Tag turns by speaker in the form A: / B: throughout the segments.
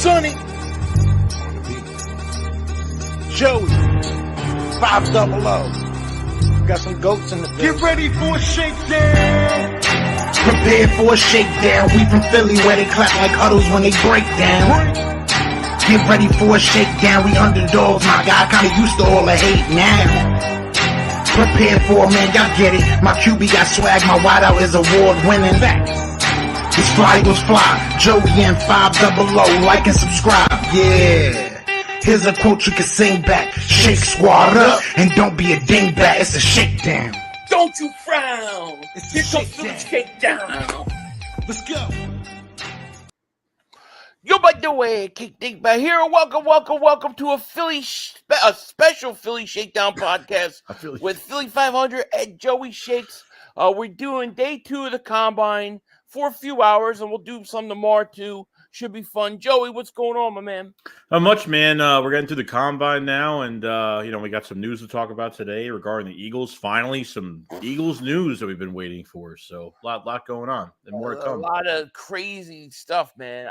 A: Sonny, Joey, 500. Got some goats in the building.
B: Get ready for a shakedown.
C: Prepare for a shakedown. We from Philly where they clap like huddles when they break down. Get ready for a shakedown. We underdogs, my guy. Kinda used to all the hate now. Prepare for it, man. Y'all get it. My QB got swag. My wideout is award winning. His fly was fly. Joey and 500. Like and subscribe. Yeah. Here's a quote you can sing back. Shake squad up and don't be a dingbat. It's a shakedown.
A: Don't you frown. Here comes the shakedown.
B: Let's go.
A: Yo, by the way, Kick Dig back here. Welcome to a special Philly Shakedown podcast with Philly 500 and Joey Shakes. We're doing day 2 of the Combine for a few hours, and we'll do some tomorrow too. Should be fun. Joey, what's going on, my man?
D: Not much, man. We're getting to the Combine now, and we got some news to talk about today regarding the Eagles. Finally, some Eagles news that we've been waiting for. So, a lot going on, and more to come.
A: A lot of crazy stuff, man.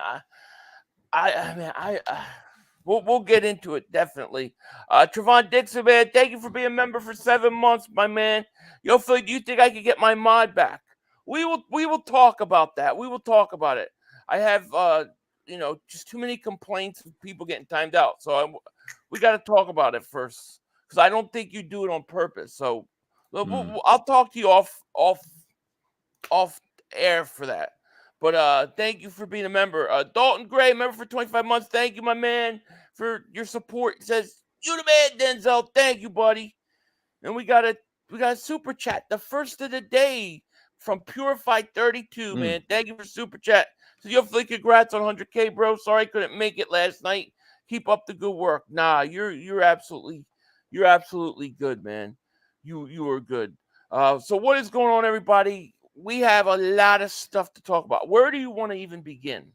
A: We'll get into it definitely. Trevon Dixon, man, thank you for being a member for 7 months, my man. Yo, Philly, do you think I could get my mod back? We will talk about that. We will talk about it. I have just too many complaints of people getting timed out, so we got to talk about it first because I don't think you do it on purpose. So I'll talk to you off air for that. But thank you for being a member. Dalton Gray, member for 25 months. Thank you, my man, for your support. It says, you the man, Denzel. Thank you, buddy. And we got a super chat, the first of the day from Purified 32, man. Thank you for super chat. So yo, Philly, congrats on 100K, bro. Sorry I couldn't make it last night. Keep up the good work. Nah, you're absolutely good, man. You are good. So what is going on, everybody? We have a lot of stuff to talk about. Where do you want to even begin?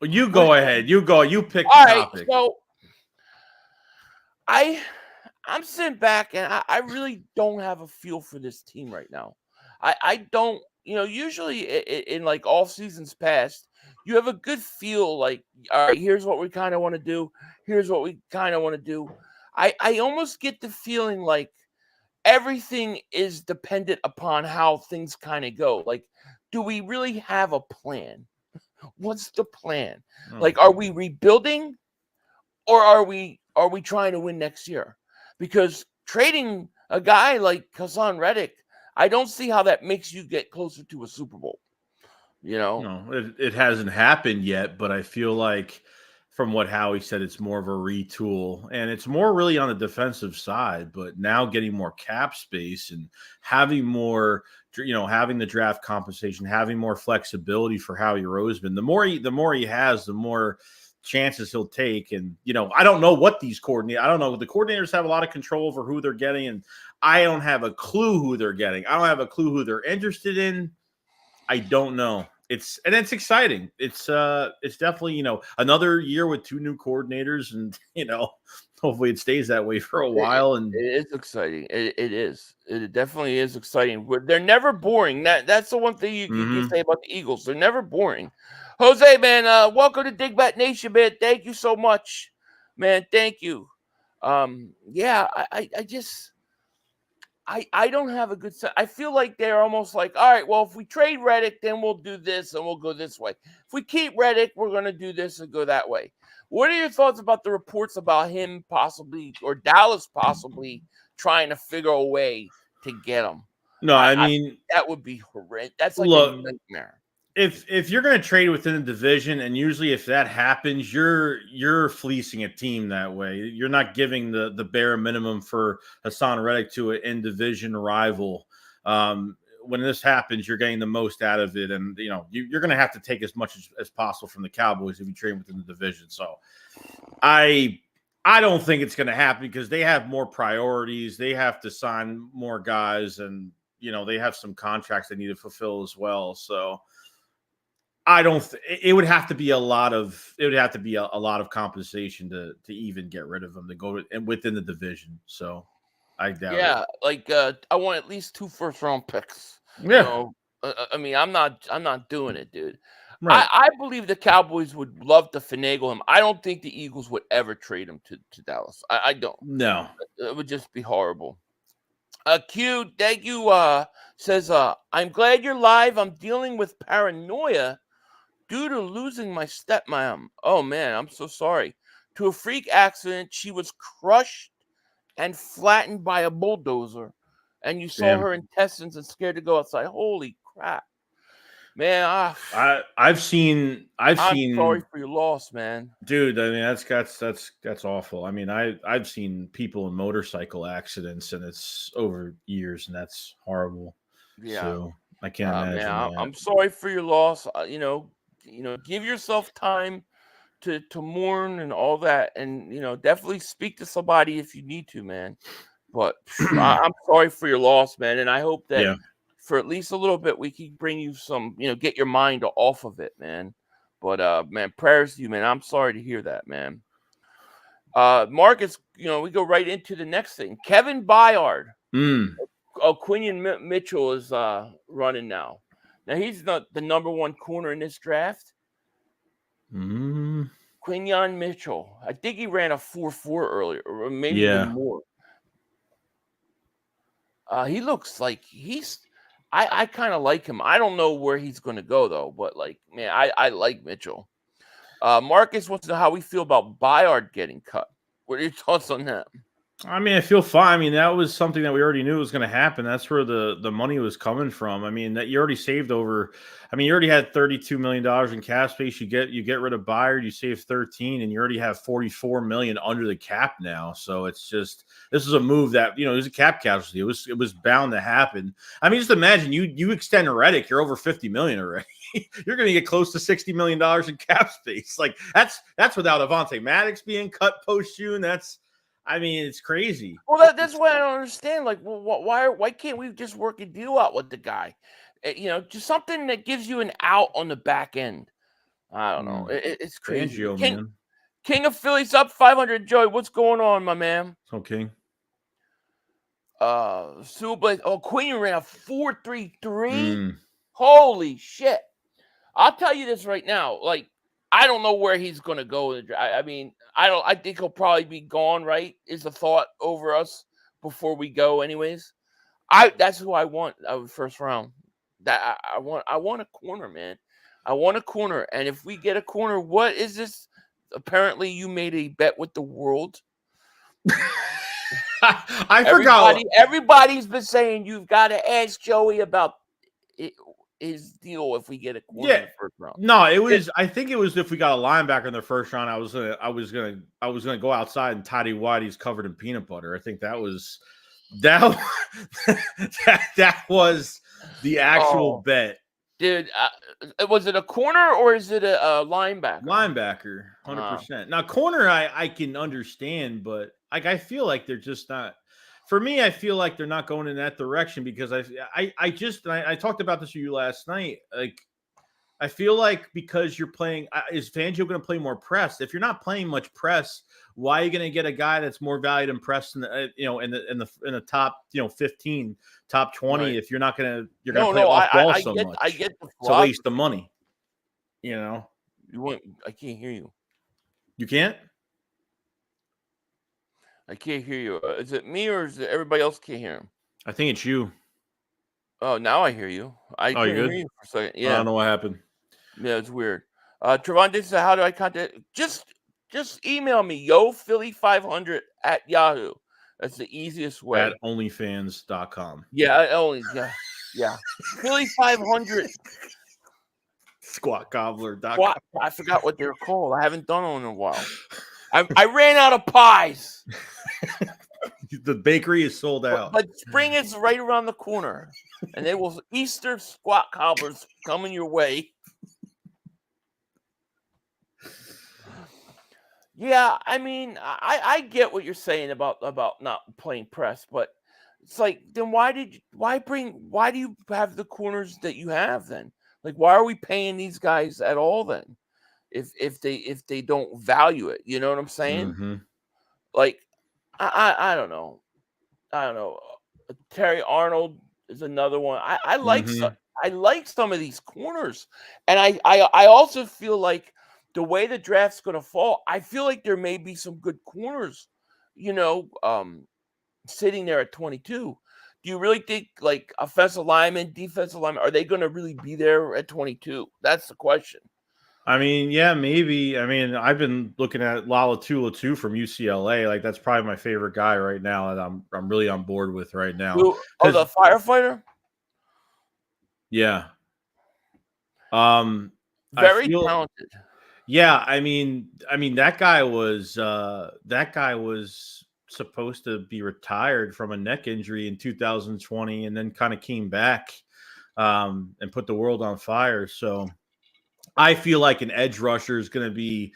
D: You go ahead. You go. You pick the topic.
A: So I'm sitting back and I really don't have a feel for this team right now. I don't, usually in like off seasons past, you have a good feel like, all right, here's what we kind of want to do. Here's what we kind of want to do. I almost get the feeling like everything is dependent upon how things kind of go. Like, do we really have a plan? What's the plan? Like, are we rebuilding or are we trying to win next year? Because trading a guy like Hassan Reddick, I don't see how that makes you get closer to a Super Bowl.
D: No, it hasn't happened yet, but I feel like from what Howie said, it's more of a retool, and it's more really on the defensive side, but now getting more cap space and having more, having the draft compensation, having more flexibility for Howie Roseman. The more he has, the more chances he'll take. And, I don't know what these coordinators, I don't know. The coordinators have a lot of control over who they're getting, and I don't have a clue who they're getting. I don't have a clue who they're interested in. I don't know. It's exciting. It's definitely, another year with 2 new coordinators, and, hopefully it stays that way for a while. And
A: it is exciting. It is. It definitely is exciting. They're never boring. That's the one thing you can say about the Eagles. They're never boring. Jose, man, welcome to Digbat Nation, man. Thank you so much, man. Thank you. I don't have a good sense. I feel like they're almost like, all right, well, if we trade Reddick, then we'll do this and we'll go this way. If we keep Reddick, we're going to do this and go that way. What are your thoughts about the reports about him possibly, or Dallas possibly, trying to figure a way to get him?
D: No, I mean,
A: that would be horrendous. That's like a nightmare.
D: If you're going to trade within the division, and usually if that happens, you're fleecing a team that way. You're not giving the bare minimum for Hassan Reddick to an in-division rival. When this happens, you're getting the most out of it, and you're going to have to take as much as possible from the Cowboys if you trade within the division. So, I don't think it's going to happen because they have more priorities. They have to sign more guys, and they have some contracts they need to fulfill as well. So. I don't. It would have to be a lot of. It would have to be a lot of compensation to even get rid of them to go within the division. So I doubt.
A: Yeah, like I want at least 2 first-round picks.
D: Yeah.
A: I mean, I'm not doing it, dude.
D: Right.
A: I believe the Cowboys would love to finagle him. I don't think the Eagles would ever trade him to Dallas. I don't.
D: No.
A: It would just be horrible. Q, thank you. Says, I'm glad you're live. I'm dealing with paranoia due to losing my stepmom. Oh man, I'm so sorry. To a freak accident, she was crushed and flattened by a bulldozer, and you saw
D: Damn.
A: her intestines and scared to go outside. Holy crap, man!
D: I've seen
A: I'm sorry for your loss, man.
D: dude. I mean, that's awful. I mean, I've seen people in motorcycle accidents, and it's over years, and that's horrible.
A: Yeah,
D: So I can't imagine
A: man,
D: that.
A: I'm sorry for your loss. Give yourself time to mourn and all that, and definitely speak to somebody if you need to, man. But I'm sorry for your loss, man, and I hope that
D: Yeah.
A: for at least a little bit we can bring you some, get your mind off of it, man. But man, prayers to you, man. I'm sorry to hear that, man. Marcus, we go right into the next thing. Kevin Byard. Quinion Mitchell is running now. Now he's not the number one corner in this draft. Quinion Mitchell. I think he ran a 4.4 earlier, or maybe even more. He looks like I kind of like him. I don't know where he's going to go, though. But, man, I like Mitchell. Marcus wants to know how we feel about Byard getting cut. What are your thoughts on that?
D: I mean, I feel fine. I mean, that was something that we already knew was going to happen. That's where the money was coming from. I mean, that you already saved over. I mean, you already had $32 million in cap space. You get rid of Byard, you save 13, and you already have $44 million under the cap now. So it's just this is a move that it was a cap casualty. It was bound to happen. I mean, just imagine you extend Reddick, you're over $50 million already. You're going to get close to $60 million in cap space. Like that's without Avonte Maddox being cut post June. I mean, it's crazy.
A: Well, that's why I don't understand. Like, well, why can't we just work a deal out with the guy? Just something that gives you an out on the back end. I don't know. It's crazy.
D: Fangio, man.
A: King of Phillies up 500. Joey, what's going on, my man?
D: Okay.
A: Sue Blaze. Oh, Queen ran a 4.33.
D: Holy
A: shit! I'll tell you this right now. Like, I don't know where he's going to go. I mean, I think he'll probably be gone, right? Is the thought over us before we go anyways. That's who I want first round. That I want a corner, man. I want a corner. And if we get a corner, what is this? Apparently you made a bet with the world.
D: I forgot.
A: Everybody's been saying you've got to ask Joey about his deal if we get a corner in the first round.
D: No, it was. I think it was if we got a linebacker in the first round. I was gonna go outside and Toddy Whitey's covered in peanut butter. I think that was that was the actual bet.
A: Dude, was it a corner or is it a linebacker?
D: Linebacker, 100%. Now corner, I can understand, but I feel like they're just not. For me, I feel like they're not going in that direction because I talked about this with you last night. Like, I feel like because you're playing, is Fangio going to play more press? If you're not playing much press, why are you going to get a guy that's more valued in press in the in the top 15, top 20? Right. If you're not going to play off ball so much,
A: I get
D: it's a waste of money.
A: I can't hear you.
D: You can't.
A: I can't hear you. Is it me or is it everybody else can't hear him?
D: I think it's you.
A: Oh, now I hear you. I couldn't hear you for a second. Yeah.
D: I don't know what happened.
A: Yeah, it's weird. Trevon Dixon, how do I contact? Just email me, yophilly500 at Yahoo. That's the easiest way.
D: At onlyfans.com.
A: Yeah, yeah. Philly500.
D: Squatcobbler.com.
A: I forgot what they're called. I haven't done one in a while. I ran out of pies.
D: The bakery is sold out.
A: But spring is right around the corner. And they will Easter squat cobblers coming your way. Yeah, I mean, I get what you're saying about not playing press, but it's like, then why do you have the corners that you have then? Like, why are we paying these guys at all then? If they don't value it, you know what I'm saying?
D: Mm-hmm.
A: Like, I don't know. Terry Arnold is another one. I like I like some of these corners, and I also feel like the way the draft's going to fall, I feel like there may be some good corners, sitting there at 22. Do you really think like offensive linemen, defensive linemen, are they going to really be there at 22? That's the question.
D: I mean, yeah, maybe. I mean, I've been looking at Latu from UCLA. Like, that's probably my favorite guy right now that I'm really on board with right now.
A: The firefighter?
D: Yeah.
A: Very talented.
D: Yeah, I mean that guy was supposed to be retired from a neck injury in 2020 and then kind of came back and put the world on fire. So I feel like an edge rusher is going to be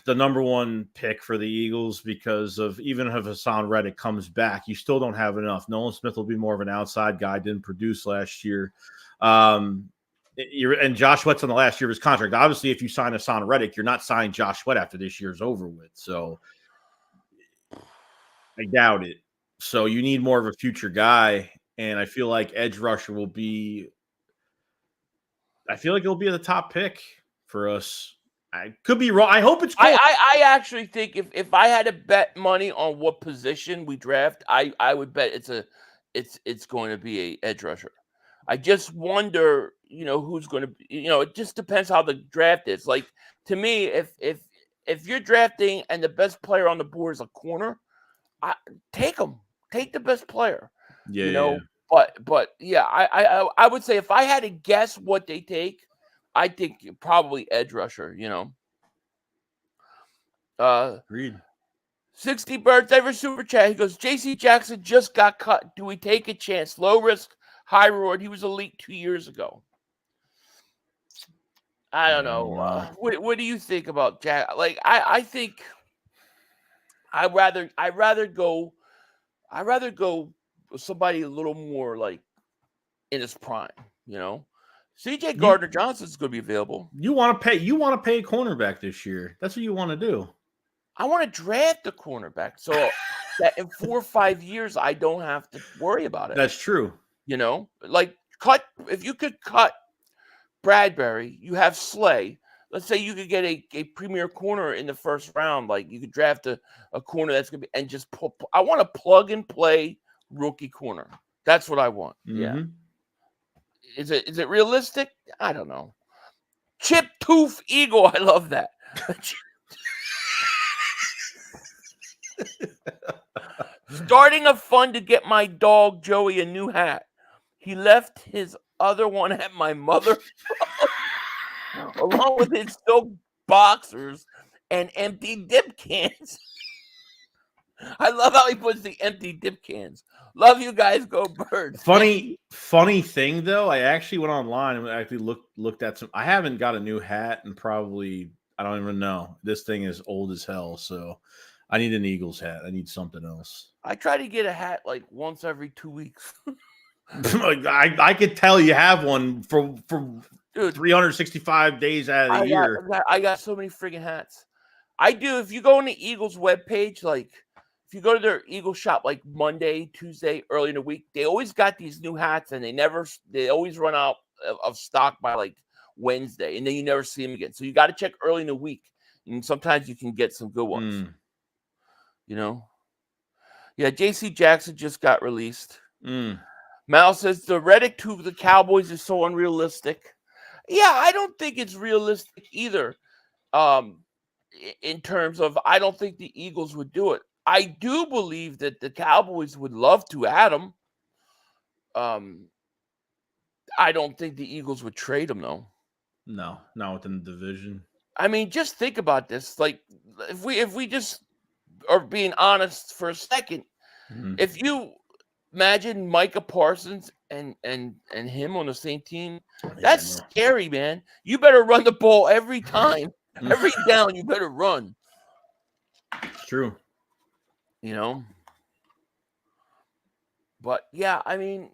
D: the number one pick for the Eagles because of even if Hassan Reddick comes back, you still don't have enough. Nolan Smith will be more of an outside guy, didn't produce last year. And Josh Sweat's on the last year of his contract. Obviously, if you sign Hassan Reddick, you're not signing Josh Sweat after this year's over with. So I doubt it. So you need more of a future guy. And I feel like edge rusher will be – I feel like it'll be the top pick for us. I could be wrong. I hope it's cool.
A: I actually think if I had to bet money on what position we draft, I would bet it's going to be a edge rusher. I just wonder, who's going to be, it just depends how the draft is. Like, to me, if you're drafting and the best player on the board is a corner, take him. Take the best player.
D: Yeah. Yeah.
A: But yeah, I would say if I had to guess what they take, I think probably edge rusher,
D: Agreed.
A: 60 Birds ever super chat. He goes, JC Jackson just got cut. Do we take a chance? Low risk, high reward. He was elite 2 years ago. I don't know. What do you think about Jack? Like, I think I'd rather go with somebody a little more like in his prime, CJ Gardner Johnson's going to be available.
D: You want to pay a cornerback this year. That's what you want to do.
A: I want to draft a cornerback so that in 4 or 5 years I don't have to worry about it.
D: That's true.
A: Like if you could cut Bradbury, you have Slay. Let's say you could get a premier corner in the first round. Like you could draft a corner that's going to be and just I want to plug and play rookie corner. That's what I want.
D: Mm-hmm.
A: Yeah. Is it realistic? I don't know. Chip Tooth Eagle. I love that. Starting a fund to get my dog Joey a new hat. He left his other one at my mother's along with his silk boxers and empty dip cans. I love how he puts the empty dip cans. Love you guys. Go Birds.
D: Funny thing though, I actually went online and actually looked at some. I haven't got a new hat and probably I don't even know. This thing is old as hell, so I need an Eagles hat. I need something else.
A: I try to get a hat like once every 2 weeks.
D: I could tell you have one for dude, 365 days out of the year.
A: I got so many friggin' hats. I do. If you go on the Eagles webpage, like if you go to their Eagles shop like Monday, Tuesday, early in the week, they always got these new hats and they always run out of stock by like Wednesday, and then you never see them again. So you got to check early in the week, and sometimes you can get some good ones. Yeah, J.C. Jackson just got released. Mal says the Reddick to the Cowboys is so unrealistic. Yeah, I don't think it's realistic either. In terms of, I don't think the Eagles would do it. I do believe that the Cowboys would love to add him. I don't think the Eagles would trade him though.
D: No, not within the division.
A: I mean, just think about this. Like, if we just are being honest for a second, if you imagine Micah Parsons and him on the same team, that's scary, man. You better run the ball every time, every down. You better run.
D: It's true.
A: But yeah, I mean,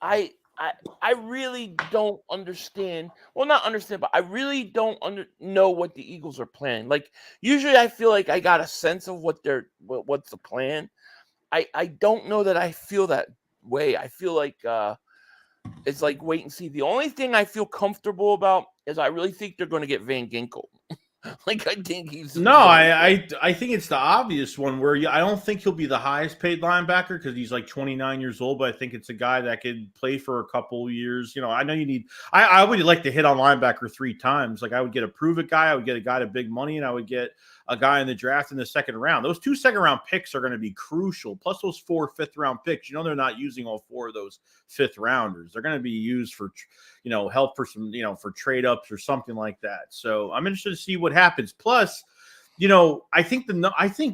A: I really don't understand. Well, not understand, but I really don't know what the Eagles are planning. Like, usually I feel like I got a sense of what's the plan. I don't know that I feel that way. I feel like it's like wait and see. The only thing I feel comfortable about is I really think they're going to get Van Ginkel. Like I think he's
D: No, I think it's the obvious one where I don't think he'll be the highest paid linebacker because he's like 29 years old, but I think it's a guy that could play for a couple years. You know, I know you need. I would like to hit on linebacker 3 times. Like I would get a prove it guy, I would get a guy to big money, and I would get a guy in the draft in the second round. Those 2 second-round picks are going to be crucial. Plus those 4 fifth-round picks. You know, they're not using all 4 of those fifth-rounders. They're going to be used for, you know, help for some, you know, for trade-ups or something like that. So I'm interested to see what happens. Plus, you know, I think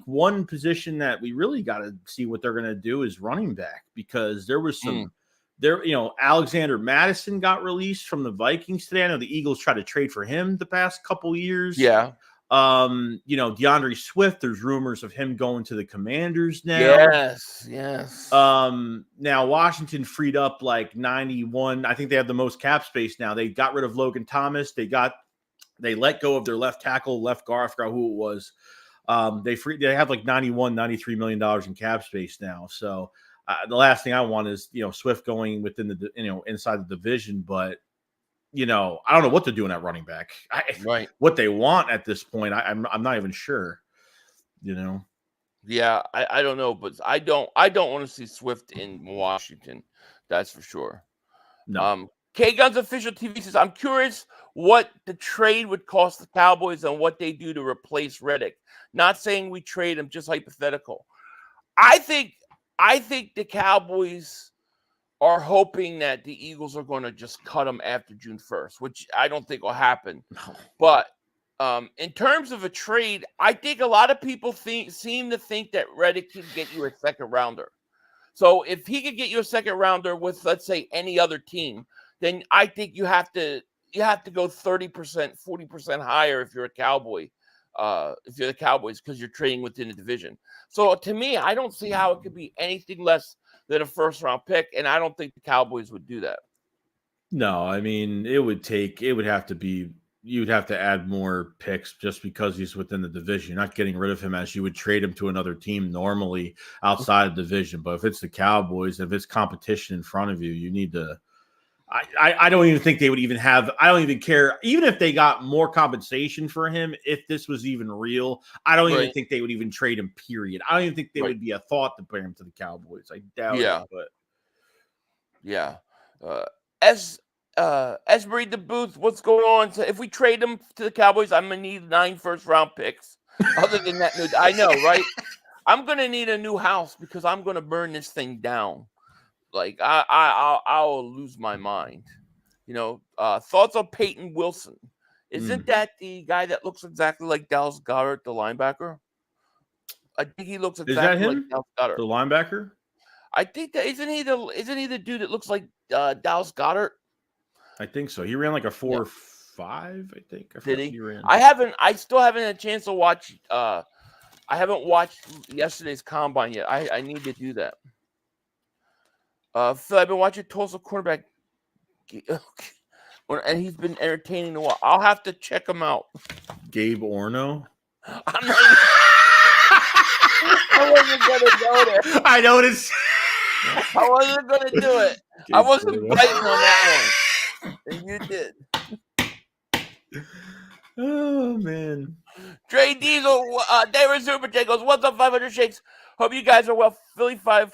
D: one position that we really got to see what they're going to do is running back, because there was some you know, Alexander Madison got released from the Vikings today. I know the Eagles tried to trade for him the past couple years.
A: Yeah.
D: You know, DeAndre Swift, there's rumors of him going to the Commanders now.
A: Yes.
D: Now Washington freed up like 91. I think they have the most cap space now. They got rid of Logan Thomas. They let go of their left tackle, left guard. I forgot who it was. They have like $93 million in cap space now. So the last thing I want is, you know, Swift going within the, you know, inside the division, but you know, I don't know what they're doing at running back.
A: Right.
D: What they want at this point, I'm not even sure. You know.
A: Yeah, I don't know, but I don't want to see Swift in Washington. That's for sure.
D: No.
A: K Guns Official TV says, I'm curious what the trade would cost the Cowboys and what they do to replace Reddick. Not saying we trade him, just hypothetical. I think the Cowboys are hoping that the Eagles are going to just cut him after June 1st, which I don't think will happen.
D: No.
A: But in terms of a trade, I think a lot of people seem to think that Reddick can get you a second rounder. So if he could get you a second rounder with, let's say, any other team, then I think you have to go 30%, 40% higher if you're a Cowboy. If you're the Cowboys, because you're trading within the division. So to me, I don't see how it could be anything less than a first-round pick, and I don't think the Cowboys would do that.
D: No, I mean, you'd have to add more picks just because he's within the division. You're not getting rid of him as you would trade him to another team normally outside of the division. But if it's the Cowboys, if it's competition in front of you, you need to. I don't even think they would even have. I don't even care. Even if they got more compensation for him, if this was even real, I don't even think they would even trade him, period. I don't even think there would be a thought to bring him to the Cowboys. I doubt it. But
A: yeah. Esbury the Booth, what's going on? So if we trade him to the Cowboys, I'm going to need 9 first-round picks. Other than that, I know, right? I'm going to need a new house because I'm going to burn this thing down. Like, I'll lose my mind. You know, thoughts on Peyton Wilson? Isn't that the guy that looks exactly like Dallas Goedert, the linebacker? I think he looks exactly like Dallas Goedert.
D: The linebacker?
A: I think that isn't he the dude that looks like Dallas Goedert?
D: I think so. He ran like a 4.5, I think.
A: Did he? I still haven't had a chance to watch. I haven't watched yesterday's combine yet. I need to do that. Phil, I've been watching Tulsa cornerback, and he's been entertaining a while. I'll have to check him out.
D: Gabe Orno.
A: I'm not. I wasn't gonna go there.
D: I noticed.
A: I wasn't gonna do it. I wasn't biting on that one, and you did.
D: Oh man.
A: Dre Diesel, David Super J goes, "What's up, 500 Shakes? Hope you guys are well. Philly 5.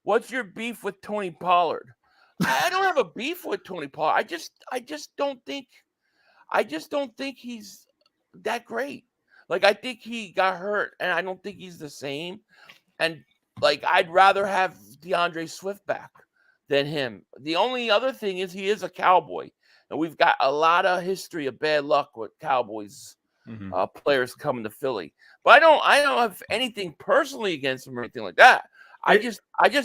A: What's your beef with Tony Pollard?" I don't have a beef with Tony Pollard. I just don't think he's that great. Like, I think he got hurt, and I don't think he's the same. And like, I'd rather have DeAndre Swift back than him. The only other thing is he is a Cowboy, and we've got a lot of history of bad luck with Cowboys players coming to Philly. But I don't have anything personally against him or anything like that. I just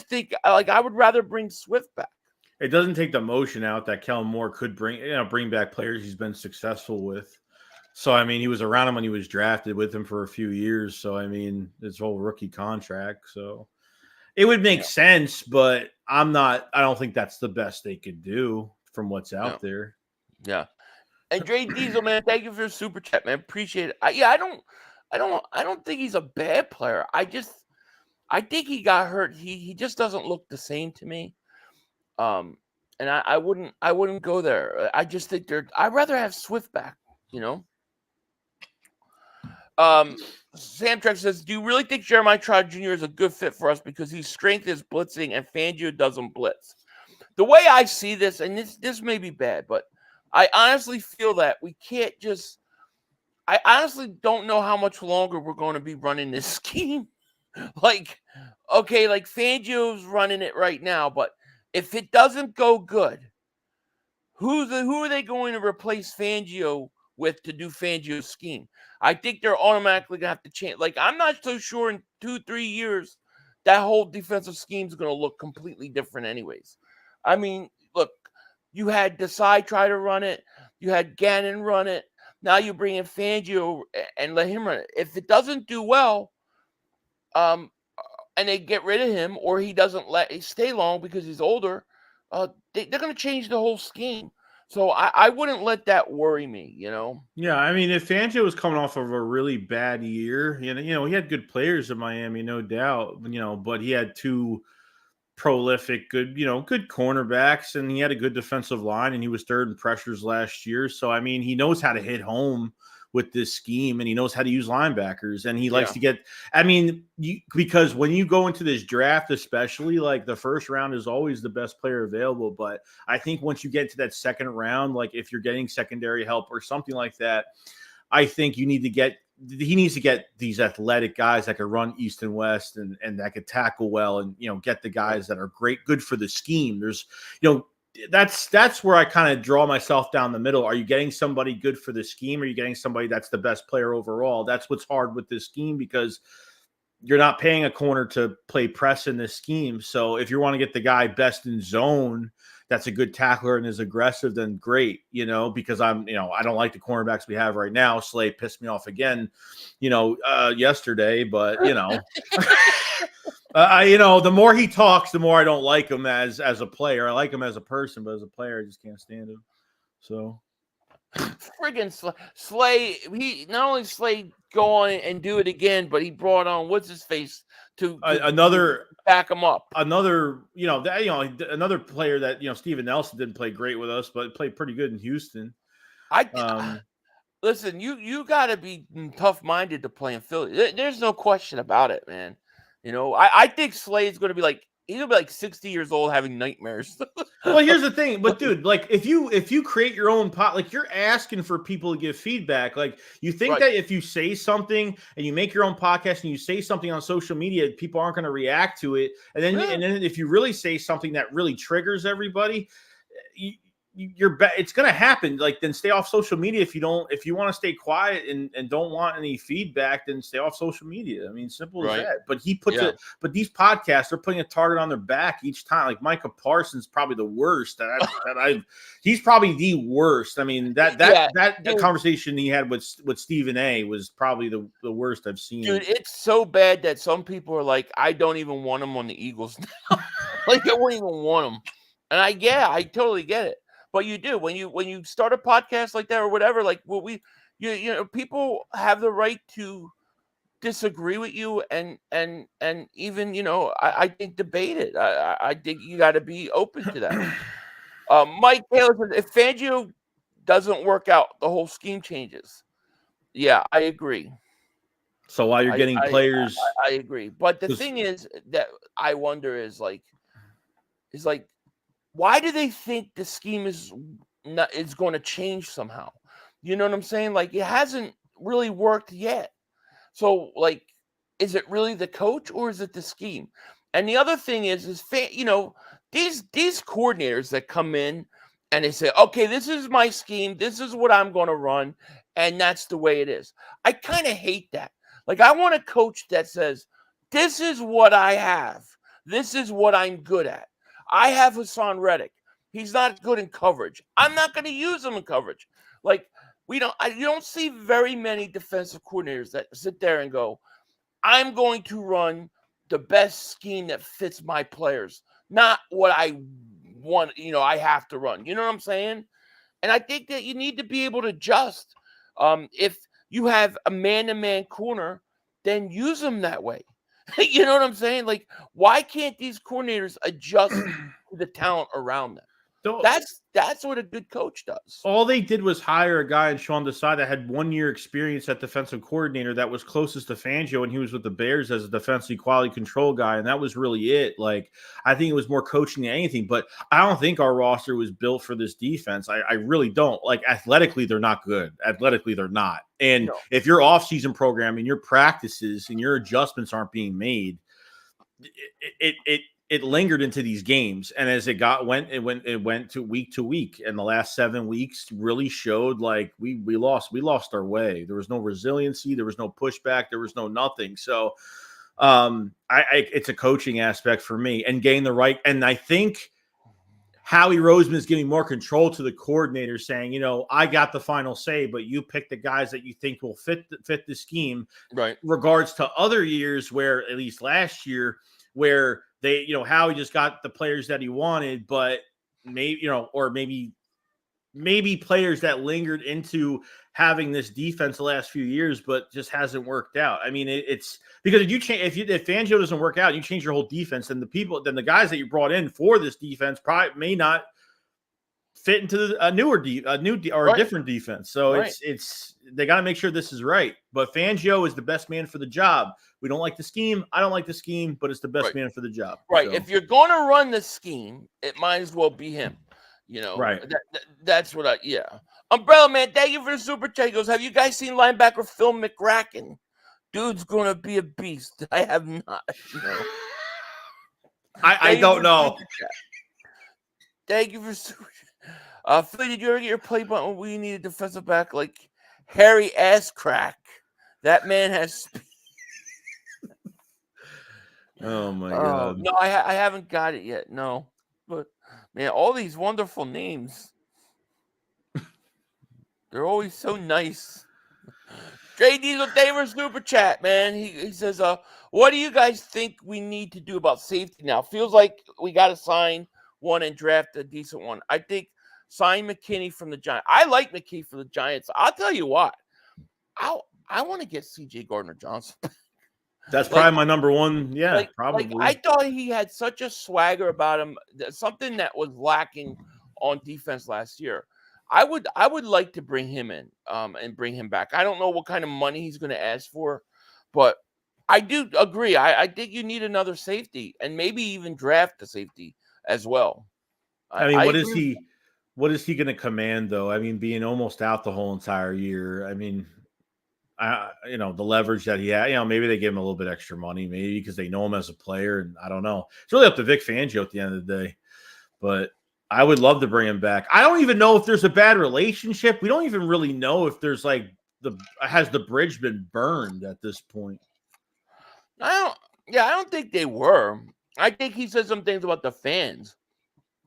A: think, like, I would rather bring Swift back.
D: It doesn't take the motion out that Kellen Moore could bring back players he's been successful with. So, I mean, he was around him when he was drafted, with him for a few years. So, I mean, his whole rookie contract. So, it would make sense, but I don't think that's the best they could do from what's out there.
A: Yeah. And Dre Diesel, man, thank you for your super chat, man. Appreciate it. I don't think he's a bad player. I think he got hurt. He just doesn't look the same to me. And I wouldn't go there. I just think I'd rather have Swift back, Sam Trek says, do you really think Jeremiah Trotter Jr. is a good fit for us because his strength is blitzing and Fangio doesn't blitz? The way I see this, and this may be bad, but I honestly feel that we can't just – I honestly don't know how much longer we're going to be running this scheme. Like Fangio's running it right now, but if it doesn't go good, who are they going to replace Fangio with to do Fangio's scheme? I think they're automatically going to have to change. Like, I'm not so sure in 2-3 years that whole defensive scheme is going to look completely different anyways. I mean, look, you had Desai try to run it. You had Gannon run it. Now you bring in Fangio and let him run it. If it doesn't do well, and they get rid of him, or he doesn't stay long because he's older, they're going to change the whole scheme. So I wouldn't let that worry me,
D: Yeah, I mean, if Fangio was coming off of a really bad year, he had good players in Miami, no doubt, but he had two prolific, good cornerbacks, and he had a good defensive line, and he was third in pressures last year. So, I mean, he knows how to hit home with this scheme, and he knows how to use linebackers, and he likes to get – I mean, because when you go into this draft, especially, like, the first round is always the best player available, but I think once you get to that second round, like if you're getting secondary help or something like that, I think he needs to get these athletic guys that can run east and west and that could tackle well and, get the guys that are good for the scheme. There's, that's where I kind of draw myself down the middle. Are you getting somebody good for the scheme? Or are you getting somebody that's the best player overall? That's what's hard with this scheme because you're not paying a corner to play press in this scheme. So if you want to get the guy best in zone, that's a good tackler and is aggressive, then great, because I don't like the cornerbacks we have right now. Slay pissed me off again, yesterday, but the more he talks, the more I don't like him as a player. I like him as a person, but as a player, I just can't stand him. So
A: friggin' Slay, he not only Slay go on and do it again, but he brought on what's his face to
D: another
A: back him up.
D: Another player that Steven Nelson didn't play great with us, but played pretty good in Houston.
A: Listen, you got to be tough-minded to play in Philly. There's no question about it, man. I think Slay's going to be like. He'll be like 60 years old having nightmares.
D: Well, here's the thing. But, dude, like, if you create your own like, you're asking for people to give feedback. Like, you think that if you say something and you make your own podcast and you say something on social media, people aren't going to react to it. And then, if you really say something that really triggers everybody, it's going to happen. Like, then stay off social media. If you want to stay quiet and don't want any feedback, then stay off social media. I mean, simple as that. But but these podcasts are putting a target on their back each time. Like Micah Parsons, probably the worst he's probably the worst. I mean, that conversation he had with Stephen A was probably the worst I've seen.
A: Dude, it's so bad that some people are like, I don't even want him on the Eagles now. Like, I won't even want him. And I totally get it. But you do when you start a podcast like that or whatever, like people have the right to disagree with you and even I think debate it. I think you got to be open to that. Mike Taylor says if Fangio doesn't work out, the whole scheme changes. Yeah, I agree.
D: So while you're getting players,
A: I agree. But the thing is that I wonder is like. Why do they think the scheme is going to change somehow? You know what I'm saying? Like, it hasn't really worked yet. So, like, is it really the coach or is it the scheme? And the other thing is these coordinators that come in and they say, okay, this is my scheme. This is what I'm going to run. And that's the way it is. I kind of hate that. Like, I want a coach that says, this is what I have. This is what I'm good at. I have Hassan Reddick. He's not good in coverage. I'm not going to use him in coverage. Like, you don't see very many defensive coordinators that sit there and go, I'm going to run the best scheme that fits my players, not what I want, I have to run. You know what I'm saying? And I think that you need to be able to adjust. If you have a man-to-man corner, then use them that way. You know what I'm saying? Like, why can't these coordinators adjust to the talent around them? That's what a good coach does.
D: All they did was hire a guy in Sean Desai that had 1 year experience at defensive coordinator that was closest to Fangio, and he was with the Bears as a defensive quality control guy, and that was really it. Like, I think it was more coaching than anything, but I don't think our roster was built for this defense. I really don't. Like, athletically, they're not good. Athletically, they're not. And if your offseason program and your practices and your adjustments aren't being made, it lingered into these games, and as it went to week, and the last 7 weeks really showed like we lost our way. There was no resiliency, there was no pushback, there was no nothing. So it's a coaching aspect for me, and getting the right. And I think Howie Roseman is giving more control to the coordinator, saying, I got the final say, but you pick the guys that you think will fit the scheme.
A: Right.
D: Regards to other years where, at least last year, where they, Howie just got the players that he wanted, but maybe, or maybe players that lingered into having this defense the last few years, but just hasn't worked out. I mean, it's because if Fangio doesn't work out, you change your whole defense, then the guys that you brought in for this defense probably may not fit into a different defense. So they got to make sure this is right. But Fangio is the best man for the job. We don't like the scheme. I don't like the scheme, but it's the best man for the job.
A: Right.
D: So.
A: If you're going to run the scheme, it might as well be him.
D: Right.
A: That's what Umbrella Man, thank you for the super chat. He goes, have you guys seen linebacker Phil McCracken? Dude's going to be a beast. I have not.
D: I don't know.
A: Thank you for super chat. Philly, did you ever get your play button when we need a defensive back like Harry Ass Crack? That man has speed.
D: Oh my God.
A: No, I haven't got it yet. No, but man, all these wonderful names. They're always so nice. Jay Diesel, thank you for super chat, man. He says, what do you guys think we need to do about safety now? Feels like we got to sign one and draft a decent one. I think sign McKinney from the Giants. I like McKinney for the Giants. I'll tell you what. I want to get C.J. Gardner-Johnson.
D: That's probably my number one. Yeah, probably.
A: I thought he had such a swagger about him, something that was lacking on defense last year. I would like to bring him in and bring him back. I don't know what kind of money he's going to ask for, but I do agree. I think you need another safety and maybe even draft a safety as well.
D: I mean, what is he going to command though? I mean, being almost out the whole entire year. I mean, the leverage that he had, maybe they give him a little bit extra money, maybe because they know him as a player, and I don't know. It's really up to Vic Fangio at the end of the day, but I would love to bring him back. I don't even know if there's a bad relationship. We don't even really know if there's has the bridge been burned at this point.
A: I don't think they were. I think he said some things about the fans.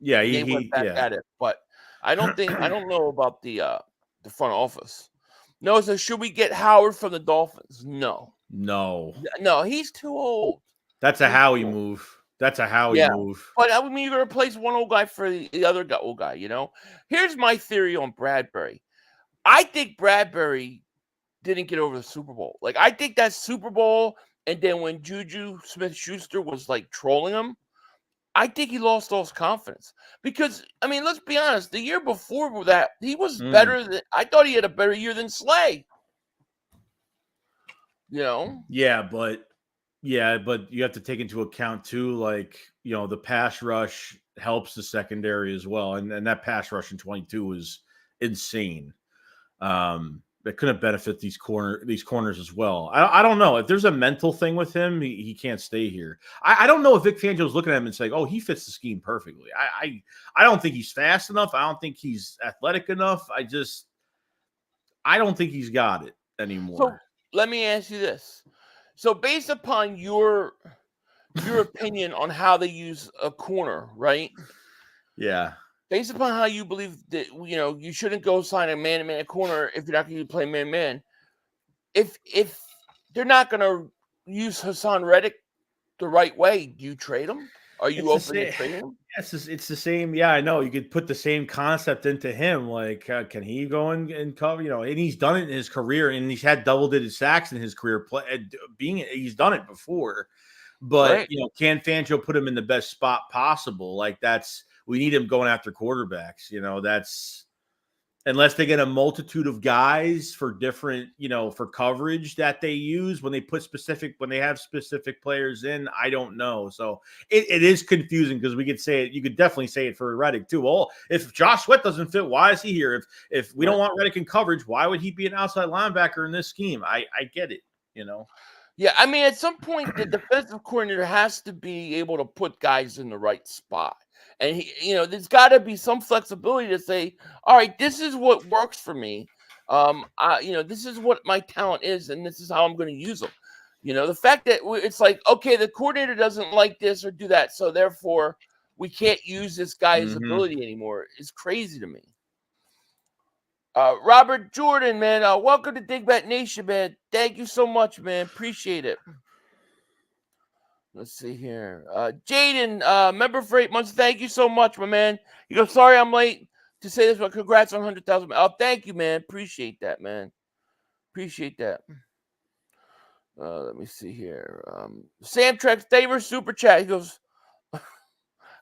D: Yeah,
A: he went back at it, but I don't know about the front office. No, so should we get Howard from the Dolphins? No, he's too old.
D: That's a Howie move. But
A: I mean, you're gonna replace one old guy for the other old guy. Here's my theory on Bradbury. I think Bradbury didn't get over the Super Bowl. Like, I think that Super Bowl, and then when Juju Smith-Schuster was like trolling him, I think he lost all his confidence. Because, I mean, let's be honest, the year before that, he was better than – I thought he had a better year than Slay.
D: Yeah, but you have to take into account, too, the pass rush helps the secondary as well. And that pass rush in 22 was insane. That couldn't benefit these corners as well. I don't know if there's a mental thing with him. He can't stay here. I don't know if Vic Fangio's looking at him and saying, "Oh, he fits the scheme perfectly." I don't think he's fast enough. I don't think he's athletic enough. I don't think he's got it anymore.
A: So let me ask you this: so based upon your opinion on how they use a corner, right?
D: Yeah.
A: Based upon how you believe that, you shouldn't go sign a man-to-man corner if you're not going to play man-to-man. If they're not going to use Hassan Reddick the right way, do you trade him? Are you open to trading him?
D: Yes, it's the same. Yeah, I know. You could put the same concept into him. Like, can he go and cover? And he's done it in his career, and he's had double-digit sacks in his career. He's done it before. But
A: Right.
D: can Fangio put him in the best spot possible? Like we need him going after quarterbacks. That's unless they get a multitude of guys for different, for coverage that they use when they have specific players in. I don't know. So it is confusing because we could say it. You could definitely say it for Reddick too. Well, if Josh Sweat doesn't fit, why is he here? If we don't want Reddick in coverage, why would he be an outside linebacker in this scheme? I get it.
A: Yeah, I mean, at some point, the defensive coordinator has to be able to put guys in the right spot. And, there's got to be some flexibility to say, all right, this is what works for me. This is what my talent is, and this is how I'm going to use them. The fact that it's like, okay, the coordinator doesn't like this or do that, so therefore we can't use this guy's ability anymore is crazy to me. Robert Jordan, man, welcome to Dingbat Nation, man. Thank you so much, man. Appreciate it. Let's see here. Jaden, member for 8 months. Thank you so much, my man. You go, sorry I'm late to say this, but congrats on 100,000. Oh, thank you, man. Appreciate that, man. Appreciate that. Let me see here. Sam Trex Favor Super Chat. He goes,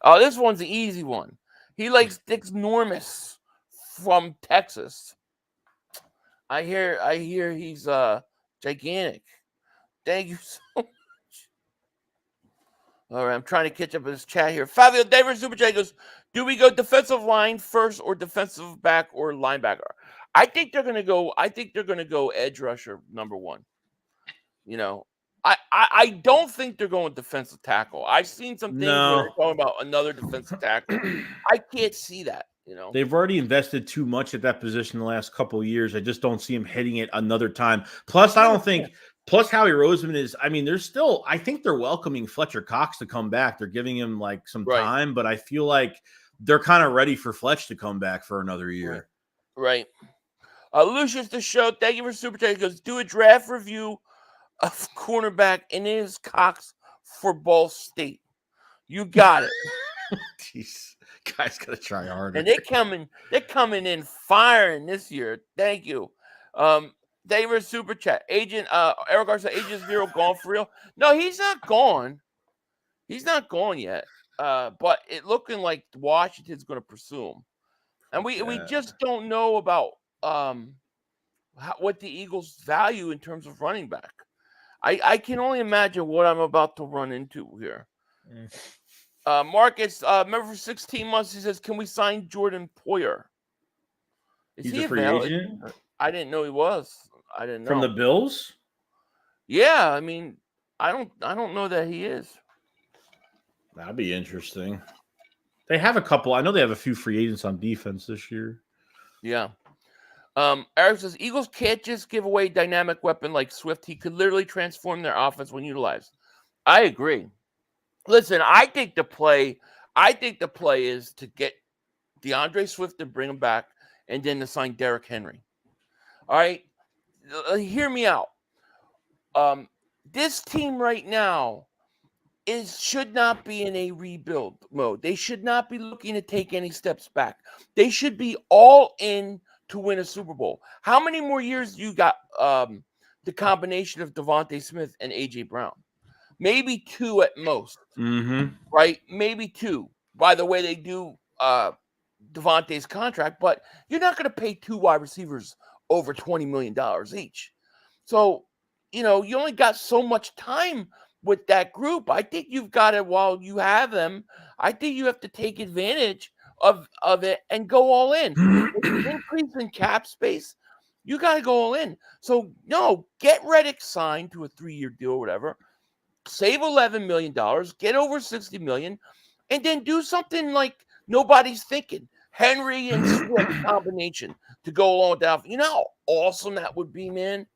A: oh, this one's an easy one. He likes Dick's Normus from Texas. I hear he's gigantic. Thank you so much. All right, I'm trying to catch up with this chat here. Fabio Davis Super Chat goes, do we go defensive line first or defensive back or linebacker? I think they're gonna go edge rusher number one. I don't think they're going defensive tackle. I've seen some things where they're talking about another defensive tackle. I can't see that.
D: They've already invested too much at that position the last couple of years. I just don't see him hitting it another time. Plus, I don't think. Plus, Howie Roseman is. I mean, I think they're welcoming Fletcher Cox to come back. They're giving him like some time, but I feel like they're kind of ready for Fletch to come back for another year.
A: Right. Lucius the show. Thank you for super chat. He goes, do a draft review of cornerback and it is Cox for Ball State. You got it.
D: Jeez. Guys gotta try harder.
A: And they're coming in firing this year. Thank you. David Super Chat. Agent Eric Garza, Agent Zero gone for real. No, he's not gone. He's not gone yet. But it looking like Washington's gonna pursue him. And we just don't know about what the Eagles value in terms of running back. I can only imagine what I'm about to run into here. Marcus, member for 16 months, he says, can we sign Jordan Poyer?
D: He's a free agent?
A: I didn't know he was. I didn't know.
D: From the Bills?
A: Yeah, I mean, I don't know that he is.
D: That'd be interesting. They have a couple. I know they have a few free agents on defense this year.
A: Yeah. Eric says, Eagles can't just give away a dynamic weapon like Swift. He could literally transform their offense when utilized. I agree. Listen, I think the play is to get DeAndre Swift and bring him back and then to sign Derrick Henry. All right? Hear me out. This team right now should not be in a rebuild mode. They should not be looking to take any steps back. They should be all in to win a Super Bowl. How many more years do you got the combination of Devontae Smith and A.J. Brown? Maybe 2 at most, right? Maybe 2. By the way, they do Devontae's contract, but you're not going to pay 2 wide receivers over $20 million each. So, you only got so much time with that group. I think you've got it while you have them. I think you have to take advantage of it and go all in. With the increase in cap space, you got to go all in. So, no, get Reddick signed to a 3-year deal or whatever. Save $11 million, get over $60 million, and then do something like nobody's thinking. Henry and Swift combination to go along with that. You know how awesome that would be, man?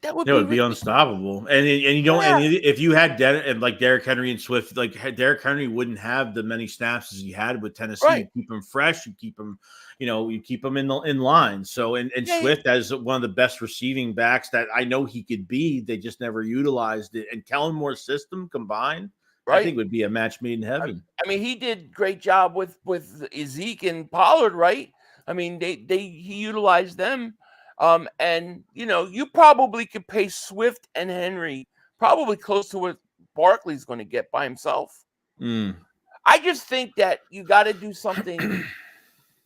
A: That would
D: be unstoppable. And you don't. Yeah. And if you had Derrick Henry and Swift, like Derrick Henry wouldn't have the many snaps as he had with Tennessee. Right. You keep him fresh. You keep him, you keep him in line. So and Swift as one of the best receiving backs that I know he could be. They just never utilized it. And Kellen Moore's system combined, right, I think would be a match made in heaven.
A: I mean, he did great job with Zeke and Pollard, right? I mean, he utilized them. And you probably could pay Swift and Henry probably close to what Barkley's going to get by himself. I just think that you got to do something,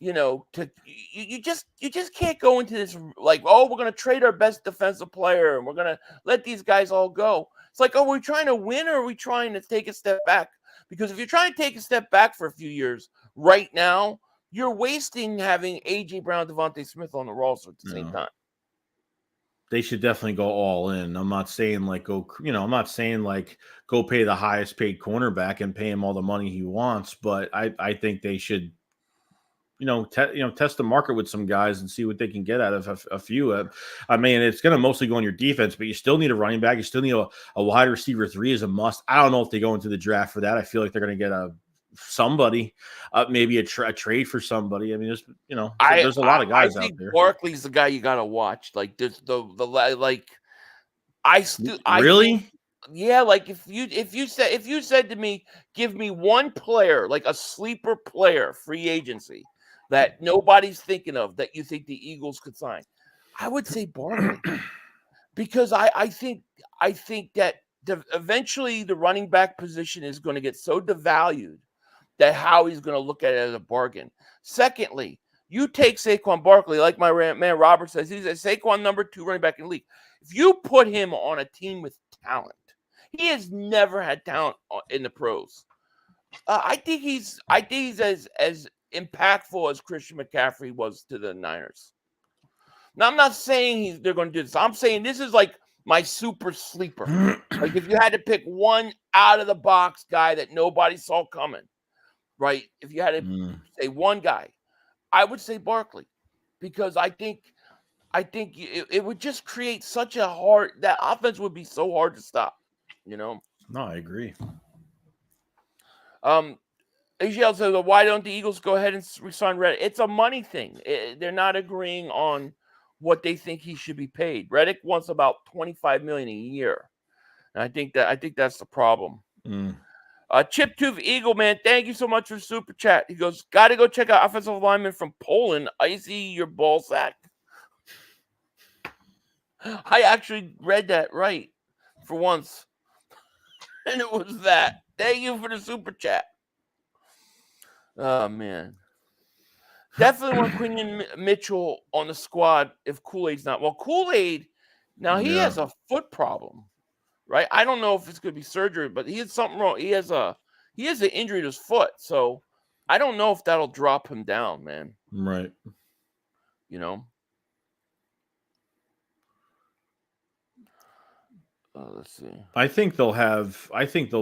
A: to you just can't go into this like, oh, we're going to trade our best defensive player and we're going to let these guys all go. It's like, oh, we're trying to win or are we trying to take a step back? Because if you're trying to take a step back for a few years right now, you're wasting having A.J. Brown, Devontae Smith on the roster at the same time.
D: They should definitely go all in. I'm not saying like go pay the highest paid cornerback and pay him all the money he wants, but I think they should, test the market with some guys and see what they can get out of a few. I mean, it's going to mostly go on your defense, but you still need a running back. You still need a wide receiver 3 is a must. I don't know if they go into the draft for that. I feel like they're going to get somebody, maybe a trade for somebody. I mean, there's a lot of guys out there.
A: Barkley's the guy you got to watch. Like really. Like if you said to me, give me one player, like a sleeper player, free agency that nobody's thinking of that you think the Eagles could sign, I would say Barkley, because I think that eventually the running back position is going to get so devalued that Howie's going to look at it as a bargain. Secondly, you take Saquon Barkley, like my man Robert says, he's a Saquon number 2 running back in the league. If you put him on a team with talent, he has never had talent in the pros. I think he's as impactful as Christian McCaffrey was to the Niners. Now, I'm not saying they're going to do this. I'm saying this is like my super sleeper. Like if you had to pick one out of the box guy that nobody saw coming, right? If you had to say one guy, I would say Barkley, because I think it would just create such that offense would be so hard to stop, No,
D: I agree.
A: AGL says, well, why don't the Eagles go ahead and resign Reddick? It's a money thing. They're not agreeing on what they think he should be paid. Reddick wants about $25 million a year, and I think that's the problem. Chip Tooth Eagle, man, thank you so much for super chat. He goes, got to go check out offensive lineman from Poland, Icy your ball sack. I actually read that right for once, and it was that. Thank you for the super chat. Oh, man. Definitely want Quinion Mitchell on the squad if Kool-Aid's not. Well, Kool-Aid, now he has a foot problem, right? I don't know if it's going to be surgery, but he has something wrong. He has an injury to his foot, so I don't know if that'll drop him down, man.
D: Right.
A: Let's see.
D: I think they'll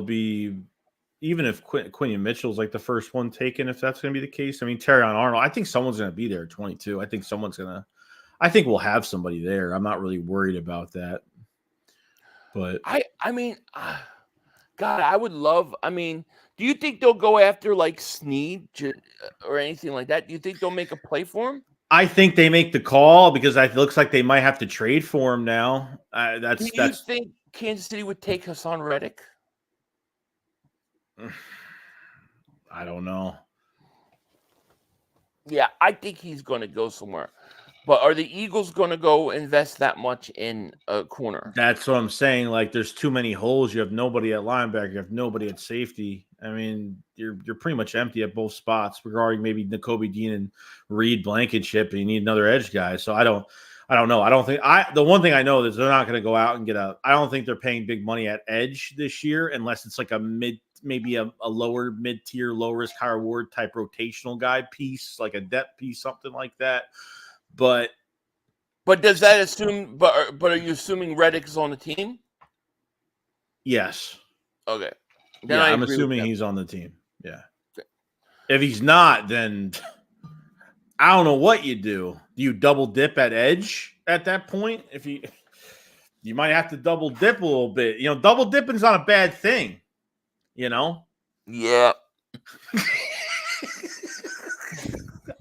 D: be, even if Quinion Mitchell's like the first one taken, if that's going to be the case. I mean, Terrion Arnold, I think someone's going to be there at 22. I think we'll have somebody there. I'm not really worried about that. But
A: I mean, God, I would love. I mean, do you think they'll go after like Snead or anything like that? Do you think they'll make a play for him?
D: I think they make the call because it looks like they might have to trade for him now. Do you
A: think Kansas City would take Hassan Reddick?
D: I don't know.
A: Yeah, I think he's going to go somewhere. But are the Eagles going to go invest that much in a corner?
D: That's what I'm saying. Like, there's too many holes. You have nobody at linebacker. You have nobody at safety. I mean, you're pretty much empty at both spots, regarding maybe Nakobe Dean and Reed Blankenship, and you need another edge guy. So I don't know. The one thing I know is they're not going to go out and I don't think they're paying big money at edge this year, unless it's like maybe a lower mid-tier, low risk, high reward type rotational guy piece, like a depth piece, something like that. But
A: does that assume? But are you assuming Reddick is on the team?
D: Yes.
A: Okay.
D: Then I'm assuming he's on the team. Yeah. Okay. If he's not, then I don't know what you do. Do you double dip at edge at that point? If you might have to double dip a little bit. Double dipping's not a bad thing. Yeah. I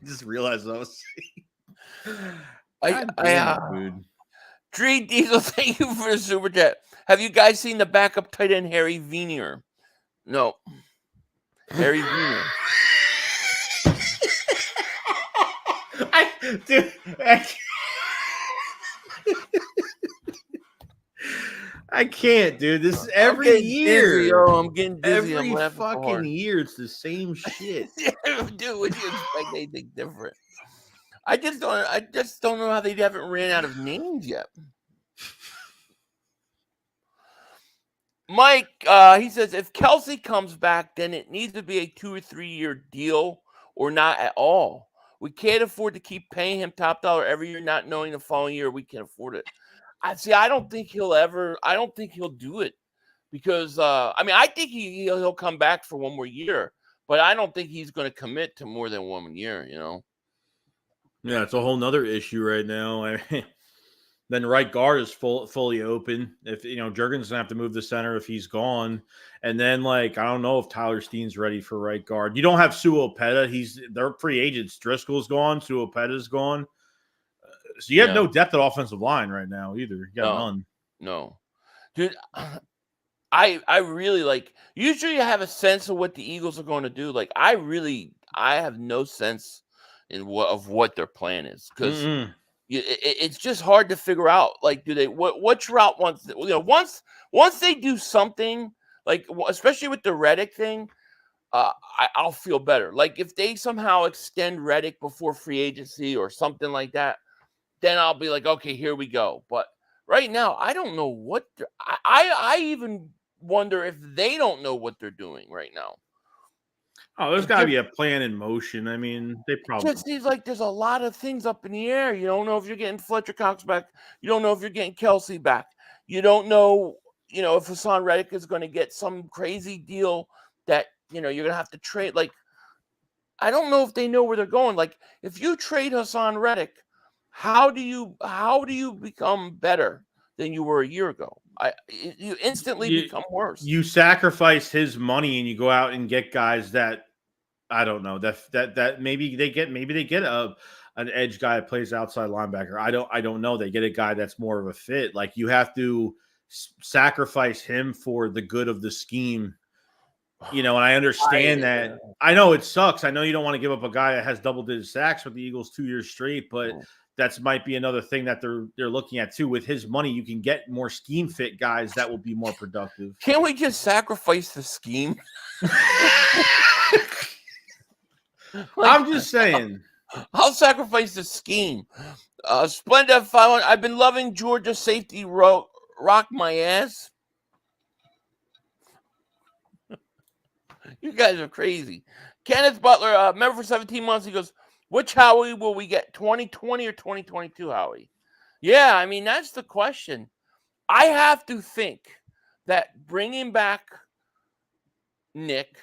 D: just realized what I was saying.
A: Tree Diesel, thank you for the super chat. Have you guys seen the backup tight end Harry Venier? No. Harry Venier.
D: I can't, dude. This is
A: I'm
D: every
A: getting
D: year.
A: dizzy, yo. I'm getting dizzy. I'm
D: Every
A: laughing so
D: fucking
A: hard.
D: year, it's the same shit.
A: Dude, would you expect anything different? I just don't know how they haven't ran out of names yet. Mike, he says if Kelsey comes back, then it needs to be a 2 or 3 year deal or not at all. We can't afford to keep paying him top dollar every year, not knowing the following year we can afford it. I don't think he'll do it because I think he'll come back for one more year, but I don't think he's going to commit to more than 1 year.
D: Yeah, it's a whole nother issue right now. Then right guard is fully open. If Jurgen's gonna have to move the center if he's gone, and then I don't know if Tyler Steen's ready for right guard. You don't have Suopeta. They're free agents. Driscoll's gone. Suopeta's gone. So you have no depth at offensive line right now either. You got none.
A: No, dude. I really usually I have a sense of what the Eagles are going to do. I have no sense of what their plan is because it's just hard to figure out. Do they which route once they do something especially with the Reddick thing, I'll feel better. If they somehow extend Reddick before free agency or something like that, then I'll be like, okay, here we go. But right now, I don't know what I even wonder if they don't know what they're doing right now.
D: Oh, there's got to be a plan in motion. I mean, they probably
A: just seems like there's a lot of things up in the air. You don't know if you're getting Fletcher Cox back. You don't know if you're getting Kelsey back. You don't know, if Hassan Reddick is going to get some crazy deal that, you're going to have to trade. I don't know if they know where they're going. If you trade Hassan Reddick, how do you become better than you were a year ago? You instantly become worse.
D: You sacrifice his money and you go out and get guys that I don't know that maybe they get an edge guy that plays outside linebacker. I don't know. They get a guy that's more of a fit. You have to sacrifice him for the good of the scheme. And I understand that. I know it sucks. I know you don't want to give up a guy that has double-digit sacks with the Eagles 2 years straight, but that's might be another thing that they're looking at too. With his money, you can get more scheme fit guys that will be more productive.
A: Can't we just sacrifice the scheme?
D: I'm just saying.
A: I'll sacrifice the scheme. Splenda 500. I've been loving Georgia safety rock my ass. You guys are crazy. Kenneth Butler, member for 17 months. He goes, which Howie will we get, 2020 or 2022 Howie? Yeah, that's the question. I have to think that bringing back Nick,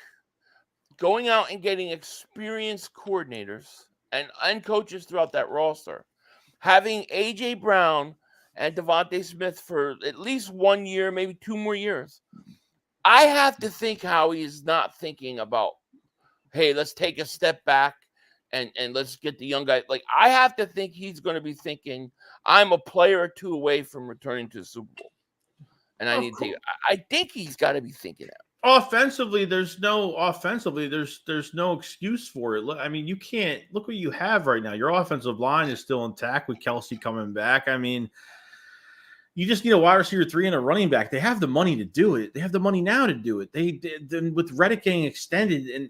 A: going out and getting experienced coordinators and coaches throughout that roster, having A.J. Brown and Devontae Smith for at least 1 year, maybe 2 more years, I have to think Howie is not thinking about, hey, let's take a step back and let's get the young guy. I have to think he's going to be thinking, I'm a player or two away from returning to the Super Bowl. And I think he's got to be thinking that.
D: Offensively, there's no excuse for it. You can't look what you have right now. Your offensive line is still intact with Kelsey coming back. You just need a wide receiver 3 and a running back. They have the money to do it. They have the money now to do it. They did with Reddick getting extended, and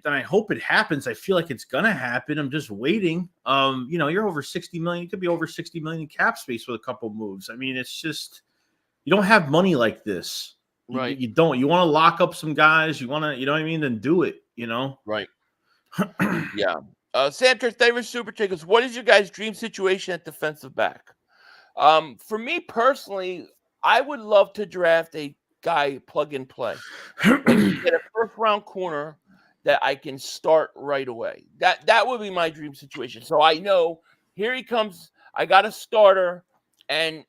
D: I hope it happens. I feel like it's gonna happen. I'm just waiting. You're over 60 million. You could be over 60 million in cap space with a couple moves. It's just you don't have money like this.
A: Right.
D: You don't. You want to lock up some guys. You want to, then do it.
A: Right. Yeah. Santos Davis Super Chick goes, what is your guys' dream situation at defensive back? For me personally, I would love to draft a guy plug and play. Get a first round corner that I can start right away. That would be my dream situation. So I know here he comes. I got a starter, and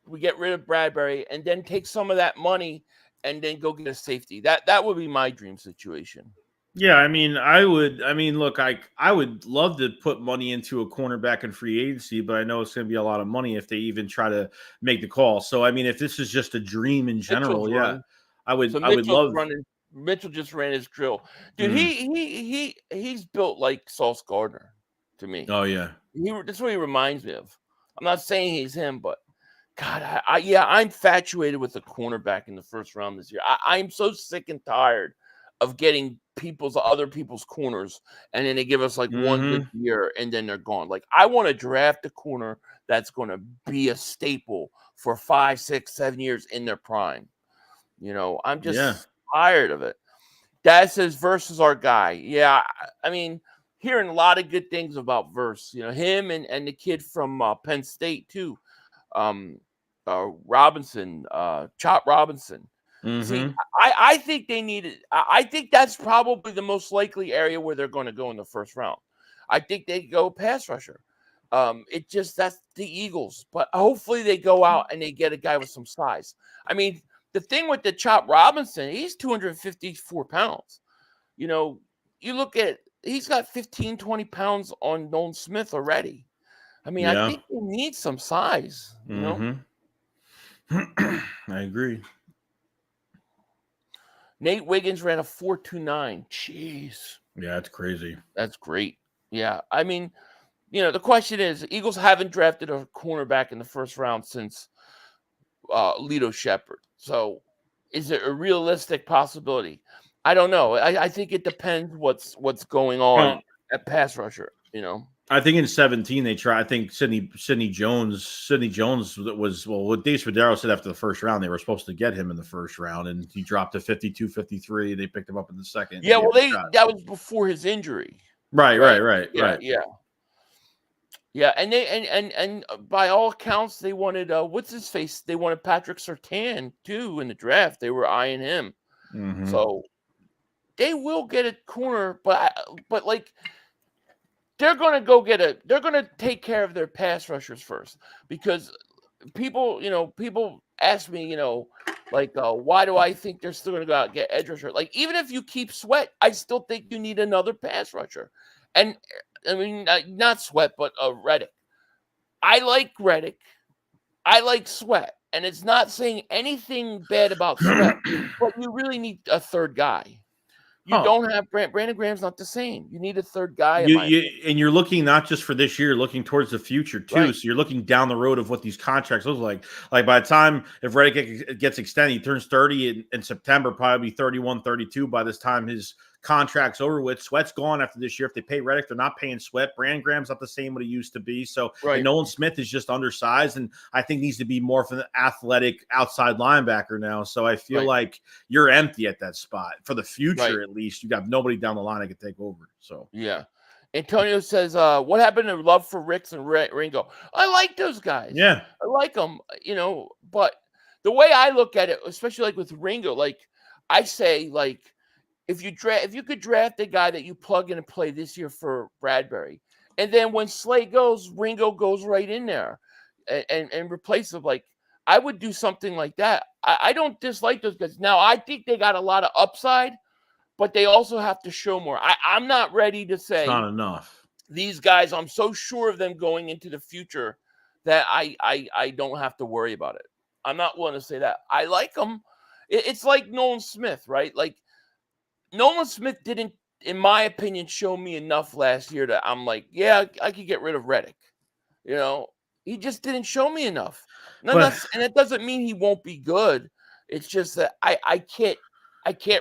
A: we get rid of Bradbury, and then take some of that money and then go get a safety. That would be my dream situation.
D: Yeah, I would. Look, I would love to put money into a cornerback in free agency, but I know it's going to be a lot of money if they even try to make the call. So, if this is just a dream in general, I would love.
A: Mitchell just ran his drill, dude. He's built like Sauce Gardner to me.
D: Oh yeah,
A: That's what he reminds me of. I'm not saying he's him, but God, I'm infatuated with the cornerback in the first round this year. I'm so sick and tired of getting other people's corners, and then they give us like one good year, and then they're gone. Like, I want to draft a corner that's going to be a staple for 5, 6, 7 years in their prime. I'm just tired of it. Dad says Verse is our guy. Yeah, I mean, hearing a lot of good things about Verse. Him and the kid from Penn State too. Robinson, Chop Robinson. See, I think they needed. I think that's probably the most likely area where they're going to go in the first round. I think they go pass rusher. That's the Eagles, but hopefully they go out and they get a guy with some size. I mean, the thing with the Chop Robinson, he's 254 pounds. You look at, he's got 15, 20 pounds on Nolan Smith already. I mean, I think they need some size.
D: I agree.
A: Nate Wiggins ran a 4.29. Jeez.
D: Yeah, that's crazy.
A: That's great. Yeah. I mean, the question is, Eagles haven't drafted a cornerback in the first round since Lito Shepherd. So is it a realistic possibility? I don't know. I think it depends what's going on at pass rusher,
D: I think in 17 they try. I think Sidney Jones was, well, what Dave Spadaro said after the first round, they were supposed to get him in the first round, and he dropped to 52, 53. They picked him up in the second.
A: Yeah, well, that was before his injury.
D: Right.
A: Yeah, and they and by all accounts they wanted what's his face? They wanted Patrick Surtain too in the draft. They were eyeing him. So they will get a corner, but like, they're going to take care of their pass rushers first, because people ask me, like, why do I think they're still going to go out and get edge rusher? Like, even if you keep Sweat, I still think you need another pass rusher. And I mean, not Sweat, but Reddick. I like Reddick. I like Sweat. And it's not saying anything bad about Sweat, but you really need a third guy. You don't have Brandon Graham's not the same. You need a third guy.
D: And you're looking not just for this year, looking towards the future too. Right. So you're looking down the road of what these contracts look like. Like, by the time, if Reddick gets extended, he turns 30 in September, probably 31, 32 by this time his contract's over with. Sweat's gone after this year. If they pay Reddick, they're not paying Sweat. Brandon Graham's not the same what he used to be. So Nolan Smith is just undersized, and I think needs to be more of an athletic outside linebacker now. So I feel like you're empty at that spot for the future. At least you got nobody down the line that can take over. So
A: yeah. Antonio says, what happened to love for Ricks and Ringo? I like those guys.
D: Yeah,
A: I like them, but the way I look at it, especially like with Ringo, like, I say, like, if you could draft a guy that you plug in and play this year for Bradbury, and then when Slay goes, Ringo goes right in there and replace him, like, I would do something like that. I don't dislike those guys. Now, I think they got a lot of upside, but they also have to show more. I'm not ready to say
D: it's not enough.
A: These guys, I'm so sure of them going into the future that I don't have to worry about it. I'm not willing to say that. I like them. It's like Nolan Smith, right? Like, Nolan Smith didn't, in my opinion, show me enough last year that I'm like, yeah, I could get rid of Reddick. He just didn't show me enough. And it doesn't mean he won't be good. It's just that I can't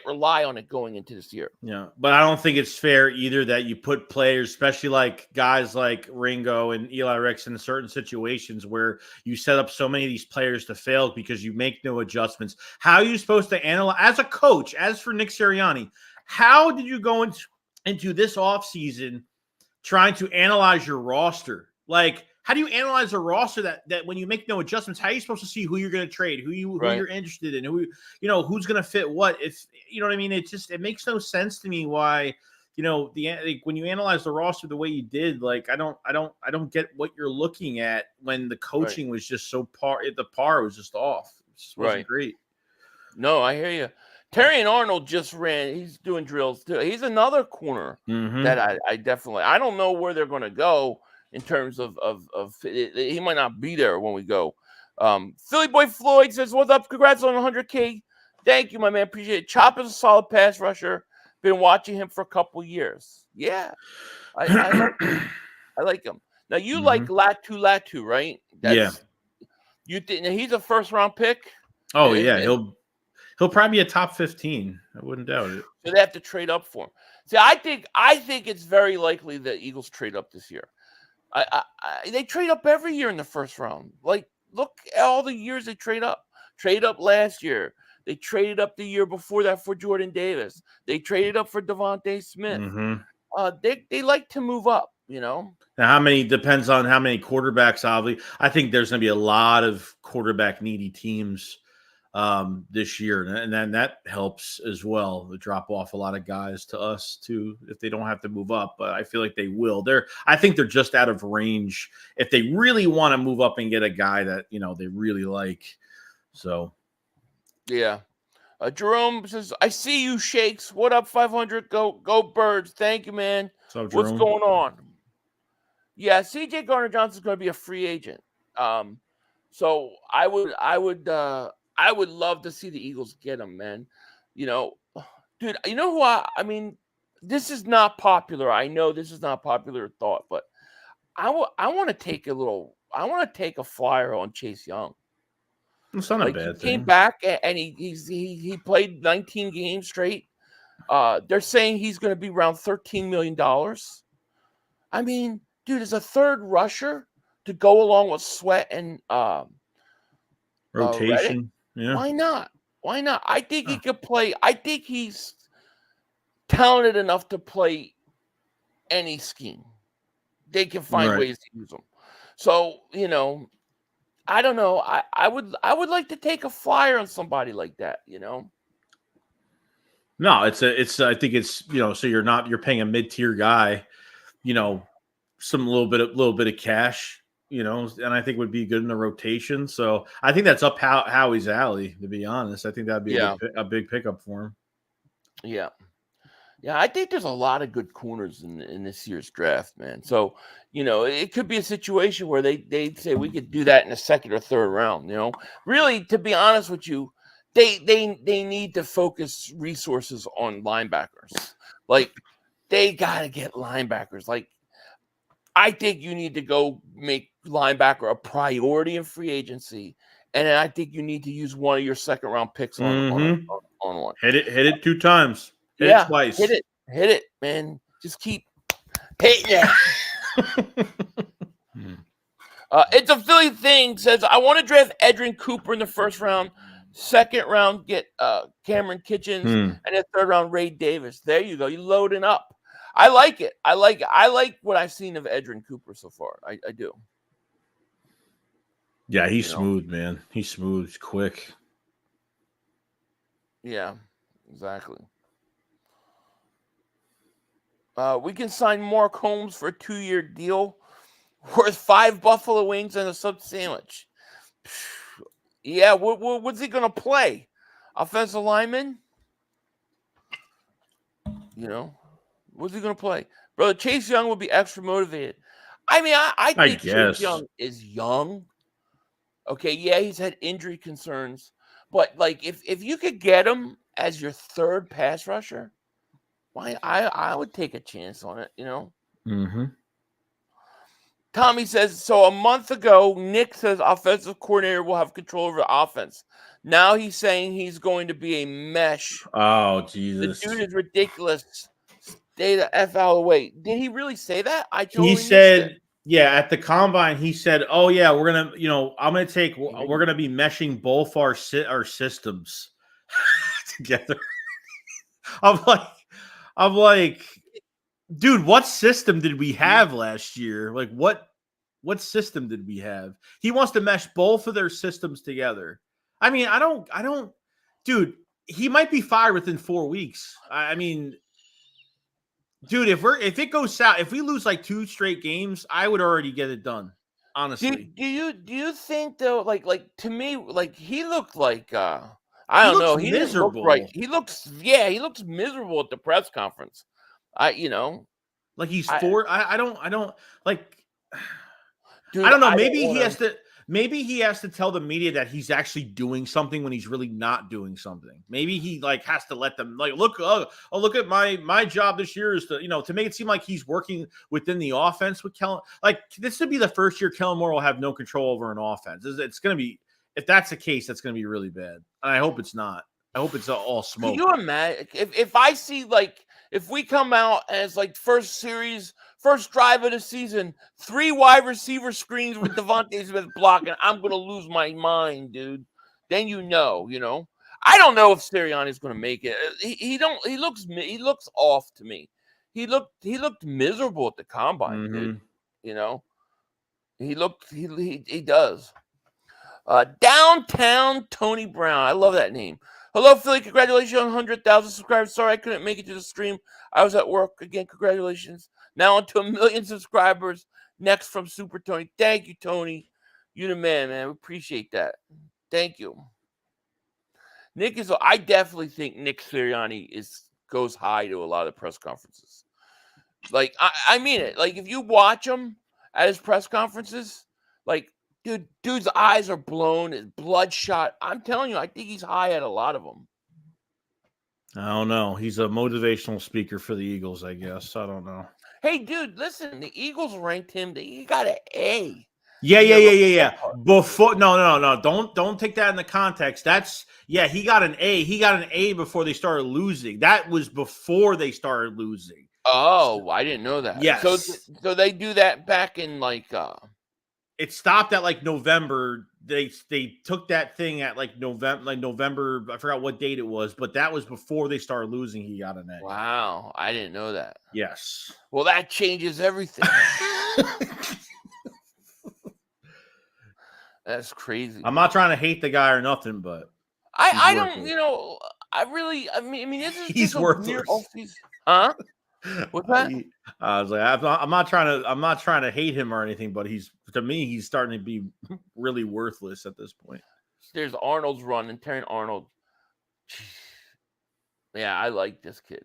A: rely on it going into this year.
D: Yeah, but I don't think it's fair either that you put players, especially like guys like Ringo and Eli Ricks, in certain situations where you set up so many of these players to fail because you make no adjustments. How are you supposed to analyze, as a coach, as for Nick Sirianni, how did you go into this offseason trying to analyze your roster? Like, how do you analyze a roster that when you make no adjustments, how are you supposed to see who you're going to trade, who you're interested in, who's going to fit what? If you know what I mean, it makes no sense to me why, when you analyze the roster the way you did, like, I don't get what you're looking at when the coaching was just so the par was just off. It just wasn't great.
A: No, I hear you. Terry and Arnold just ran. He's doing drills too. He's another corner that I definitely. I don't know where they're going to go in terms of he might not be there when we go. Philly Boy Floyd says, "What's up? Congrats on 100K. Thank you, my man. Appreciate it. Chop is a solid pass rusher. Been watching him for a couple years. Yeah, I like him. Now you like Latu, right? You think he's a first round pick?
D: Oh yeah, he'll probably be a top 15. I wouldn't doubt it.
A: So they have to trade up for him. See, I think it's very likely that Eagles trade up this year. They trade up every year in the first round. Like, look at all the years they trade up. Trade up last year. They traded up the year before that for Jordan Davis. They traded up for Devontae Smith. They like to move up, you know.
D: Now, depends on how many quarterbacks, obviously. I think there's going to be a lot of quarterback needy teams this year, and then that helps as well to drop off a lot of guys to us too if they don't have to move up. But I feel like they will. I think they're just out of range if they really want to move up and get a guy that they really like. So,
A: yeah. Jerome says, "I see you, Shakes. What up, 500? Go Birds! Thank you, man.
D: What's
A: going on?" Yeah, C.J. Gardner-Johnson's going to be a free agent. So I would love to see the Eagles get him, man. Dude, you know who I mean, this is not popular. I know this is not popular thought, but I want to take a flyer on Chase Young.
D: It's not a bad thing.
A: He came back and he played 19 games straight. They're saying he's going to be around $13 million. I mean, dude, as a third rusher to go along with Sweat and
D: rotation. Yeah.
A: Why not? I think he could play. I think he's talented enough to play any scheme. They can find ways to use him. So, I don't know. I would like to take a flyer on somebody like that,
D: No, I think it's, so you're paying a mid-tier guy, some little bit of cash, and I think would be good in the rotation. So I think that's up Howie's alley, to be honest. I think that'd be a big pickup for him.
A: Yeah. Yeah, I think there's a lot of good corners in this year's draft, man. So, it could be a situation where they say we could do that in the second or third round, Really, to be honest with you, they need to focus resources on linebackers. Like, they got to get linebackers. Like, I think you need to go make linebacker a priority in free agency, and then I think you need to use one of your second round picks on one.
D: Hit it 2 times. Hit it twice.
A: Hit it, man. Just keep hitting it. It's a Philly thing. Says, I want to draft Edrin Cooper in the first round. Second round, get Cameron Kitchens, and then third round, Ray Davis. There you go. You're loading up. I like it. I like what I've seen of Edrin Cooper so far. I do.
D: Yeah, he's smooth, man. He's smooth. He's quick.
A: Yeah, exactly. We can sign Mark Holmes for a 2-year deal worth 5 buffalo wings and a sub sandwich. Yeah, what's he going to play? Offensive lineman? What's he going to play? Brother, Chase Young will be extra motivated. I mean, I think Chase Young is young. Okay, yeah, he's had injury concerns. But, like, if you could get him as your third pass rusher, I would take a chance on it,
D: Mm-hmm.
A: Tommy says, so a month ago, Nick says offensive coordinator will have control over the offense. Now he's saying he's going to be a mesh.
D: Oh, Jesus.
A: The dude is ridiculous. Stay the F out of the way. Did he really say that?
D: He said, yeah, at the combine, he said, oh, yeah, we're going to, we're going to be meshing both our systems together. I'm like, dude, what system did we have last year? Like, what system did we have? He wants to mesh both of their systems together. I mean, I don't, dude, he might be fired within 4 weeks. I mean, dude, if it goes south, if we lose like 2 straight games, I would already get it done. Honestly.
A: Do you think though, like to me, like he looked like I don't know. He
D: miserable.
A: Didn't look right. He looks miserable at the press conference.
D: Like he's I don't like. Dude, I don't know. Maybe he has to. maybe he has to tell the media that he's actually doing something when he's really not doing something. Maybe he like has to let them like look at my job this year is to to make it seem like he's working within the offense with Kellen. Like this would be the first year Kellen Moore will have no control over an offense. It's going to be, if that's the case, that's going to be really bad. And I hope it's not. I hope it's all smoke.
A: Can you imagine if I see like if we come out as like first drive of the season, 3 wide receiver screens with Devontae Smith blocking, I'm gonna lose my mind, dude. Then you know. I don't know if Sirianni's gonna make it. He looks off to me. He looked miserable at the combine, dude. He does. Downtown Tony Brown. I love that name. Hello, Philly. Congratulations on 100,000 subscribers. Sorry I couldn't make it to the stream. I was at work. Again, congratulations. Now on to 1 million subscribers. Next from Super Tony. Thank you, Tony. You're the man, man. We appreciate that. Thank you. I definitely think Nick Sirianni goes high to a lot of press conferences. Like, I mean it. Like, if you watch him at his press conferences, like, dude's eyes are blown, his bloodshot. I'm telling you, I think he's high at a lot of them.
D: I don't know. He's a motivational speaker for the Eagles, I guess. I don't know.
A: Hey, dude, listen. The Eagles ranked him. He got an A.
D: Yeah. Before no. Don't take that in the context. He got an A. He got an A before they started losing. That was before they started losing.
A: Oh, I didn't know that.
D: Yes.
A: So they do that back in like
D: it stopped at like November. They took that thing at like November. I forgot what date it was, but that was before they started losing. He got an A.
A: Wow, I didn't know that.
D: Yes.
A: Well, that changes everything. That's crazy.
D: I'm not trying to hate the guy or nothing, but
A: I don't. I mean, this is
D: he's worthless.
A: Huh? What's that?
D: I was like, I'm not trying to hate him or anything, but to me, he's starting to be really worthless at this point.
A: There's Arnold's run and Terry Arnold. Yeah, I like this kid.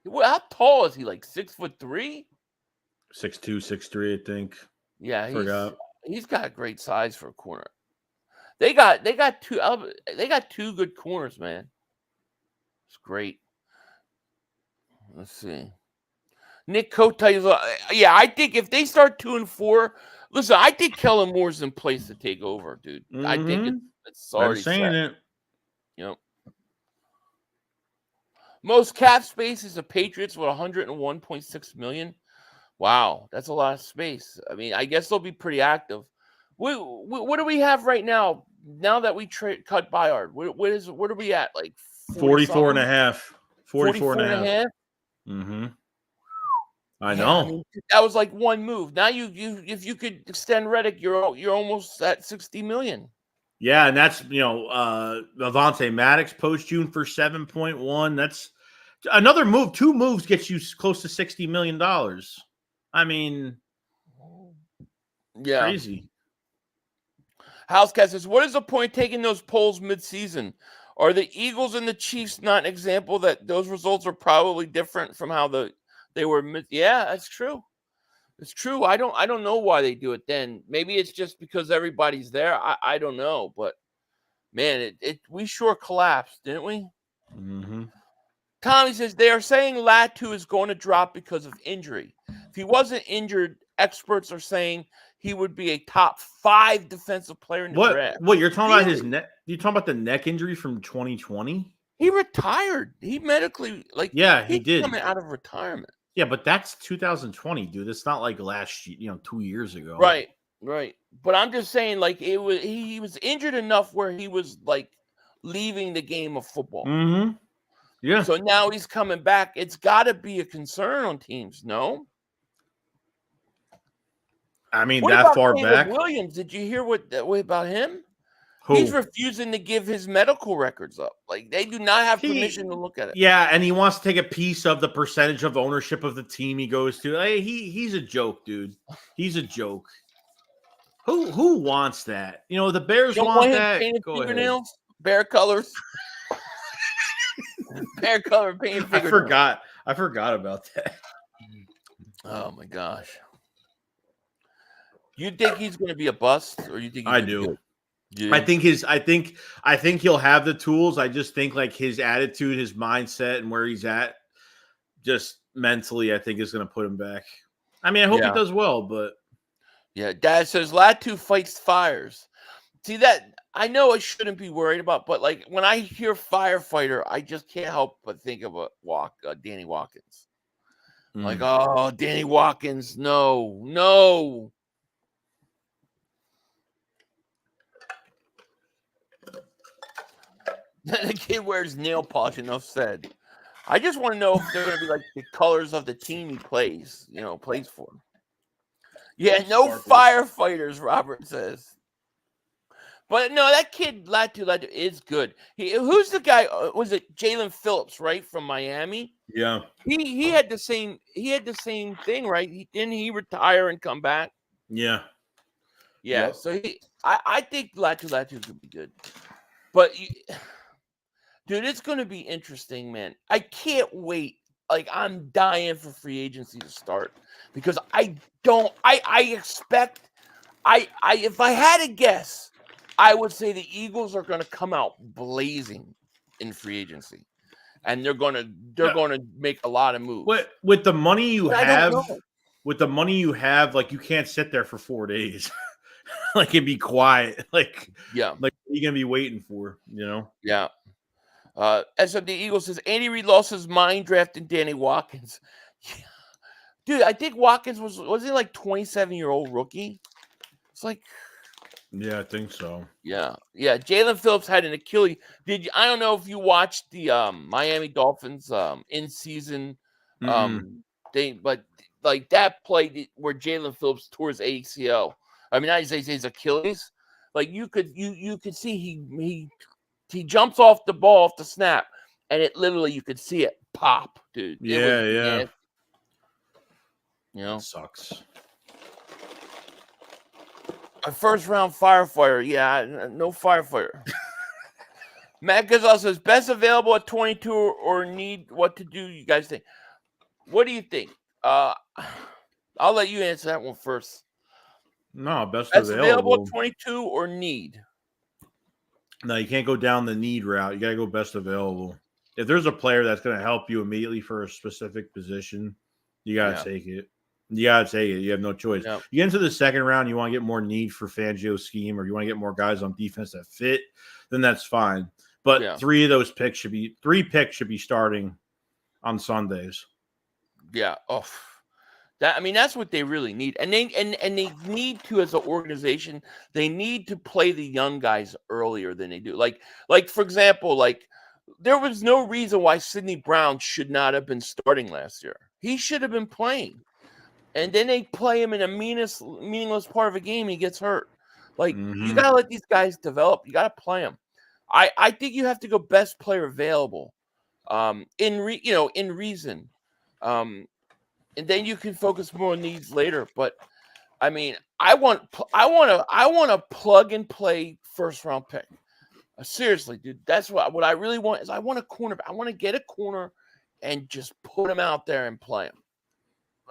A: How tall is he? Like 6'3"? 6'2",
D: 6'3", I think.
A: Yeah, he's got great size for a corner. They got two good corners, man. It's great. Let's see. Nick Kota is, I think if they start 2-4, listen, I think Kellen Moore's in place to take over, dude. Mm-hmm. I think it's already
D: saying
A: set.
D: It.
A: Yep. Most cap space is the Patriots with $101.6 million. Wow, that's a lot of space. I mean, I guess they'll be pretty active. What do we have right now? Now that we cut Byard, what are we at? Like
D: 44 and a half.
A: 44 and a half.
D: Mm-hmm. I know.
A: I mean, that was like one move. Now if you could extend Reddick, you're almost at $60 million.
D: Yeah, and that's Avonte Maddox post June for 7.1. That's another move. 2 moves gets you close to $60 million. I mean,
A: yeah,
D: crazy.
A: Housecat says, "What is the point taking those polls mid-season? Are the Eagles and the Chiefs not an example that those results are probably different from how they were?" Yeah, that's true. It's true. I don't know why they do it then. Maybe it's just because everybody's there. I don't know, but man, we sure collapsed, didn't we?
D: Mm-hmm.
A: Tommy says they are saying Latu is going to drop because of injury. If he wasn't injured, experts are saying he would be a top 5 defensive player in the draft.
D: What you're talking about his neck? You talking about the neck injury from 2020?
A: He retired. He medically
D: he did
A: coming out of retirement.
D: Yeah, but that's 2020, dude. It's not like last year, 2 years ago.
A: Right. But I'm just saying, like, he was injured enough where he was like leaving the game of football.
D: Mm-hmm. Yeah.
A: So now he's coming back. It's got to be a concern on teams, no?
D: I mean,
A: what
D: that
A: about
D: far
A: Caleb
D: back.
A: Williams, did you hear what about him?
D: Who?
A: He's refusing to give his medical records up. Like, they do not have permission to look at it.
D: Yeah, and he wants to take a piece of the percentage of ownership of the team he goes to. Hey, he's a joke, dude. He's a joke. Who wants that? The Bears want that.
A: Go ahead. Bear colors. Bear color paint fingernails.
D: I forgot about that.
A: Oh my gosh. You think he's going to be a bust, or you think he's
D: I
A: going to be
D: do.
A: good? You
D: I
A: do?
D: think he'll have the tools. I just think like his attitude, his mindset, and where he's at, just mentally, I think is going to put him back. I mean, I hope he
A: Yeah.
D: does well, but
A: Yeah. Dad says Latu fights fires. See that? I know I shouldn't be worried about, but like when I hear firefighter, I just can't help but think of Danny Watkins. Like, oh, Danny Watkins, no. The kid wears nail polish, enough said. I just want to know if they're going to be like the colors of the team he plays for. Yeah, no firefighters, Robert says. But no, that kid Latu is good. Who's the guy? Was it Jalen Phillips, right, from Miami?
D: yeah.
A: He had the same thing, right? Didn't he retire and come back?
D: Yeah.
A: Yeah.
D: Yep.
A: So I think Latu could be good. But dude, it's going to be interesting, man. I can't wait. Like, I'm dying for free agency to start because I expect if I had to guess, I would say the Eagles are going to come out blazing in free agency, and they're going to make a lot of moves.
D: With the money you
A: But I don't
D: have, like you can't sit there for 4 days. Like and be quiet. Like
A: yeah.
D: what are you gonna be waiting for?
A: Yeah. SMD Eagles says Andy Reid lost his mind drafting Danny Watkins. Yeah. Dude, I think Watkins was he like 27-year-old rookie? It's like,
D: yeah, I think so.
A: yeah. Jalen Phillips had an Achilles. I don't know if you watched the Miami Dolphins in season thing, but like that play where Jalen Phillips tore his ACL. I mean, not his Achilles. Like you could see he jumps off the ball off the snap, and it literally you could see it pop, dude.
D: Yeah.
A: Nasty.
D: Sucks.
A: A first round firefighter, yeah, no firefighter. Matt Gazelle says best available at 22 or need what to do. You guys think? What do you think? I'll let you answer that one first.
D: No, best
A: available
D: available
A: at 22 or need.
D: No, you can't go down the need route. You got to go best available. If there's a player that's going to help you immediately for a specific position, you got to take it. You got to take it. You have no choice.
A: Yep.
D: You get into the second round, you want to get more need for Fangio's scheme, or you want to get more guys on defense that fit, then that's fine. But three picks should be starting on Sundays.
A: Yeah. Oh, that's what they really need, and they need to, as an organization, they need to play the young guys earlier than they do. Like for example, like there was no reason why Sidney Brown should not have been starting last year. He should have been playing, and then they play him in a meaningless part of a game. He gets hurt. Like you gotta let these guys develop. You gotta play them. I think you have to go best player available, in reason. And then you can focus more on needs later. But I mean, I want a plug and play first round pick. Seriously, dude, that's what I really want. Is I want a cornerback. I want to get a corner and just put him out there and play him.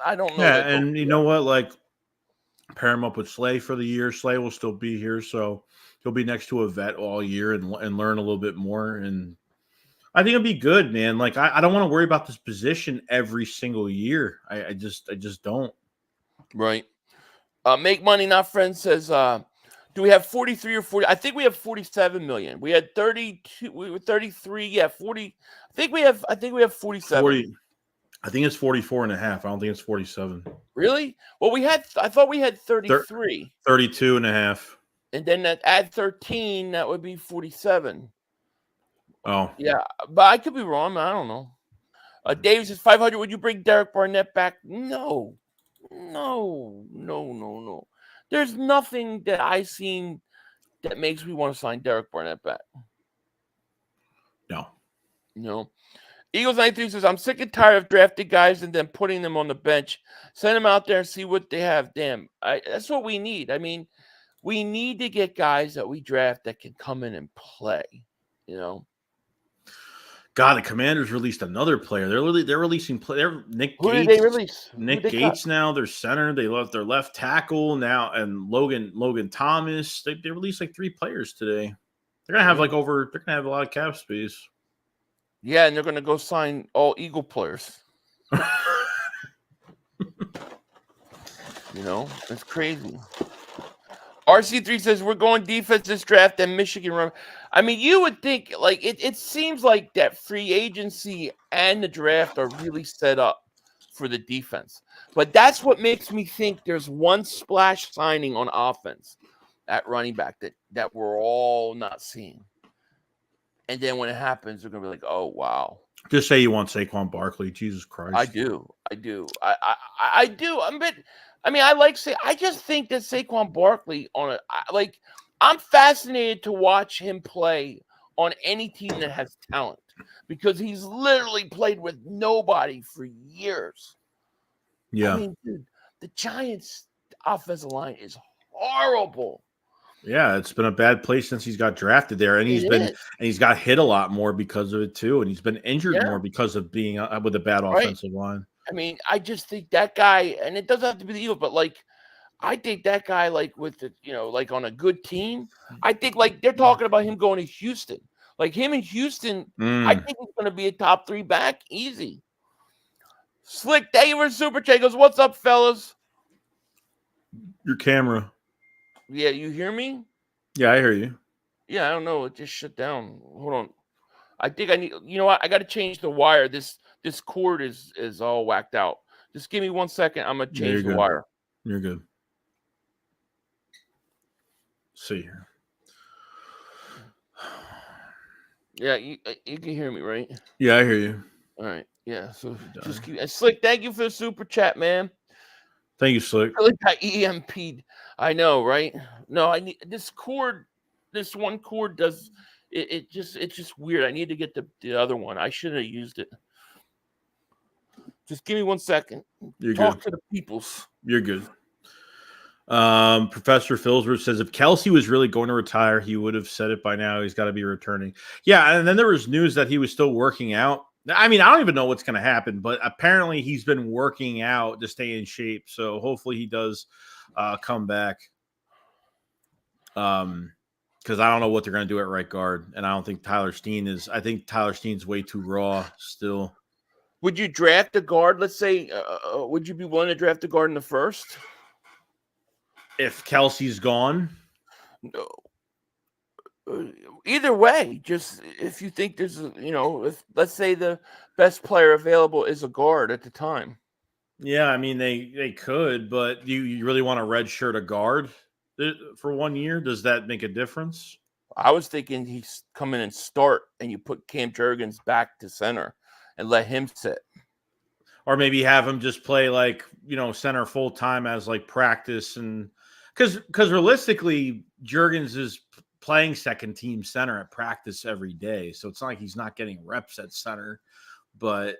A: I don't know.
D: Yeah, and you know what? Like, pair him up with Slay for the year. Slay will still be here, so he'll be next to a vet all year and learn a little bit more. And I think it'll be good, man. Like I don't want to worry about this position every single year. I just don't.
A: Right. Make Money Not Friends says, do we have 43 or 40? I think we have 47 million. We had 32. We were 33. Yeah, 40. I think we have 47.
D: 40. I think it's 44 and a half. I don't think it's 47.
A: Really? Well, I thought we had 33.
D: 32 and a half.
A: And then add 13, that would be 47.
D: Oh.
A: Yeah, but I could be wrong. I don't know. Dave says 500. Would you bring Derek Barnett back? No. There's nothing that I've seen that makes me want to sign Derek Barnett back. No. Eagles 93 says, I'm sick and tired of drafting guys and then putting them on the bench. Send them out there and see what they have. Damn, that's what we need. I mean, we need to get guys that we draft that can come in and play,
D: God, the Commanders released another player. They're releasing They're Nick
A: Who
D: Gates.
A: did they release?
D: Nick Gates now. Their center. They left their left tackle now, and Logan Thomas. They released like 3 players today. They're gonna have They're gonna have a lot of cap space.
A: Yeah, and they're gonna go sign all Eagle players. It's crazy. RC3 says we're going defense this draft and Michigan run. I mean, you would think like it seems like that free agency and the draft are really set up for the defense. But that's what makes me think there's one splash signing on offense at running back that we're all not seeing. And then when it happens, they're gonna be like, oh wow.
D: Just say you want Saquon Barkley. Jesus Christ.
A: I do. I do. I just think that Saquon Barkley I'm fascinated to watch him play on any team that has talent because he's literally played with nobody for years.
D: Yeah.
A: I mean, dude, the Giants' offensive line is horrible.
D: Yeah, it's been a bad place since he's got drafted there, and he's got hit a lot more because of it too, and he's been injured more because of being with a bad offensive line.
A: I mean, I just think that guy, and it doesn't have to be the Eagles, but I think that guy, with the, on a good team, I think they're talking about him going to Houston. Like him in Houston, I think he's going to be a top 3 back, easy. Slick, thank you for Super Chat. Goes, what's up, fellas?
D: Your camera.
A: Yeah, you hear me?
D: Yeah, I hear you.
A: Yeah, I don't know. It just shut down. Hold on. I think I need. You know what? I got to change the wire. This cord is all whacked out. Just give me 1 second. I'm gonna change the wire.
D: You're good. See here.
A: Yeah, you can hear me, right?
D: Yeah, I hear you.
A: All right. Yeah. So just keep. Slick, thank you for the Super Chat, man.
D: Thank you, Slick.
A: I got EMP'd. I know, right? No, I need this cord. This one cord does it's just weird. I need to get the other one. I should have used it. Just give me 1 second.
D: You're
A: Talk
D: good.
A: to the peoples.
D: You're good. Professor Philsworth says if Kelsey was really going to retire, he would have said it by now. He's got to be returning. Yeah, and then there was news that he was still working out. I mean, I don't even know what's going to happen, but apparently he's been working out to stay in shape. So hopefully he does come back. Because I don't know what they're going to do at right guard, and I don't think Tyler Steen is. I think Tyler Steen's way too raw still.
A: Would you draft a guard? Let's say, would you be willing to draft a guard in the first?
D: If Kelsey's gone?
A: No. Either way, just if you think there's, if let's say the best player available is a guard at the time.
D: Yeah, I mean, they could, but you really want to redshirt a guard for 1 year? Does that make a difference?
A: I was thinking he's come in and start, and you put Cam Jurgens back to center and let him sit.
D: Or maybe have him just play center full time as practice, and because realistically, Jurgens is playing second team center at practice every day, so it's not like he's not getting reps at center. But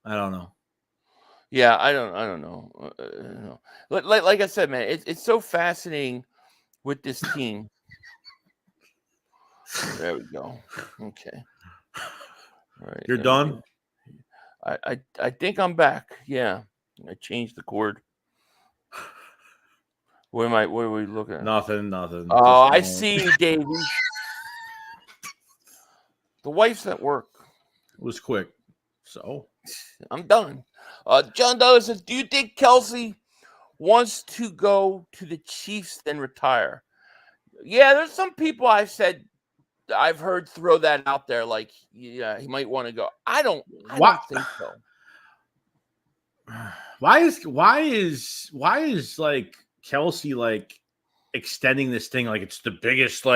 D: I don't know.
A: Yeah, I don't know. Like I said, man, it's so fascinating with this team. There we go. Okay. All right.
D: You're done?
A: I think I'm back. Yeah. I changed the cord. What are we looking at?
D: Nothing.
A: Oh, I see you, Davey. The wife's at work.
D: It was quick. So
A: I'm done. John Douglas says, do you think Kelsey wants to go to the Chiefs then retire? Yeah, there's some people I've heard throw that out there, yeah, he might want to go. I don't think so.
D: Why is Kelsey extending this thing it's the biggest,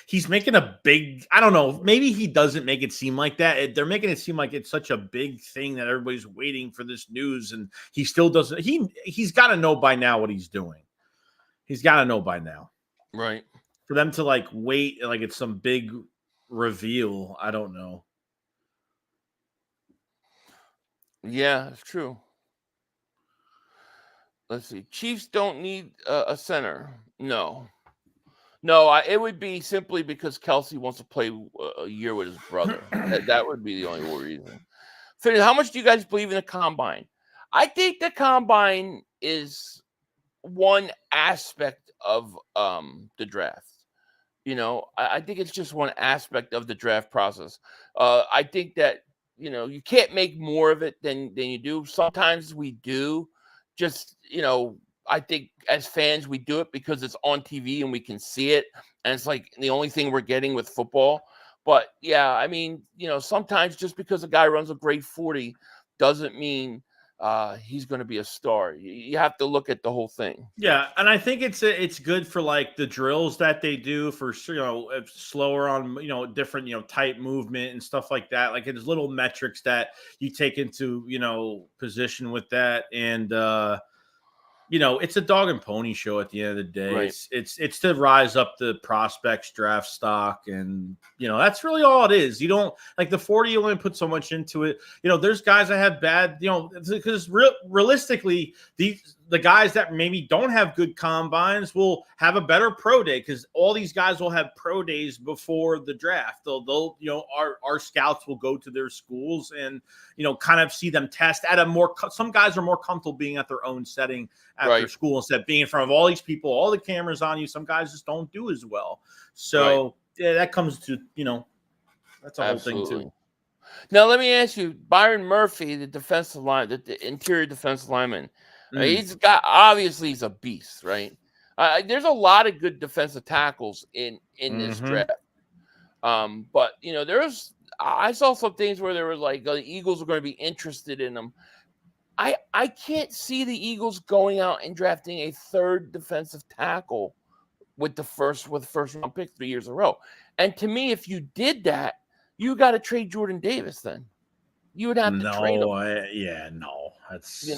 D: he's making a big, I don't know, maybe he doesn't make it seem like that. They're making it seem like it's such a big thing that everybody's waiting for this news, and he still doesn't. He's got to know by now what he's doing. He's got to know by now.
A: Right.
D: For them to wait it's some big reveal, I don't know.
A: Yeah, it's true. Let's see. Chiefs don't need a center. No, No, it would be simply because Kelsey wants to play a year with his brother. That would be the only reason. Finn, how much do you guys believe in the combine? I think the combine is one aspect of the draft. I think it's just one aspect of the draft process. I think that you can't make more of it than you do. Sometimes we do. Just I think as fans we do it because it's on TV and we can see it, and it's like the only thing we're getting with football. But yeah, I mean, sometimes just because a guy runs a great 40 doesn't mean he's going to be a star. You have to look at the whole thing.
D: Yeah, and I think it's good for like the drills that they do for slower on different tight movement and stuff like that. Like there's little metrics that you take into position with that, and it's a dog and pony show at the end of the day.
A: Right.
D: It's to rise up the prospects draft stock, and that's really all it is. You don't like the 40, you only put so much into it. There's guys that have bad, because realistically, the guys that maybe don't have good combines will have a better pro day because all these guys will have pro days before the draft. They'll our scouts will go to their schools and kind of see them test at some guys are more comfortable being at their own setting at their school instead of being in front of all these people, all the cameras on you. Some guys just don't do as well. So yeah, that comes to that's a whole thing too.
A: Now let me ask you, Byron Murphy, the defensive line, the interior defensive lineman. He's a beast, right? There's a lot of good defensive tackles in this draft. But I saw some things where there was like the Eagles were going to be interested in them. I can't see the Eagles going out and drafting a third defensive tackle with the first round pick 3 years in a row. And to me, if you did that, you got to trade Jordan Davis. Then you would have to trade him.
D: That's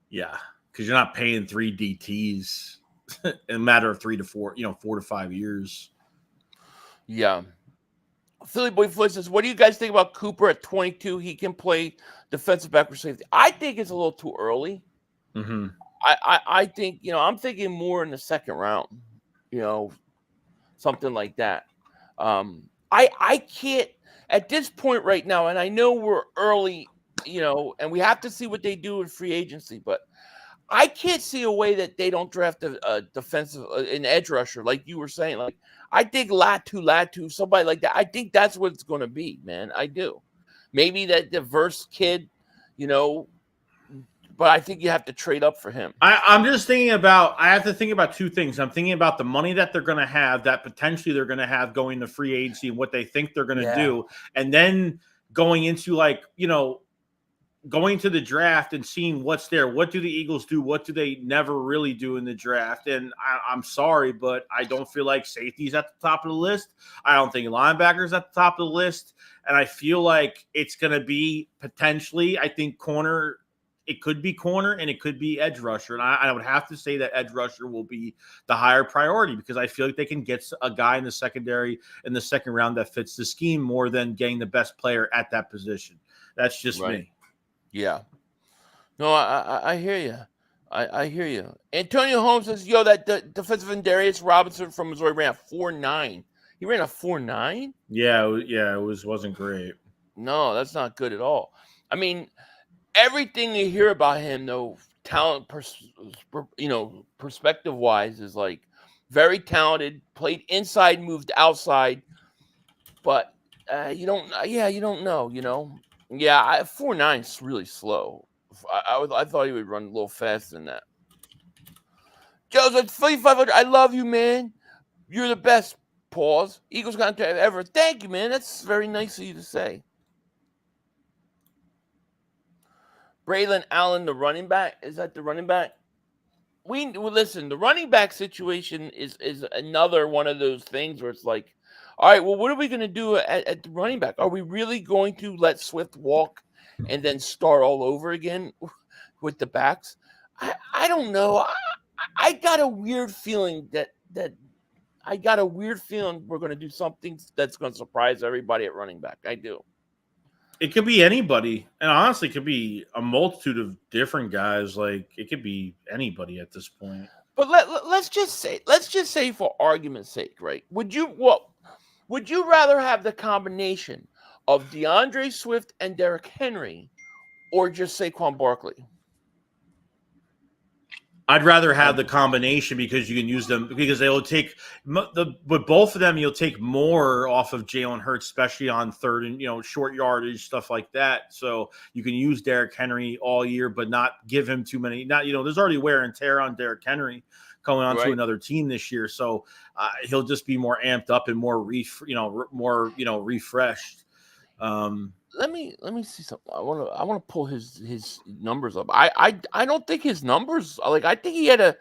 D: Yeah, because you're not paying 3 DTs in a matter of 3 to 4, 4 to 5 years.
A: Yeah. Philly Boy Floyd says, what do you guys think about Cooper at 22? He can play defensive back or safety. I think it's a little too early.
D: Mm-hmm.
A: I think, I'm thinking more in the second round, something like that. I can't, at this point right now, and I know we're early, and we have to see what they do in free agency, but I can't see a way that they don't draft a defensive, an edge rusher, like you were saying. Like, I think Latu, somebody like that. I think that's what it's going to be, man. I do. Maybe that diverse kid, but I think you have to trade up for him.
D: I'm just thinking about, I have to think about two things. I'm thinking about the money that they're going to have, that potentially they're going to have going to free agency and what they think they're going to do. And then going into going to the draft and seeing what's there. What do the Eagles do? What do they never really do in the draft? And I'm sorry, but I don't feel like safety's at the top of the list. I don't think linebacker's at the top of the list. And I feel like it's going to be potentially, I think corner, it could be corner and it could be edge rusher. And I would have to say that edge rusher will be the higher priority because I feel like they can get a guy in the secondary in the second round that fits the scheme more than getting the best player at that position. That's just me.
A: Yeah. No, I hear you. I hear you. Antonio Holmes says, that the defensive end Darius Robinson from Missouri ran a 4.9. He ran a 4.9?
D: Yeah, it wasn't great.
A: No, that's not good at all. I mean, everything you hear about him, though, talent, perspective-wise, is like very talented, played inside, moved outside, but you don't know, Yeah, 4.9 is really slow. I thought he would run a little faster than that. Joseph, 3,500. I love you, man. You're the best. Pause. Eagles contract ever. Thank you, man. That's very nice of you to say. Braylon Allen, the running back. Is that the running back? Listen. The running back situation is another one of those things where it's like, all right, well, what are we going to do at the running back? Are we really going to let Swift walk and then start all over again with the backs? I don't know. I got a weird feeling that we're going to do something that's going to surprise everybody at running back. I do.
D: It could be anybody, and honestly, it could be a multitude of different guys. Like it could be anybody at this point.
A: But let's just say for argument's sake, right? Would you rather have the combination of DeAndre Swift and Derrick Henry, or just Saquon Barkley?
D: I'd rather have the combination because you can use them because they will take with both of them. You'll take more off of Jalen Hurts, especially on third and short yardage stuff like that. So you can use Derrick Henry all year, but not give him too many. Not there's already wear and tear on Derrick Henry going on to another team this year, so he'll just be more amped up and more refreshed.
A: Let me see something. I want to pull his numbers up. I don't think his numbers I think he had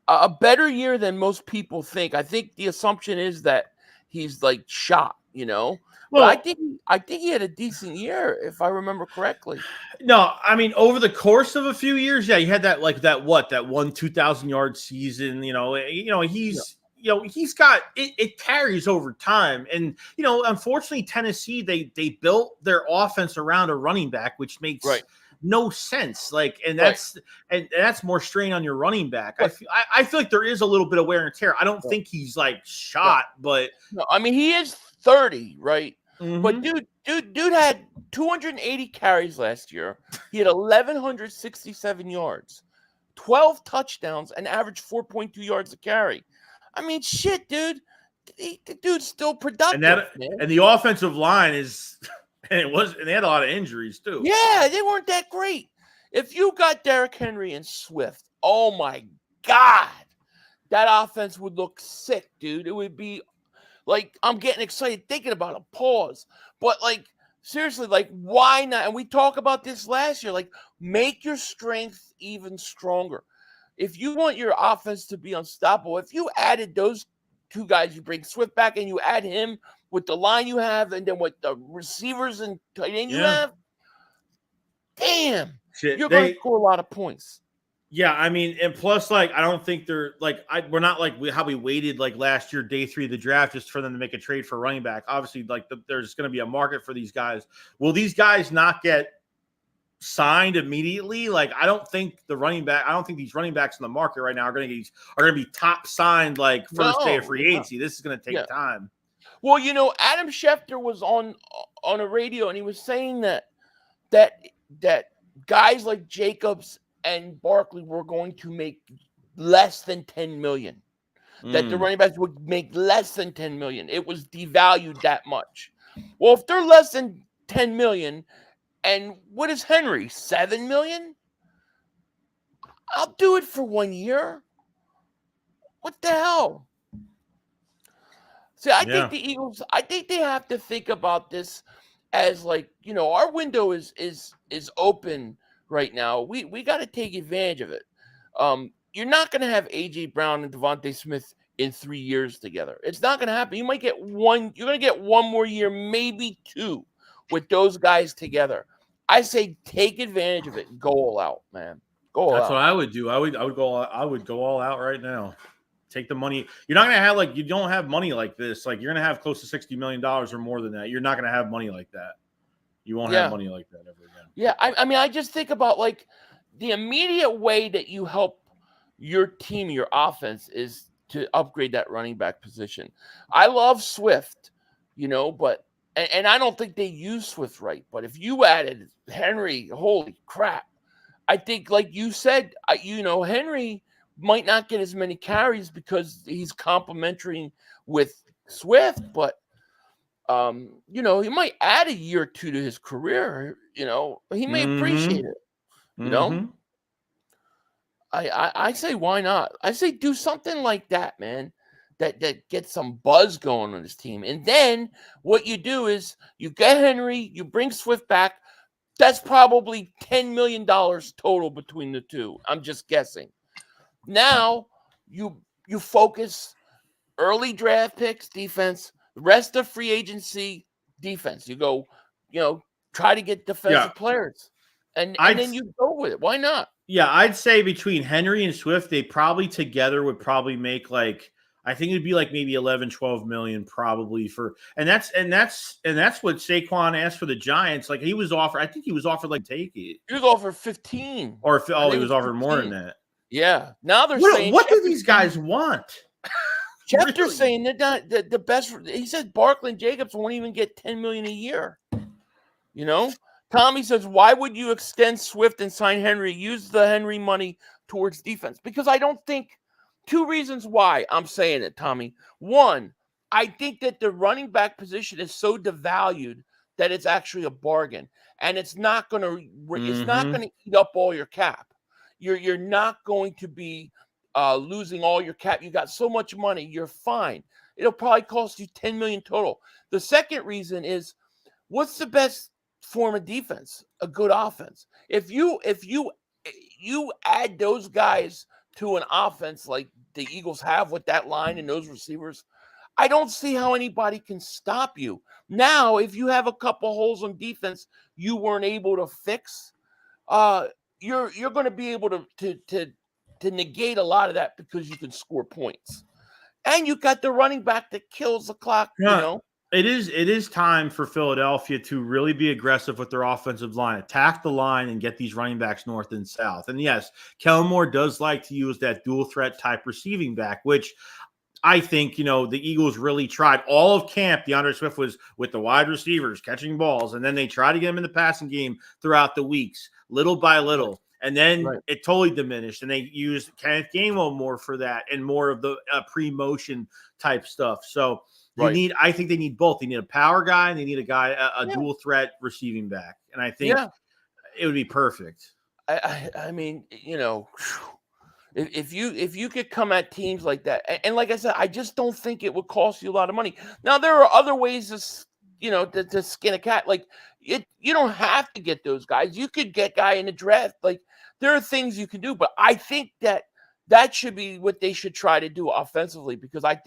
A: a better year than most people think. I think the assumption is that he's shot, Well, but I think he had a decent year if I remember correctly.
D: No, I mean over the course of a few years, yeah, he had that that one 2,000-yard season. He's got it carries over time. And, unfortunately, Tennessee, they built their offense around a running back, which makes no sense. And that's more strain on your running back. Right. I feel like there is a little bit of wear and tear. I don't think he's shot, but
A: no, I mean, he is 30, right?
D: Mm-hmm.
A: But dude had 280 carries last year. He had 1,167 yards, 12 touchdowns, and averaged 4.2 yards a carry. I mean, shit, dude. The dude's still productive.
D: And the offensive line is, and they had a lot of injuries too.
A: Yeah, they weren't that great. If you got Derrick Henry and Swift, oh my God, that offense would look sick, dude. It would be I'm getting excited thinking about a pause. But seriously, why not? And we talked about this last year. Make your strength even stronger. If you want your offense to be unstoppable, if you added those two guys, you bring Swift back and you add him with the line you have and then with the receivers and tight end you have, damn, you're going to score a lot of points.
D: Yeah, I mean, and plus, I don't think they're we're not how we waited last year, day 3 of the draft, just for them to make a trade for running back. Obviously, there's going to be a market for these guys. Will these guys not get signed immediately? I don't think these running backs in the market right now are going to be top signed first day of free agency. This is going to take time.
A: Well, Adam Schefter was on a radio and he was saying that guys like Jacobs and Barkley were going to make less than $10 million. That the running backs would make less than $10 million. It was devalued that much. Well, if they're less than $10 million, and what is Henry? $7 million? I'll do it for 1 year. What the hell? See, I think the Eagles, I think they have to think about this as our window is open right now. We got to take advantage of it. You're not going to have A.J. Brown and Devontae Smith in 3 years together. It's not going to happen. You might get one. You're going to get one more year, maybe 2, with those guys together. I say take advantage of it and go all out, man. Go all out.
D: That's what I would do. I would go all out right now. Take the money. You're not going to have you don't have money like this. You're going to have close to $60 million or more than that. You're not going to have money like that. You won't have money like that ever again.
A: Yeah, I mean, I just think about the immediate way that you help your team, your offense, is to upgrade that running back position. I love Swift, but and I don't think they use Swift right. But if you added Henry, holy crap! I think, like you said, Henry might not get as many carries because he's complementary with Swift, but he might add a year or 2 to his career. He may appreciate it. I say why not? I say do something like that, man. That gets some buzz going on this team. And then what you do is you get Henry, you bring Swift back. That's probably $10 million total between the two. I'm just guessing. Now you focus early draft picks, defense, rest of free agency, defense. You go, try to get defensive players. And then you go with it. Why not?
D: Yeah, I'd say between Henry and Swift, they probably together would probably make I think it'd be maybe 11, 12 million probably and that's what Saquon asked for the Giants. I think he was offered take it.
A: He was offered 15.
D: He was offered more than that.
A: Yeah. Now they're
D: What,
A: saying
D: what do
A: Schefter's
D: these guys want?
A: Schefter's
D: Really?
A: saying they're not the best. He said Barkley and Jacobs won't even get $10 million a year. You know, Tommy says, why would you extend Swift and sign Henry? Use the Henry money towards defense. Because I don't think two reasons why I'm saying it, Tommy. One, I think that the running back position is so devalued that it's actually a bargain, and it's not going to eat up all your cap. You're not going to be losing all your cap. You got so much money, you're fine. It'll probably cost you $10 million total. The second reason is, what's the best form of defense? A good offense. If you add those guys to an offense like the Eagles have with that line and those receivers, I don't see how anybody can stop you. Now, if you have a couple holes on defense you weren't able to fix, you're going to be able to negate a lot of that because you can score points. And you got the running back that kills the clock,
D: Yeah. It is time for Philadelphia to really be aggressive with their offensive line, attack the line, and get these running backs north and south. And yes, Kellen Moore does like to use that dual threat type receiving back, which I think, the Eagles really tried. All of camp, DeAndre Swift was with the wide receivers catching balls, and then they tried to get him in the passing game throughout the weeks, little by little. And then it totally diminished, and they used Kenneth Gainwell more for that and more of the pre-motion type stuff. So I think they need both. They need a power guy, and they need a guy, a dual threat receiving back. And I think it would be perfect.
A: I mean, if you could come at teams like that, and like I said, I just don't think it would cost you a lot of money. Now there are other ways to skin a cat. Like you don't have to get those guys. You could get guy in the draft. Like there are things you can do, but I think that should be what they should try to do offensively, because I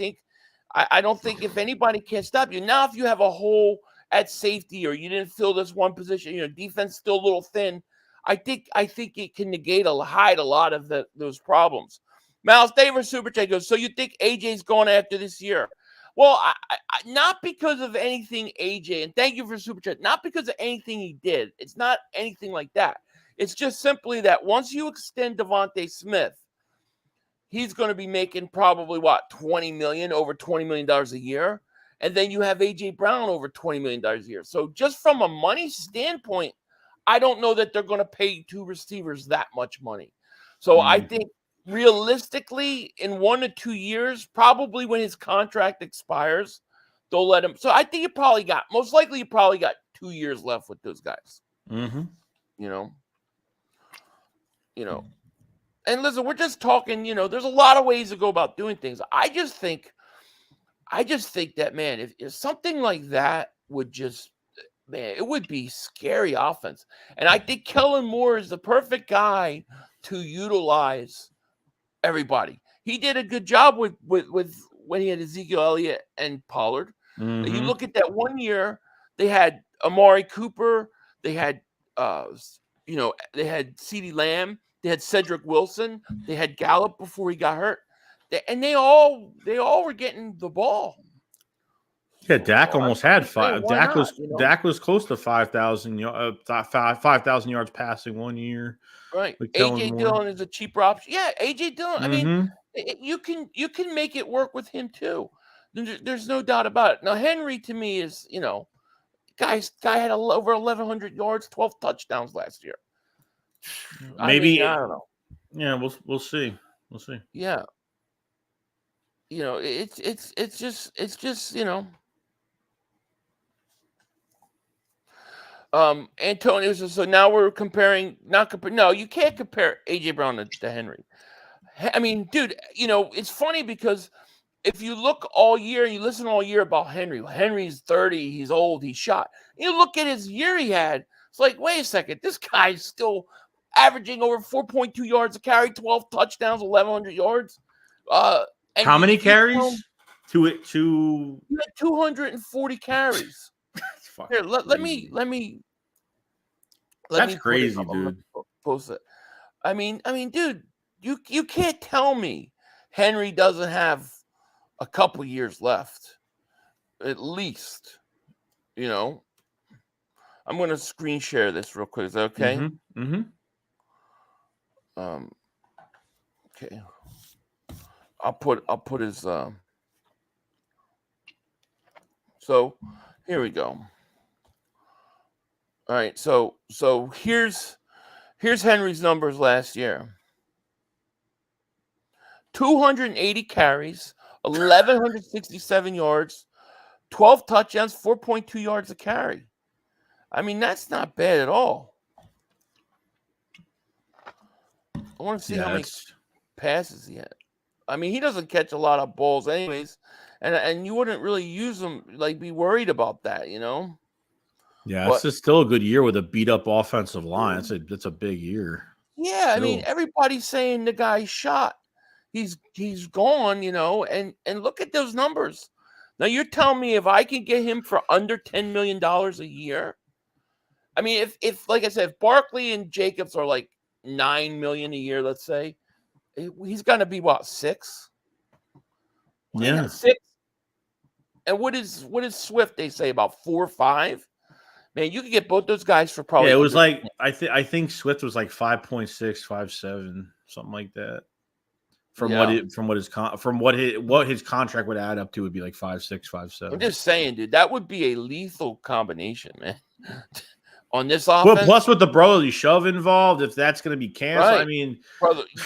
A: don't think if anybody can stop you. Now, if you have a hole at safety or you didn't fill this one position, defense still a little thin, I think it can hide a lot of those problems. Miles Davis Super Chat goes, so you think AJ's going after this year? Well, I not because of anything AJ, and thank you for Super Chat, not because of anything he did. It's not anything like that. It's just simply that once you extend Devontae Smith, he's going to be making probably over $20 million a year. And then you have AJ Brown over $20 million a year. So just from a money standpoint, I don't know that they're going to pay two receivers that much money. So I think realistically, in 1 to 2 years, probably when his contract expires, they'll let him. So I think most likely you probably got 2 years left with those guys. And listen, we're just talking, there's a lot of ways to go about doing things. I just think that, man, if something like that would just, man, it would be scary offense. And I think Kellen Moore is the perfect guy to utilize everybody. He did a good job with when he had Ezekiel Elliott and Pollard. You look at that 1 year, they had Amari Cooper, they had they had CeeDee Lamb, they had Cedric Wilson, they had Gallup before he got hurt, and they all were getting the ball.
D: Yeah, Dak almost had five. Dak was close to 5,000 yards passing 1 year.
A: Right. AJ Dillon is a cheaper option. Yeah, AJ Dillon. I mean, you can make it work with him too. There's no doubt about it. Now Henry to me is, guy had over 1,100 yards, 12 touchdowns last year.
D: Maybe
A: I don't know.
D: Yeah, we'll see. We'll see.
A: Yeah. It's just. Antonio says, so now we're comparing. No, you can't compare AJ Brown to Henry. I mean, dude, it's funny because if you look all year, you listen all year about Henry's 30, he's old, he's shot. You look at his year he had, it's like, wait a second, this guy's still averaging over 4.2 yards a carry, 12 touchdowns, 1,100 yards.
D: How many carries?
A: He had 240 carries. Here, let me.
D: That's crazy, dude.
A: Post it. I mean, dude, you can't tell me Henry doesn't have a couple years left, at least. I'm going to screen share this real quick. Is that okay? Okay. I'll put his so here we go. All right, so here's Henry's numbers last year. 280 carries, 1,167 yards, 12 touchdowns, 4.2 yards a carry. I mean, that's not bad at all. I want to see how many passes he had. I mean, he doesn't catch a lot of balls anyways, and you wouldn't really use him, like, be worried about that, you know?
D: Yeah,
A: But,
D: it's just still a good year with a beat-up offensive line. It's a big year.
A: yeah, I mean, everybody's saying the guy's shot. He's gone, you know, and look at those numbers. Now, you're telling me if I can get him for under $10 million a year, I mean, if like I said, if Barkley and Jacobs are like $9 million a year, let's say, he's gonna be what, 6?
D: Yeah,
A: 6. And what is Swift? They say about 4 or 5. Man, you could get both those guys for probably.
D: yeah. It was like I think Swift was like 5.6, 5.7, something like that. What his contract would add up to would be like 5.6, 5.7.
A: I'm just saying, dude, that would be a lethal combination, man. On this offense.
D: Well, plus with the brotherly shove involved, if that's going to be canceled,
A: right.
D: I mean,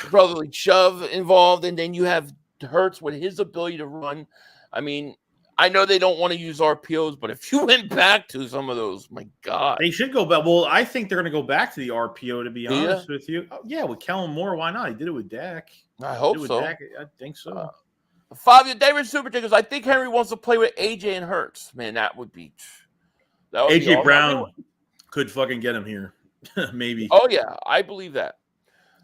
A: brotherly shove involved, and then you have Hurts with his ability to run. I mean, I know they don't want to use RPOs, but if you went back to some of those, my God,
D: they should go back. Well, I think they're going to go back to the RPO. To be honest with you, yeah, with Kellen Moore, why not? He did it with Dak.
A: I hope so.
D: Dak, I think so.
A: Fabio David Super Chickens, I think Henry wants to play with AJ and Hurts. Man, that would be
D: AJ
A: be awesome.
D: Brown could fucking get him here, maybe.
A: Oh yeah, I believe that.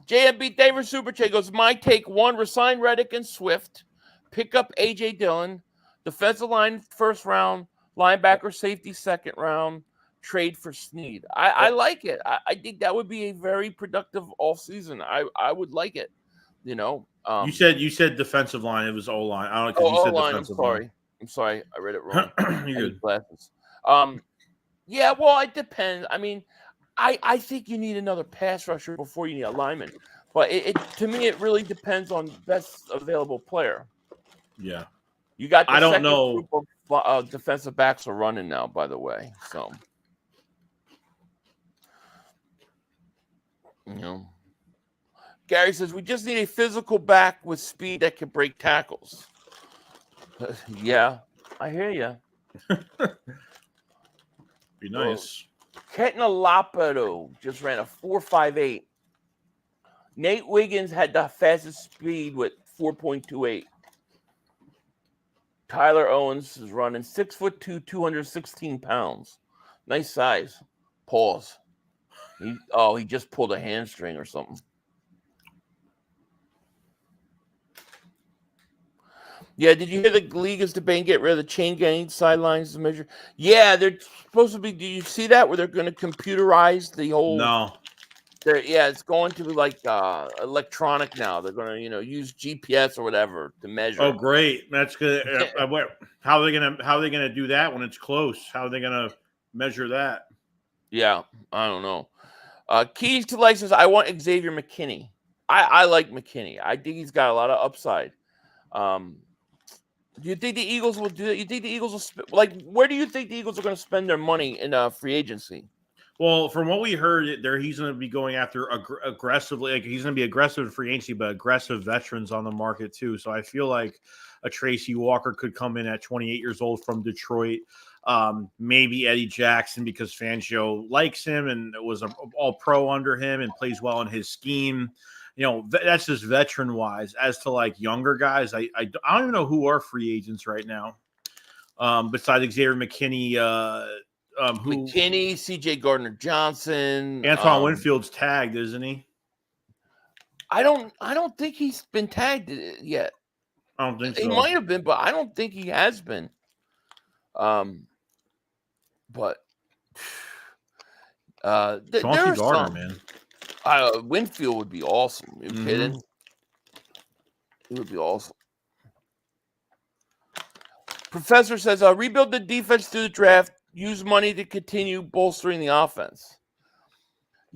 A: JMB David Super Chickens, my take: 1, resign Reddick and Swift, pick up AJ Dillon, defensive line 1st round, linebacker safety 2nd round, trade for Snead. I like it. I think that would be a very productive offseason. I would like it. You know.
D: You said defensive line. It was O-line. I don't know because you said defensive line.
A: I'm sorry. I read it wrong.
D: You're good.
A: Glasses. Yeah, well, it depends. I mean, I think you need another pass rusher before you need a lineman. But to me, it really depends on best available player.
D: Yeah.
A: You got the
D: I don't
A: second
D: know.
A: group of defensive backs are running now, by the way. So, you know. Gary says, we just need a physical back with speed that can break tackles. Yeah, I hear you.
D: Be nice.
A: Ketna Lapido just ran a 4.58. Nate Wiggins had the fastest speed with 4.28. Tyler Owens is running 6'2", 216 pounds. Nice size. Pause. He just pulled a hamstring or something. Yeah, did you hear the league is debating get rid of the chain gang sidelines to measure? Yeah, they're supposed to be. Do you see that where they're going to computerize the whole?
D: No.
A: Yeah, it's going to be like electronic now. They're going to use GPS or whatever to measure.
D: Oh, great! That's good. How are they gonna do that when it's close? How are they gonna measure that?
A: Yeah, I don't know. Keys to Life says, I want Xavier McKinney. I like McKinney. I think he's got a lot of upside. Do you think the Eagles will do that? You think the Eagles will where do you think the Eagles are going to spend their money in free agency?
D: Well, from what we heard, he's going to be going after aggressively. Like he's going to be aggressive in free agency, but aggressive veterans on the market too. So I feel like a Tracy Walker could come in at 28 years old from Detroit. Maybe Eddie Jackson because Fangio likes him and was an all-pro under him and plays well in his scheme. That's just veteran-wise. As to like younger guys, I don't even know who are free agents right now. Besides Xavier McKinney,
A: McKinney, C.J. Gardner-Johnson,
D: Antoine Winfield's tagged, isn't he?
A: I don't think he's been tagged yet.
D: I don't think so.
A: He might have been, but I don't think he has been. But
D: Chauncey Gardner, man.
A: Winfield would be awesome. Are you kidding? It would be awesome. Professor says, rebuild the defense through the draft. Use money to continue bolstering the offense.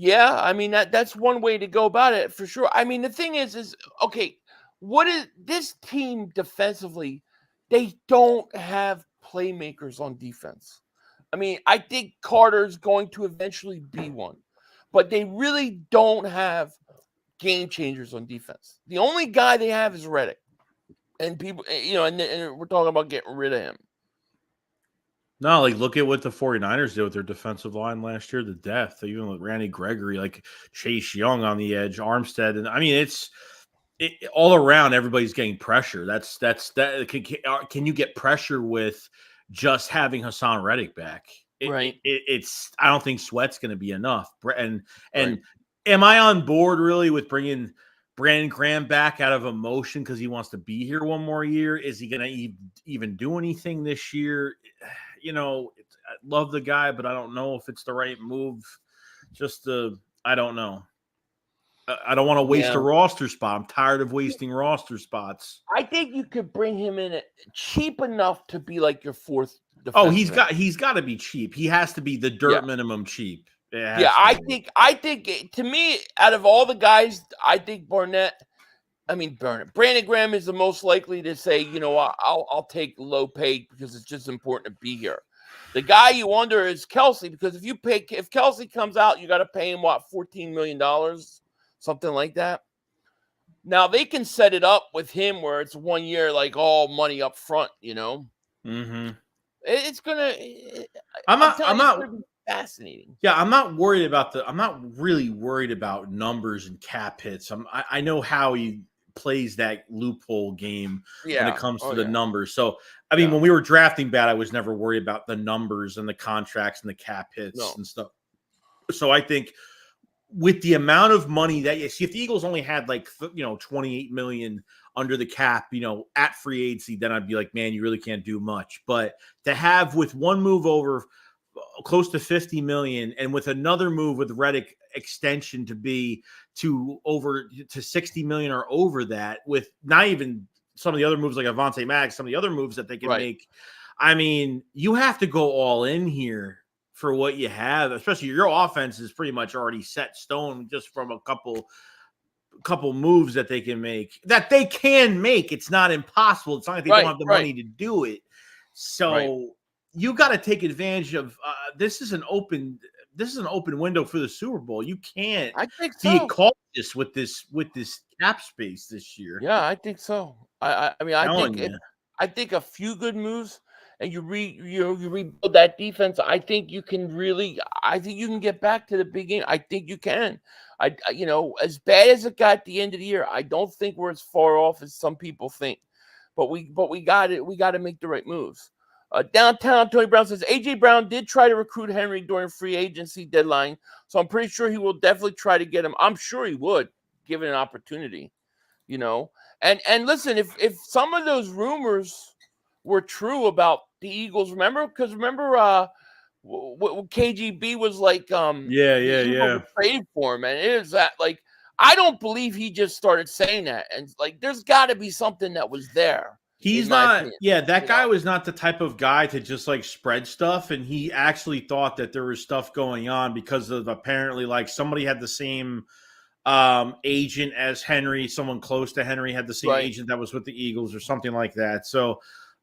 A: Yeah, I mean that's one way to go about it for sure. I mean, the thing is okay, what is this team defensively? They don't have playmakers on defense. I mean, I think Carter's going to eventually be one, but they really don't have game changers on defense. The only guy they have is Reddick, and people, and we're talking about getting rid of him.
D: No, like look at what the 49ers did with their defensive line last year, the depth, even with Randy Gregory, like Chase Young on the edge, Armstead. And I mean, all around, everybody's getting pressure. Can you get pressure with just having Hassan Reddick back?
A: Right.
D: I don't think Sweat's going to be enough. And am I on board really with bringing Brandon Graham back out of emotion because he wants to be here one more year? Is he going to even do anything this year? I love the guy, but I don't know if it's the right move. I don't know. I don't want to waste a roster spot. I'm tired of wasting roster spots.
A: I think you could bring him in cheap enough to be like your fourth defenseman.
D: Oh, he's got to be cheap. He has to be the dirt minimum cheap.
A: I think to me, out of all the guys, I think Brandon Graham is the most likely to say, I'll take low pay because it's just important to be here. The guy you wonder is Kelsey, because if Kelsey comes out, you got to pay him $14 million, something like that. Now they can set it up with him where it's 1 year, like all money up front,
D: Mm-hmm.
A: It's gonna.
D: I'm not.
A: It's gonna be fascinating.
D: Yeah, I'm not really worried about numbers and cap hits. I know how he plays that loophole game when it comes to the numbers. So I mean, when we were drafting bad, I was never worried about the numbers and the contracts and the cap hits and stuff. So I think with the amount of money that you see, if the Eagles only had 28 million under the cap, at free agency, then I'd be like, man, you really can't do much. But to have with one move over close to 50 million and with another move with Reddick extension to 60 million or over that, with not even some of the other moves like Avonte Maddox, some of the other moves that they can make. I mean, you have to go all in here for what you have, especially your offense is pretty much already set stone just from a couple moves that they can make. It's not impossible. It's not like they don't have the money to do it. So you got to take advantage of this is an open window for the Super Bowl. You can't be cautious with this cap space this year.
A: Yeah, I think so. I think a few good moves and you rebuild that defense. I think you can get back to the big game. I think you can. As bad as it got at the end of the year, I don't think we're as far off as some people think. But we got it. We got to make the right moves. Downtown, Tony Brown says, A.J. Brown did try to recruit Henry during free agency deadline, so I'm pretty sure he will definitely try to get him. I'm sure he would, given an opportunity, And listen, if some of those rumors were true about the Eagles, remember what KGB was like, trade for him, and it is that, like, I don't believe he just started saying that, and like, there's got to be something that was there.
D: He's not, that guy was not the type of guy to just like spread stuff. And he actually thought that there was stuff going on because of apparently like somebody had the same agent as Henry. Someone close to Henry had the same agent that was with the Eagles or something like that. So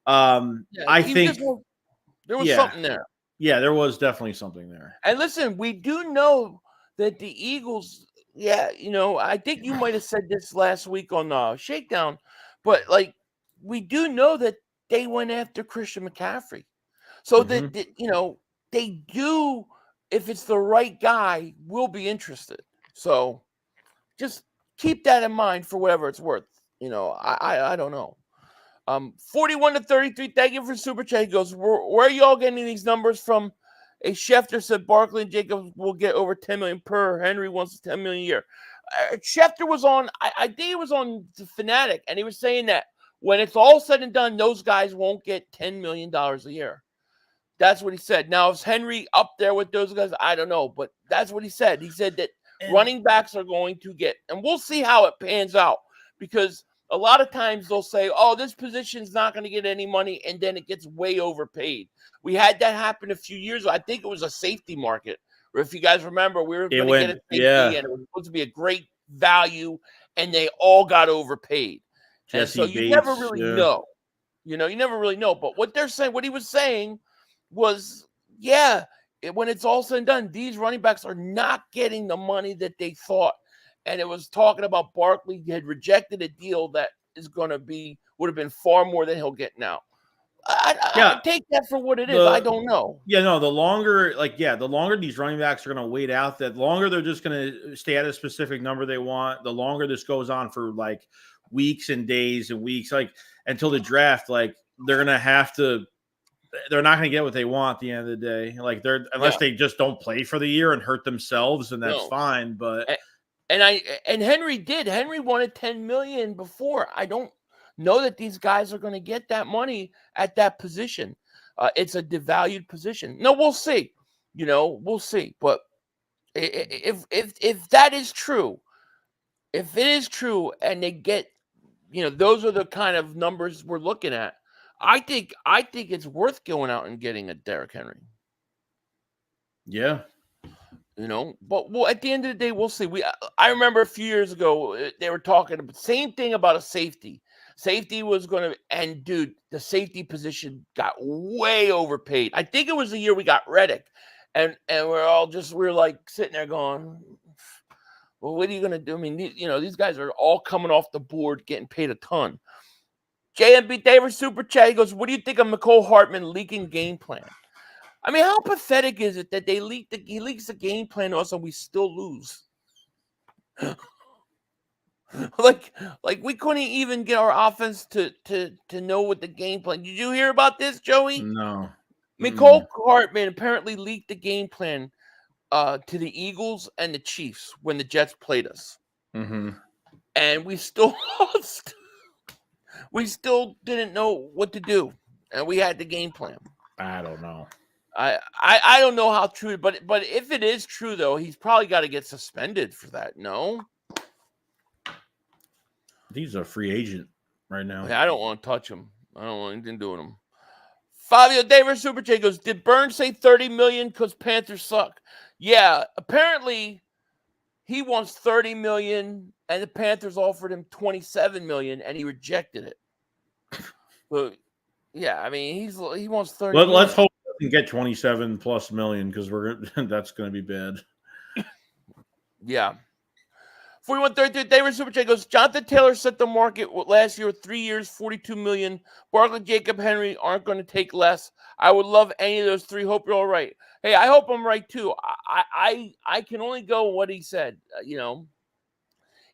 D: I think
A: there was something there.
D: Yeah, there was definitely something there.
A: And listen, we do know that the Eagles, I think you might have said this last week on Shakedown, but like, we do know that they went after Christian McCaffrey. So that, they do, if it's the right guy, will be interested. So just keep that in mind for whatever it's worth. I don't know. 41-33. Thank you for Super Chat. He goes, where are you all getting these numbers from? A Schefter said Barkley and Jacobs will get over 10 million per. Henry wants 10 million a year. Schefter was on, I think it was on the Fanatic, and he was saying that when it's all said and done, those guys won't get $10 million a year. That's what he said. Now, is Henry up there with those guys? I don't know, but that's what he said. He said that running backs are going to get, and we'll see how it pans out, because a lot of times they'll say, oh, this position's not going to get any money, and then it gets way overpaid. We had that happen a few years ago. I think it was a safety market If you guys remember, we were going to get a safety,
D: yeah.
A: and it was supposed to be a great value, and they all got overpaid. And so
D: Jesse
A: you
D: Bates,
A: never really
D: yeah.
A: know. You know, you never really know. But what they're saying, what he was saying was, when it's all said and done, these running backs are not getting the money that they thought. And it was talking about Barkley had rejected a deal that would have been far more than he'll get now. I take that for what it is. I don't know.
D: Yeah, no, the longer these running backs are going to wait out, the longer they're just going to stay at a specific number they want, the longer this goes on for like weeks and days and weeks, like until the draft, like they're not going to get what they want at the end of the day. Like unless they just don't play for the year and hurt themselves, and that's fine. But
A: and Henry wanted $10 million before. I don't know that these guys are going to get that money at that position. It's a devalued position. No, we'll see. We'll see. But if that is true, if it is true, and they get, those are the kind of numbers we're looking at. I think it's worth going out and getting a Derrick Henry.
D: Yeah.
A: But at the end of the day, we'll see. I remember a few years ago, they were talking about the same thing about a safety. Safety was going to, and dude, the safety position got way overpaid. I think it was the year we got Reddick, and we're like sitting there going, well, what are you going to do? I mean, these guys are all coming off the board, getting paid a ton. JMB Davis Super Chat, he goes, what do you think of McCole Hartman leaking game plan? I mean, how pathetic is it that he leaks the game plan to us and we still lose? like we couldn't even get our offense to know what the game plan. Did you hear about this, Joey?
D: No.
A: McCole Hartman apparently leaked the game plan to the Eagles and the Chiefs when the Jets played us.
D: Mm-hmm.
A: And we still lost. We still didn't know what to do, and we had the game plan.
D: I don't know.
A: I don't know how true, but if it is true, though, he's probably got to get suspended for that. No,
D: he's a free agent right now.
A: I don't want to touch him. I don't want anything to do with him. Fabio Davis Super J goes, did Burns say $30 million because Panthers suck? Yeah, apparently he wants $30 million, and the Panthers offered him $27 million, and he rejected it. But yeah, I mean, he wants 30.
D: Let's hope he can get 27 plus million, because that's going to be bad.
A: Yeah. 4133 David Super Chat goes, Jonathan Taylor set the market last year with 3 years, $42 million. Barkley, Jacob, Henry aren't going to take less. I would love any of those three. Hope you're all right. Hey, I hope I'm right too. I can only go what he said.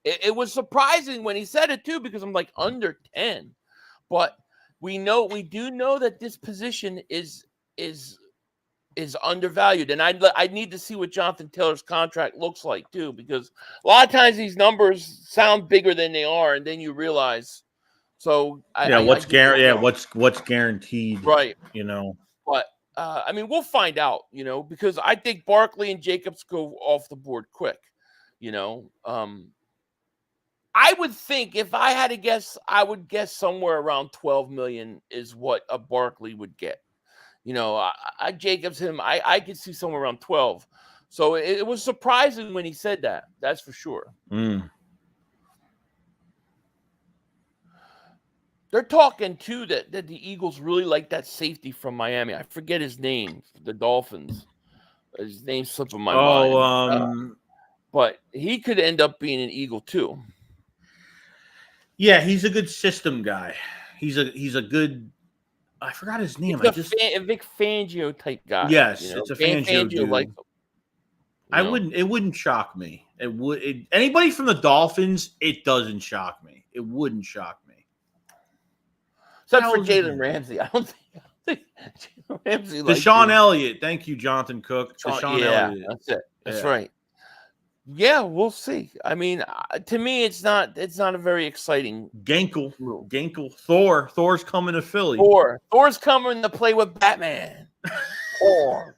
A: It was surprising when he said it too, because I'm like under 10, but we do know that this position is undervalued, and I need to see what Jonathan Taylor's contract looks like too, because a lot of times these numbers sound bigger than they are, and then you realize. So
D: what's guaranteed,
A: right?
D: But
A: I mean, we'll find out, because I think Barkley and Jacobs go off the board quick. I would think, if I had to guess, I would guess somewhere around 12 million is what a Barkley would get. Jacobs, I could see somewhere around 12. So it was surprising when he said that. That's for sure. They're talking too that the Eagles really like that safety from Miami. I forget his name. The Dolphins. His name's slipping my mind. But he could end up being an Eagle too.
D: Yeah, he's a good system guy. He's a good. I forgot his name.
A: It's a Vic Fangio type guy.
D: Yes, it's a Fangio dude. It wouldn't shock me. Anybody from the Dolphins, it doesn't shock me. It wouldn't shock me.
A: Except for Jalen Ramsey. I don't think Jalen Ramsey likes
D: Deshaun Elliott. Thank you, Jonathan Cook. Deshaun Elliott.
A: That's it. That's right. Yeah, we'll see. I mean, to me, it's not a very exciting.
D: Gankle. Thor's coming to Philly.
A: Thor's coming to play with Batman. Thor.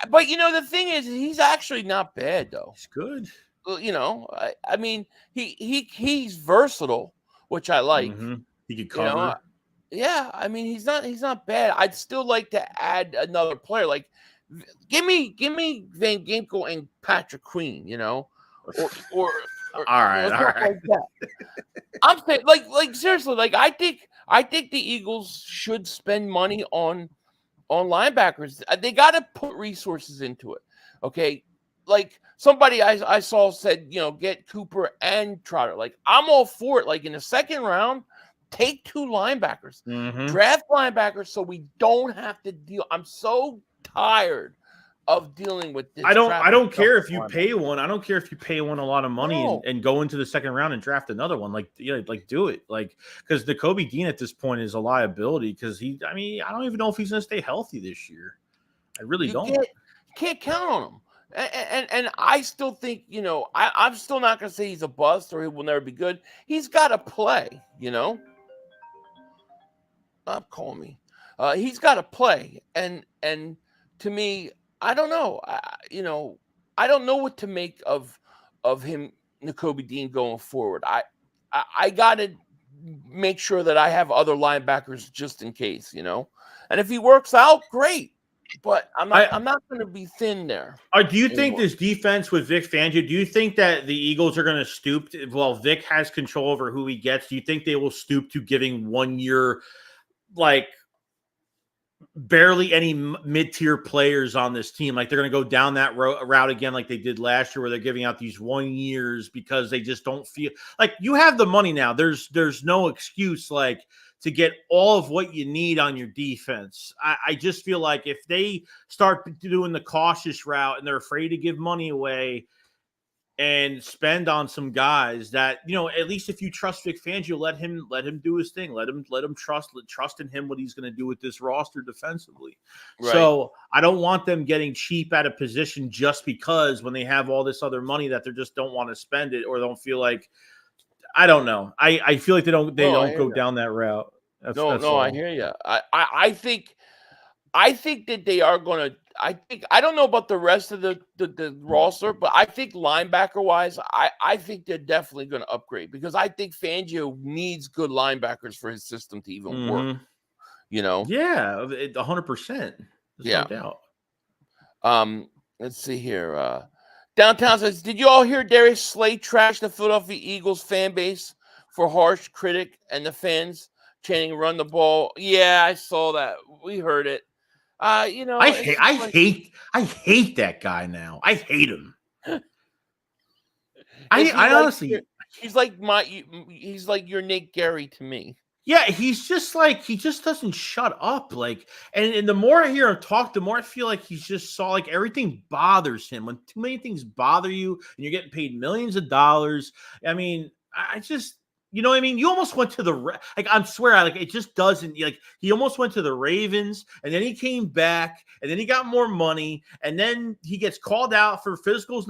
A: But the thing is, he's actually not bad though.
D: He's good.
A: I mean, he's versatile, which I like.
D: Mm-hmm. He could cover.
A: Yeah, I mean, he's not bad. I'd still like to add another player. Like, Give me Van Ginkel and Patrick Queen, or
D: All right.
A: something like that. I'm saying, like seriously, like I think the Eagles should spend money on linebackers. They got to put resources into it. Okay, like somebody I saw said, get Cooper and Trotter. Like I'm all for it. Like in the second round, take 2 linebackers, draft linebackers, so we don't have to deal. I'm so tired of dealing with this.
D: I don't care if you pay one. I don't care if you pay one a lot of money and go into the second round and draft another one. Like, do it. Like, because the Kobe Dean at this point is a liability because I don't even know if he's going to stay healthy this year. I really don't.
A: You can't count on him. And I still think, I'm still not going to say he's a bust or he will never be good. He's got to play, Stop calling me. He's got to play. And to me, I don't know. I don't know what to make of him, Nakobe Dean, going forward. I got to make sure that I have other linebackers just in case, And if he works out, great. But I'm not going to be thin there.
D: Do you think this defense with Vic Fangio, do you think that the Eagles are going to stoop? Well, Vic has control over who he gets. Do you think they will stoop to giving 1 year, like, barely any mid-tier players on this team? Like, they're going to go down that route again like they did last year where they're giving out these 1 years because they just don't feel like you have the money now. There's no excuse, like, to get all of what you need on your defense. I just feel like if they start doing the cautious route and they're afraid to give money away and spend on some guys that, at least if you trust Vic Fangio, let him do his thing. Let him trust in him what he's going to do with this roster defensively. Right. So I don't want them getting cheap at a position just because when they have all this other money that they just don't want to spend it or don't feel like, I don't know. I feel like they don't go down that route. That's all.
A: I hear you. I think that they are going to. I don't know about the rest of the roster, but I think linebacker wise, I think they're definitely going to upgrade because I think Fangio needs good linebackers for his system to even work.
D: Yeah, 100%.
A: Yeah,
D: no doubt.
A: Let's see here. Downtown says, did you all hear Darius Slay trash the Philadelphia Eagles fan base for harsh critic and the fans chanting "run the ball"? Yeah, I saw that. We heard it. I
D: hate that guy now. I hate him. I honestly,
A: he's like your Nate Gary to me.
D: Yeah, he's just like, he just doesn't shut up. Like, and the more I hear him talk, the more I feel like he's just like everything bothers him. When too many things bother you and you're getting paid millions of dollars, I just, you know what I mean? You almost went to I swear, it just doesn't, he almost went to the Ravens and then he came back and then he got more money and then he gets called out for physicals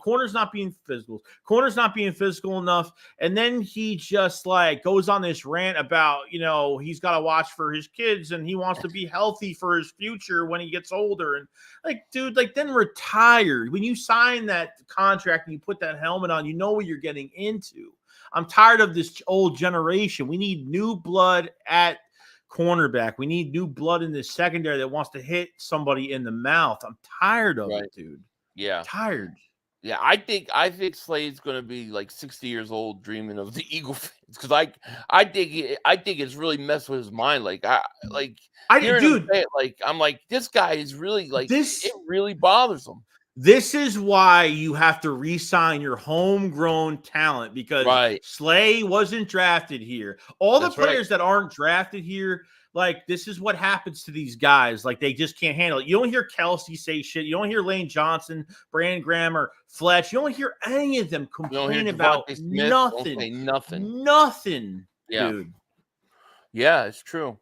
D: corners not being physical enough. And then he just goes on this rant about, he's got to watch for his kids and he wants to be healthy for his future when he gets older. And dude, then retire. When you sign that contract and you put that helmet on, you know what you're getting into. I'm tired of this old generation. We need new blood at cornerback. We need new blood in the secondary that wants to hit somebody in the mouth. I'm tired of it, dude.
A: Yeah.
D: Tired.
A: Yeah, I think Slade's going to be 60 years old dreaming of the Eagle fans because I think it's really messed with his mind. I'm like, this guy is really it really bothers him.
D: This is why you have to re-sign your homegrown talent because Slay wasn't drafted here. All the players that aren't drafted here, this is what happens to these guys. They just can't handle it. You don't hear Kelsey say shit. You don't hear Lane Johnson, Brandon Graham, or Fletch. You don't hear any of them complain about nothing. Nothing, dude.
A: Yeah, it's true.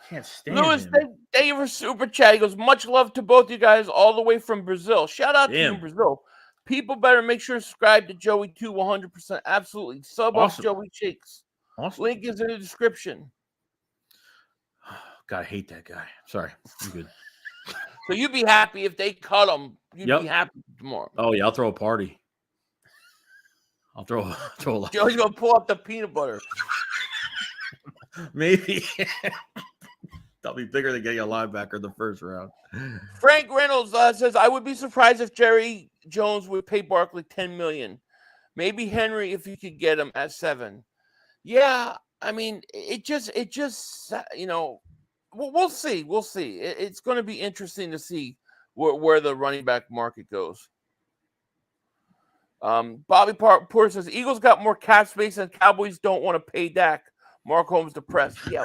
D: Can't stand
A: Lewis,
D: him.
A: thank you for super chat. He goes, much love to both you guys all the way from Brazil. Shout out to you in Brazil. People better make sure to subscribe to Joey too, 100%. Absolutely. Sub up Joey Shakes.
D: Awesome.
A: Link is in the description.
D: God, I hate that guy. Sorry. I'm good.
A: So you'd be happy if they cut him. You'd be happy tomorrow.
D: Oh, yeah. I'll throw a party. I'll throw a lot.
A: Joey's going to pull up the peanut butter.
D: Maybe. That'll be bigger than getting a linebacker in the first round.
A: Frank Reynolds says, I would be surprised if Jerry Jones would pay Barkley $10 million. Maybe Henry if you could get him at 7. Yeah, I mean, it just we'll see. We'll see. It's going to be interesting to see where the running back market goes. Bobby Porter says, Eagles got more cap space and Cowboys don't want to pay Dak. Mark Holmes depressed. Yeah.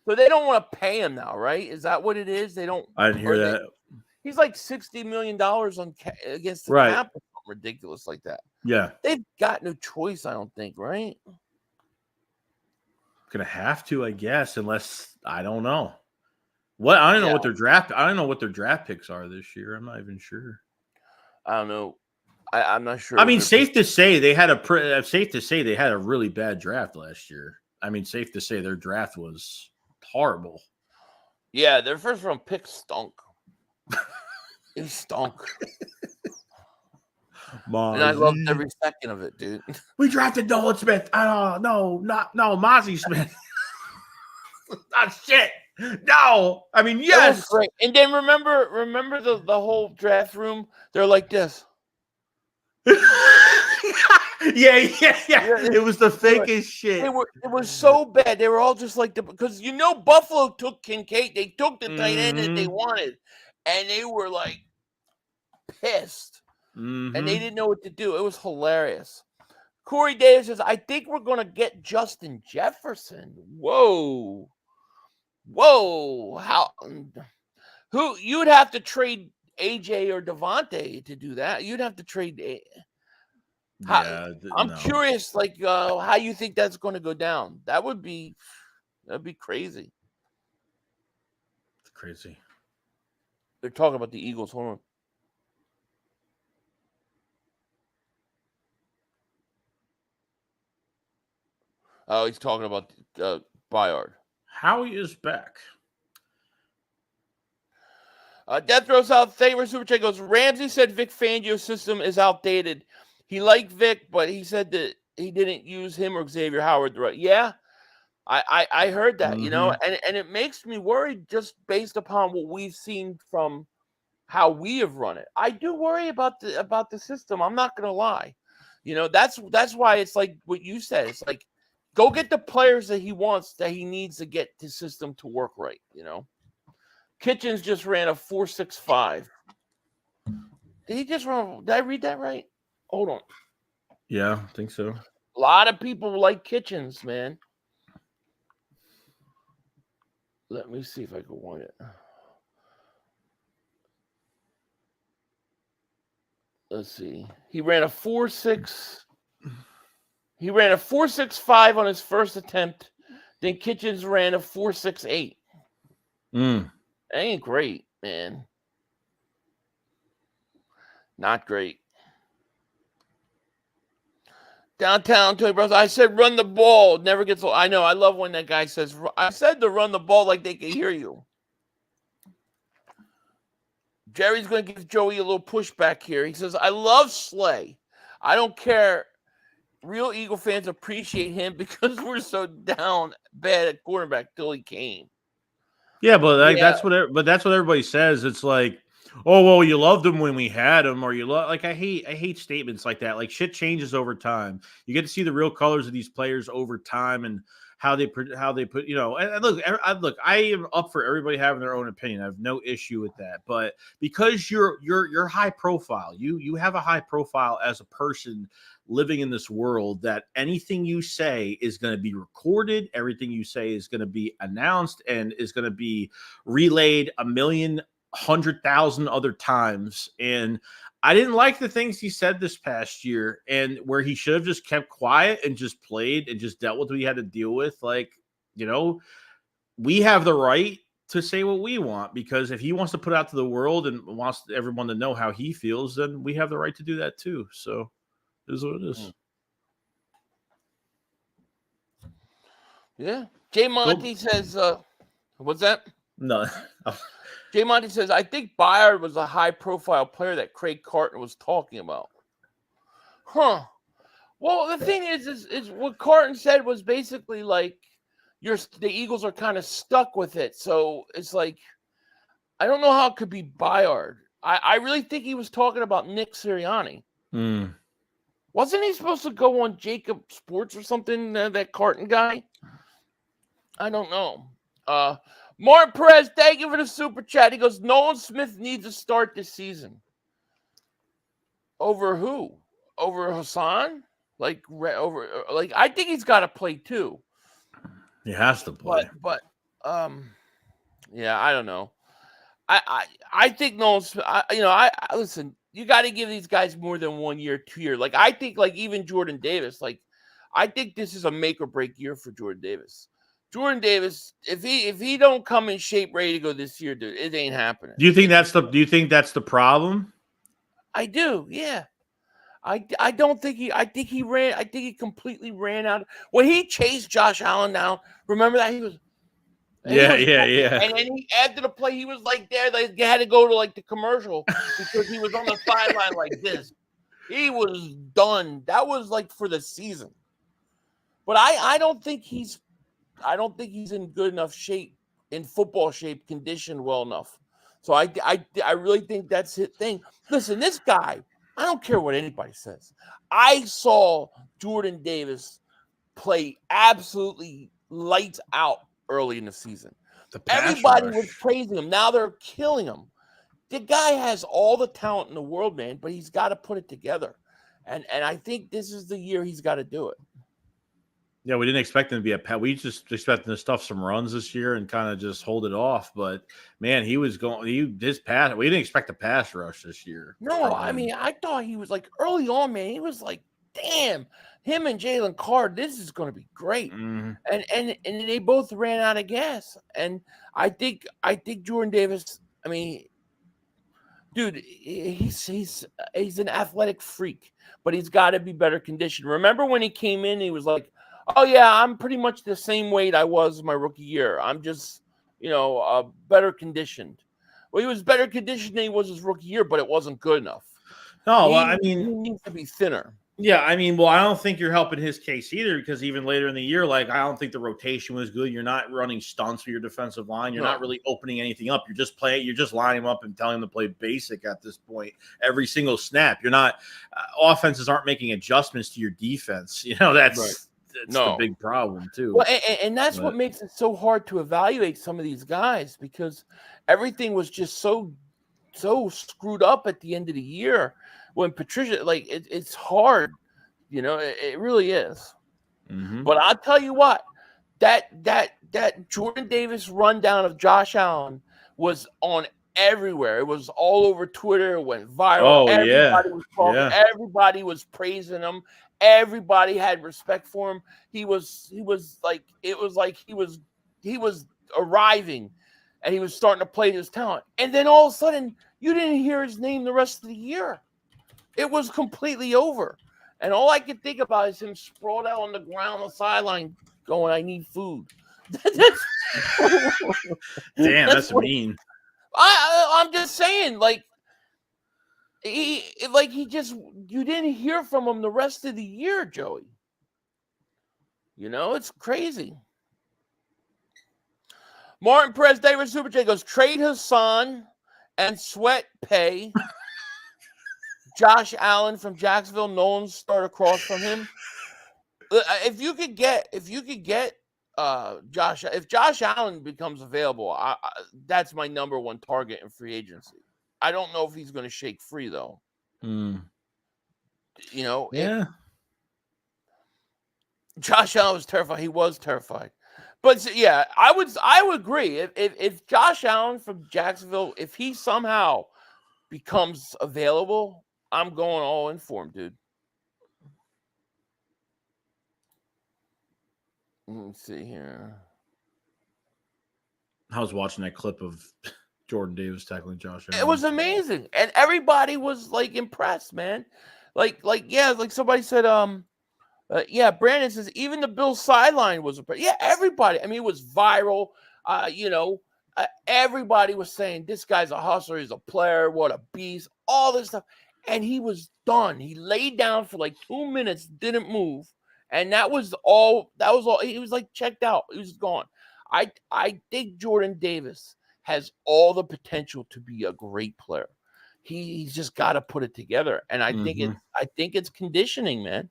A: So they don't want to pay him now, right? Is that what it is? They don't.
D: I didn't hear that.
A: He's like $60 million against the cap. Ridiculous like that.
D: Yeah.
A: They've got no choice, I don't think, right?
D: Gonna have to, I guess, unless I don't know. I don't know what their draft picks are this year. I'm not even sure.
A: I don't know. I'm not sure.
D: I mean, safe to say they had a really bad draft last year. I mean, safe to say their draft was horrible.
A: Yeah, their first round pick stunk. It stunk. And I loved every second of it, dude.
D: We drafted Nolan Smith. Mozzie Smith. Not shit. No. I mean, yes.
A: Great. And then remember the whole draft room? They're like this.
D: Yeah. It was the fakest shit.
A: It was so bad. They were all just like because Buffalo took Kincaid. They took the tight end that they wanted, and they were like pissed.
D: Mm-hmm.
A: And they didn't know what to do. It was hilarious. Corey Davis says, I think we're going to get Justin Jefferson. Whoa. Who you'd have to trade AJ or Devontae to do that. You'd have to trade. I'm curious, like how you think that's going to go down. That'd be crazy.
D: It's crazy.
A: They're talking about the Eagles. Hold on. Oh, he's talking about Byard.
D: Howie is back.
A: Death Row South Favor Super Chat goes, Ramsey said Vic Fangio's system is outdated. He liked Vic, but he said that he didn't use him or Xavier Howard. Right? Yeah, I heard that, and it makes me worried just based upon what we've seen from how we have run it. I do worry about the system. I'm not going to lie. That's why it's like what you said. It's like, go get the players that he wants, that he needs to get the system to work right, Kitchens just ran a 4.65. Did I read that right? Hold on.
D: Yeah, I think so.
A: A lot of people like Kitchens, man. Let me see if I can find it. Let's see. He ran a 4.6. He ran a 4.65 on his first attempt. Then Kitchens ran a 4.68. That ain't great, man. Not great. Downtown Toy Bros. I said run the ball. Never gets old. I know. I love when that guy says, I said to run the ball like they can hear you. Jerry's going to give Joey a little pushback here. He says, I love Slay. I don't care. Real Eagle fans appreciate him because we're so down bad at quarterback till he came.
D: Yeah, but that's what everybody says. It's like, oh well, you loved him when we had him, or you love I hate statements like that. Like shit changes over time. You get to see the real colors of these players over time and how they put. And look, I am up for everybody having their own opinion. I have no issue with that. But because you're high profile, you have a high profile as a person living in this world, that anything you say is going to be recorded, everything you say is going to be announced, and is going to be relayed 100,000 other times. And I didn't like the things he said this past year, and where he should have just kept quiet and just played and just dealt with what he had to deal with. We have the right to say what we want, because if he wants to put out to the world and wants everyone to know how he feels, then we have the right to do that too. So it is what it is.
A: Yeah. Jay Monty says, what's that?
D: No.
A: Jay Monty says, I think Byard was a high-profile player that Craig Carton was talking about. Huh. Well, the thing is what Carton said was basically like, the Eagles are kind of stuck with it. So it's like, I don't know how it could be Byard. I really think he was talking about Nick Sirianni. Wasn't he supposed to go on Jacob Sports or something, that Carton guy? I don't know. Martin Perez, thank you for the super chat. He goes, Nolan Smith needs to start this season. Over who? Over Hassan? I think he's got to play too.
D: He has to play.
A: But yeah, I don't know. I think Nolan Smith, listen, you got to give these guys more than 1 year, 2 year. Like, I think, like, even Jordan Davis, like, I think this is a make or break year for Jordan Davis. Jordan Davis, if he don't come in shape ready to go this year, dude, it ain't happening.
D: Do you think that's the problem?
A: I do, yeah. I don't think I think he completely ran out. When he chased Josh Allen down, remember that? He was
D: Yeah.
A: And then after the play, he was like there. They had to go to like the commercial because he was on the sideline like this. He was done. That was like for the season. But I don't think he's in good enough shape, in football shape, conditioned well enough. So I really think that's his thing. Listen, this guy, I don't care what anybody says. I saw Jordan Davis play absolutely lights out early in the season. Everybody was praising him. Now they're killing him. The guy has all the talent in the world, man, but he's got to put it together. And I think this is the year he's got to do it.
D: Yeah, we didn't expect him to be a pet. We just expected him to stuff some runs this year and kind of just hold it off. But man, his pass. We didn't expect a pass rush this year.
A: No, I mean, I thought he was like early on, man. He was like, damn, him and Jalen Carr, this is going to be great.
D: Mm-hmm.
A: And they both ran out of gas. And I think Jordan Davis, I mean, dude, he's an athletic freak, but he's got to be better conditioned. Remember when he came in, he was like, oh, yeah, I'm pretty much the same weight I was my rookie year. I'm just, better conditioned. Well, he was better conditioned than he was his rookie year, but it wasn't good enough.
D: No,
A: he needs to be thinner.
D: Yeah, I mean, well, I don't think you're helping his case either, because even later in the year, like, I don't think the rotation was good. You're not running stunts for your defensive line. You're not really opening anything up. You're just lining him up and telling him to play basic at this point every single snap. You're not offenses aren't making adjustments to your defense. That's
A: right.
D: It's the big problem too.
A: Well, and that's what makes it so hard to evaluate some of these guys, because everything was just so screwed up at the end of the year when Patricia, like, it's hard, it really is.
D: Mm-hmm.
A: But I'll tell you what, that Jordan Davis rundown of Josh Allen was on everywhere. It was all over Twitter. It went viral. Everybody was talking. Yeah. Everybody was praising him. Everybody had respect for him. He was like, it was like he was arriving, and he was starting to play his talent. And then all of a sudden, you didn't hear his name the rest of the year. It was completely over. And all I could think about is him sprawled out on the ground on the sideline going, I need food.
D: Damn, that's mean.
A: I'm just saying, like, you didn't hear from him the rest of the year, Joey. It's crazy. Martin Perez, David Super J goes, trade Hassan and Sweat pay Josh Allen from Jacksonville. Nolan start across from him. If you could get if Josh Allen becomes available, that's my number one target in free agency. I don't know if he's going to shake free though.
D: Yeah.
A: Josh Allen was terrified. He was terrified. But yeah, I would agree. If Josh Allen from Jacksonville, if he somehow becomes available, I'm going all in for him, dude. Let me see here.
D: I was watching that clip of Jordan Davis tackling Josh Allen.
A: It was amazing, and everybody was like impressed, man. Like somebody said, Brandon says even the Bills sideline was impressed. Yeah, everybody. I mean, it was viral. Everybody was saying this guy's a hustler. He's a player. What a beast. All this stuff, and he was done. He laid down for like 2 minutes, didn't move, And that was all. He was like checked out. He was gone. I think Jordan Davis has all the potential to be a great player. He's just got to put it together. And I think it's conditioning, man.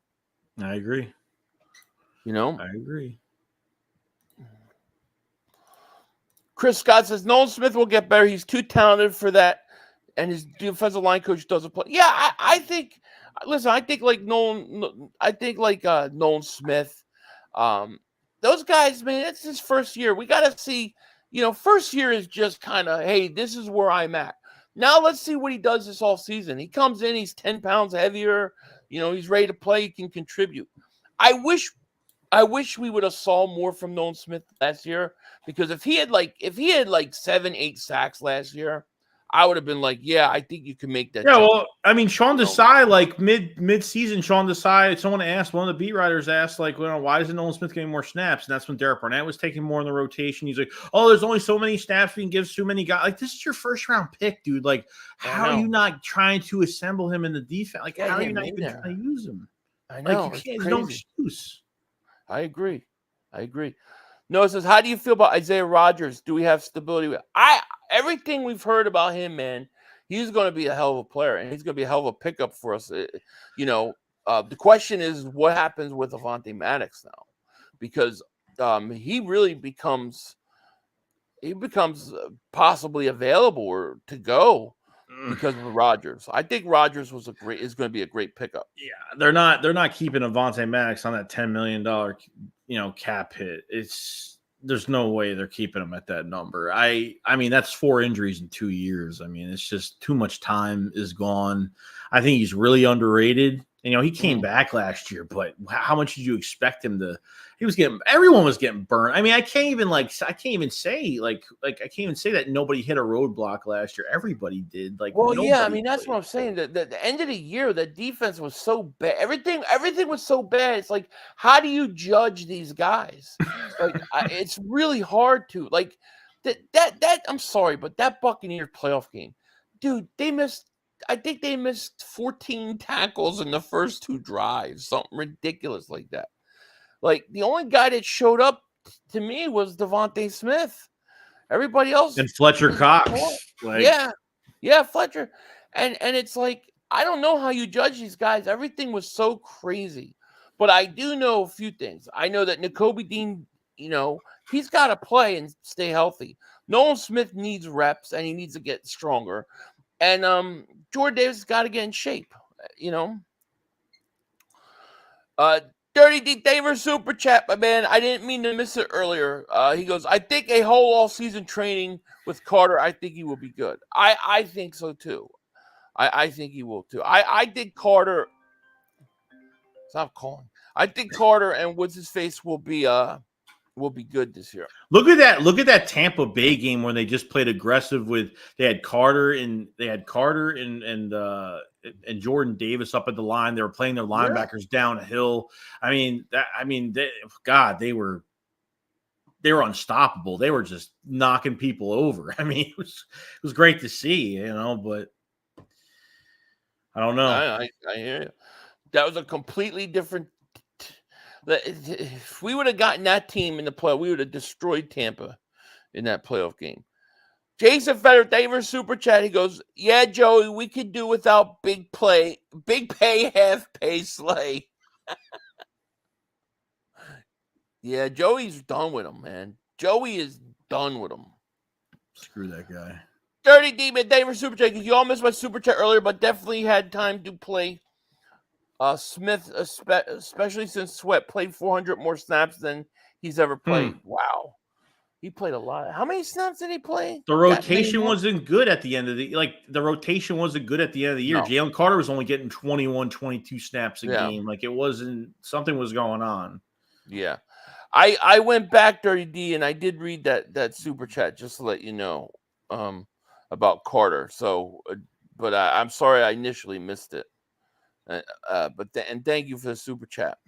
D: I agree. I agree.
A: Chris Scott says Nolan Smith will get better. He's too talented for that, and his defensive line coach doesn't play. Yeah, I think. Listen, I think like Nolan. I think like Nolan Smith. Those guys, man, it's his first year. We got to see. First year is just kind of, hey, this is where I'm at. Now let's see what he does this all season. He comes in, he's 10 pounds heavier. He's ready to play. He can contribute. I wish we would have saw more from Nolan Smith last year, because if he had like 7-8 sacks last year, I would have been like, yeah, I think you can make that.
D: Yeah, well, I mean, Sean Desai, like mid-season, Sean Desai, someone asked, one of the beat writers asked, like, well, why isn't Nolan Smith getting more snaps? And that's when Derek Barnett was taking more in the rotation. He's like, oh, there's only so many snaps we can give so many guys. Like, this is your first-round pick, dude. Like, how are you not trying to assemble him in the defense? Like, how are you not even trying to use him?
A: I know.
D: Like, there's no excuse.
A: I agree. Noah says, how do you feel about Isaiah Rodgers? Do we have stability? Everything we've heard about him, man, he's going to be a hell of a player, and he's going to be a hell of a pickup for us. The question is, what happens with Avonte Maddox now? Because he really becomes possibly available or to go because of Rodgers. I think Rodgers is going to be a great pickup.
D: Yeah, they're not keeping Avonte Maddox on that $10 million cap hit. There's no way they're keeping him at that number. I mean, that's 4 injuries in 2 years. I mean, it's just too much time is gone. I think he's really underrated. He came back last year, but how much did you expect him to? Everyone was getting burned. I mean, I can't even say that nobody hit a roadblock last year. Everybody did. Like,
A: well, yeah, I mean, that's what I'm saying. The end of the year, the defense was so bad. Everything was so bad. It's like, how do you judge these guys? Like, it's really hard to like that. I'm sorry, but that Buccaneers playoff game, dude, I think they missed 14 tackles in the first 2 drives, something ridiculous like that. Like, the only guy that showed up to me was Devontae Smith. Everybody else.
D: And Fletcher Cox.
A: Like, yeah, Fletcher. And it's like, I don't know how you judge these guys. Everything was so crazy. But I do know a few things. I know that Nakobe Dean, he's got to play and stay healthy. Nolan Smith needs reps, and he needs to get stronger. And Jordan Davis has got to get in shape, Dirty D Daver super chat, my man. I didn't mean to miss it earlier. He goes, I think a whole all-season training with Carter, I think he will be good. I think so, too. I think he will, too. I think Carter – stop calling. I think Carter and what's-his-face will be good this year.
D: Look at that Tampa Bay game where they just played aggressive they had Carter and Jordan Davis up at the line. They were playing their linebackers downhill. They were unstoppable. They were just knocking people over. I mean, it was great to see, but I don't know.
A: I hear you. That was a completely different. If we would have gotten that team in the playoff, we would have destroyed Tampa in that playoff game. Jason Feder, thank you for super chat. He goes, yeah, Joey, we could do without big pay, half pay Slay. Yeah, Joey's done with him, man. Joey is done with him.
D: Screw that guy.
A: Dirty Demon, thank you for super chat. You all missed my super chat earlier, but definitely had time to play Smith, especially since Sweat played 400 more snaps than he's ever played. Wow. He played a lot. How many snaps did he play?
D: The rotation wasn't good at the end of the year. No. Jalen Carter was only getting 21, 22 snaps a game. Like, it wasn't – something was going on.
A: Yeah. I went back, Dirty D, and I did read that super chat just to let you know about Carter. So, but I'm sorry I initially missed it. And thank you for the super chat.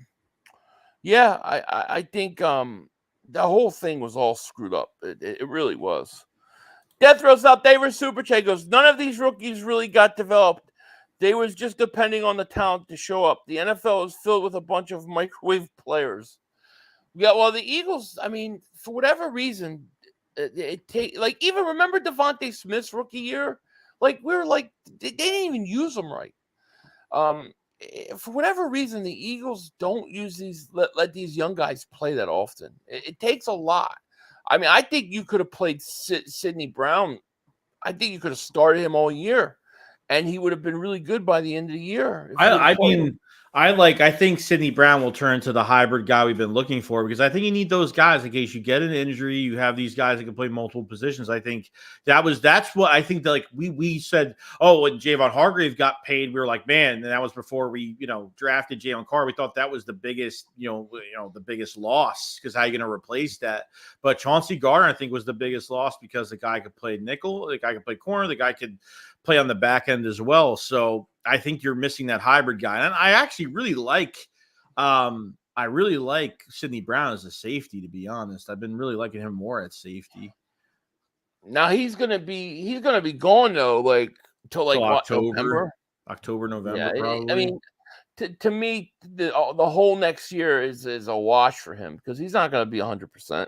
A: Yeah, I think the whole thing was all screwed up. It really was. Death Row South David super chat goes, none of these rookies really got developed. They was just depending on the talent to show up. The NFL is filled with a bunch of microwave players. Yeah, well, the Eagles, I mean, for whatever reason, even remember Devontae Smith's rookie year? Like, we were like, they didn't even use him right. For whatever reason, the Eagles don't use let these young guys play that often. It takes a lot. I mean, I think you could have played Sidney Brown. I think you could have started him all year, and he would have been really good by the end of the year.
D: I think Sidney Brown will turn into the hybrid guy we've been looking for, because I think you need those guys in case you get an injury. You have these guys that can play multiple positions. I think that's what I think that, like, we said, oh, when Javon Hargrave got paid, we were like, man, and that was before we, drafted Jalen Carter. We thought that was the biggest, the biggest loss, because how are you going to replace that? But Chauncey Gardner, I think, was the biggest loss because the guy could play nickel, the guy could play corner, the guy could play on the back end as well. So I think you're missing that hybrid guy. And I actually really like Sidney Brown as a safety, to be honest. I've been really liking him more at safety.
A: Now he's gonna be gone though, like until
D: October, November,
A: yeah,
D: probably.
A: I mean, to me, the whole next year is a wash for him, because he's not gonna be 100%.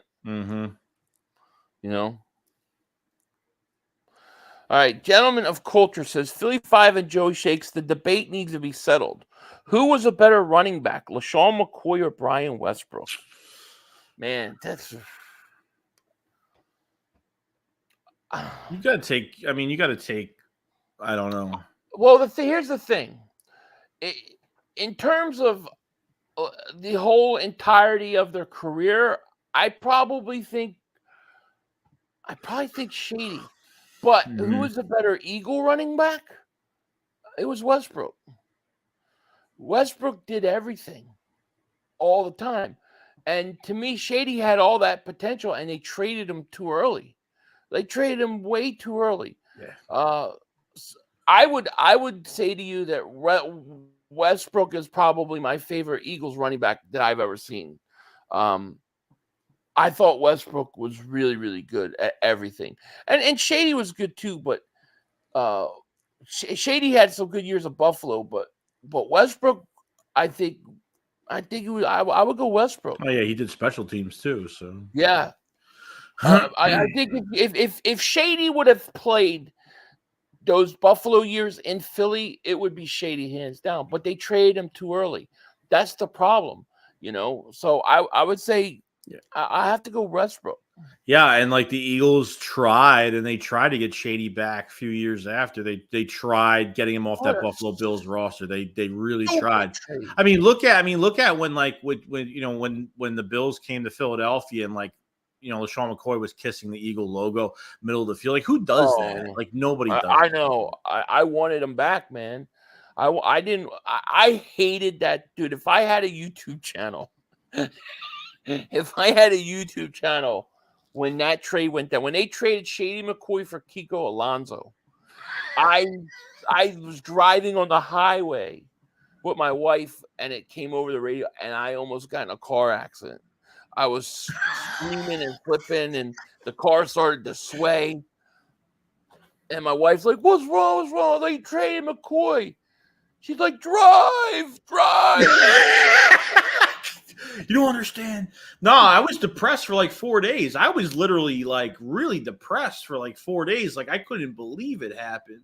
A: All right, Gentleman of Culture says, Philly 5 and Joey Shakes, the debate needs to be settled. Who was a better running back, LaShawn McCoy or Brian Westbrook? Man, that's...
D: You got to take, I don't know.
A: Well, here's the thing. In terms of the whole entirety of their career, I probably think Shady. But who was the better Eagle running back? It was Westbrook. Westbrook did everything all the time. And to me, Shady had all that potential, and they traded him too early. They traded him way too early.
D: Yeah.
A: I would say to you that Westbrook is probably my favorite Eagles running back that I've ever seen. I thought Westbrook was really, really good at everything. And Shady was good too, but Shady had some good years of Buffalo, but Westbrook, I think I would go Westbrook.
D: Oh yeah, he did special teams too, so
A: yeah. I think if Shady would have played those Buffalo years in Philly, it would be Shady hands down. But they traded him too early. That's the problem, So I would say, yeah, I have to go Westbrook.
D: Yeah, and like the Eagles tried to get Shady back a few years after. They tried getting him off that Buffalo Bills roster. They really tried. I mean, look at when when the Bills came to Philadelphia and LaShawn McCoy was kissing the Eagle logo middle of the field. Like, who does that? Like, nobody does.
A: I know. I wanted him back, man. I hated that dude. If I had a YouTube channel. When that trade went down, when they traded Shady McCoy for Kiko Alonso, I was driving on the highway with my wife, and it came over the radio, and I almost got in a car accident. I was screaming and flipping, and the car started to sway. And my wife's like, "What's wrong? What's wrong? They traded McCoy." She's like, "Drive."
D: You don't understand. No, I was depressed for like 4 days. I was literally really depressed for 4 days. Like, I couldn't believe it happened.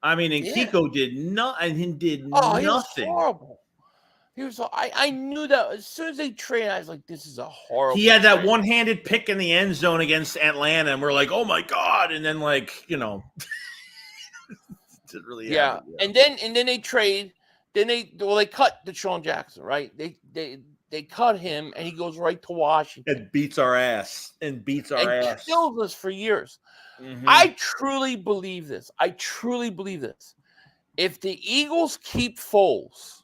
D: I mean, and Kiko did nothing. He
A: was horrible. I knew that as soon as they traded, I was like, this is a horrible.
D: He had that one-handed pick in the end zone against Atlanta, and we're like, oh my God. And then it didn't really happen.
A: And then they trade. Then they cut Deshaun Jackson, right? They cut him, and he goes right to Washington.
D: And beats our ass.
A: Kills us for years. Mm-hmm. I truly believe this. If the Eagles keep Foles,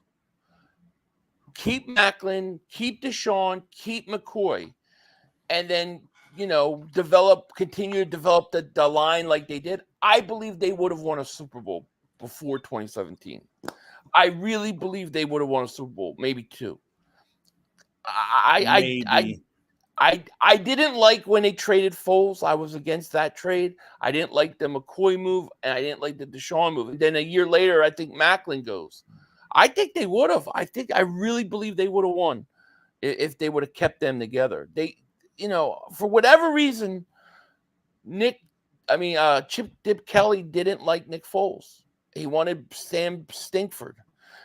A: keep Macklin, keep Deshaun, keep McCoy, and then continue to develop the line like they did, I believe they would have won a Super Bowl before 2017. I really believe they would have won a Super Bowl, maybe two. I didn't like when they traded Foles. I was against that trade. I didn't like the McCoy move, and I didn't like the Deshaun move. And then a year later, I think Macklin goes. I think they would have. I really believe they would have won if they would have kept them together. They, for whatever reason, Chip Dip Kelly didn't like Nick Foles. He wanted Sam Stinkford.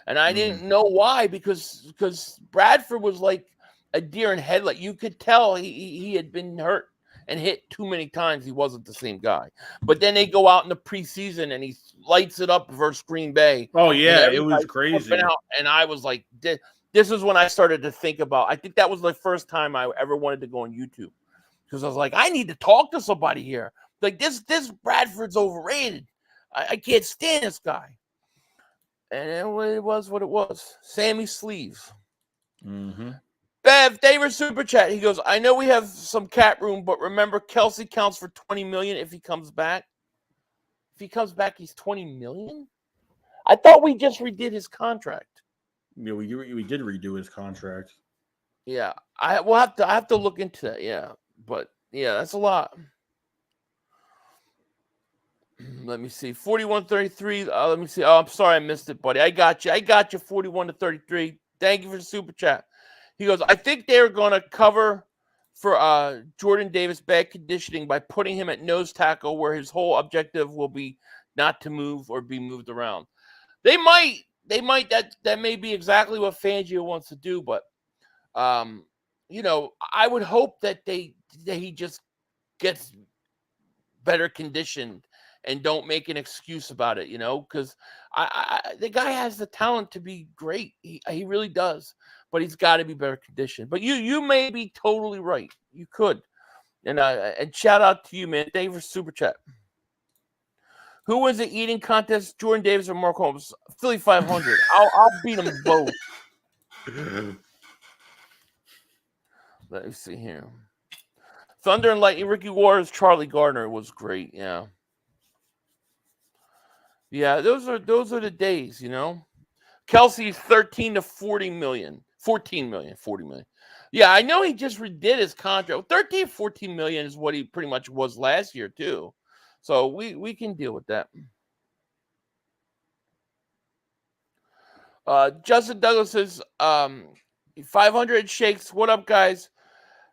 A: And I didn't know why, because Bradford was like a deer in headlight. You could tell he had been hurt and hit too many times. He wasn't the same guy. But then they go out in the preseason and he lights it up versus Green Bay.
D: Oh, yeah, it was crazy.
A: And I was like, this is when I started to think about, I think that was the first time I ever wanted to go on YouTube. Because I was like, I need to talk to somebody here. Like, this Bradford's overrated. I can't stand this guy. And it was what it was. Sammy Sleeves.
D: Mm-hmm.
A: Bev, David Super Chat. He goes, I know we have some cap room, but remember, Kelsey counts for $20 million if he comes back. If he comes back, he's $20 million? I thought we just redid his contract.
D: Yeah, we did redo his contract.
A: Yeah, I have to look into that. Yeah, but yeah, that's a lot. Let me see. 41-33. Let me see. Oh, I'm sorry I missed it, buddy. I got you. 41-33. Thank you for the super chat. He goes, I think they're going to cover for Jordan Davis bad conditioning by putting him at nose tackle, where his whole objective will be not to move or be moved around. They might. That may be exactly what Fangio wants to do, but I would hope that he just gets better conditioned and don't make an excuse about it, because the guy has the talent to be great. He really does, but he's got to be better conditioned. But you may be totally right. You could. And shout out to you, man. Thank you for super chat. Who wins the eating contest, Jordan Davis or Mark Holmes? Philly 500. I'll beat them both. Let me see here. Thunder and Lightning, Ricky Waters, Charlie Gardner was great. Yeah. Yeah, those are the days, Kelsey's 13 to 40 million. 14 million, 40 million. Yeah, I know he just redid his contract. 13, 14 million is what he pretty much was last year, too. So we can deal with that. Justin Douglas says, 500 shakes. What up, guys?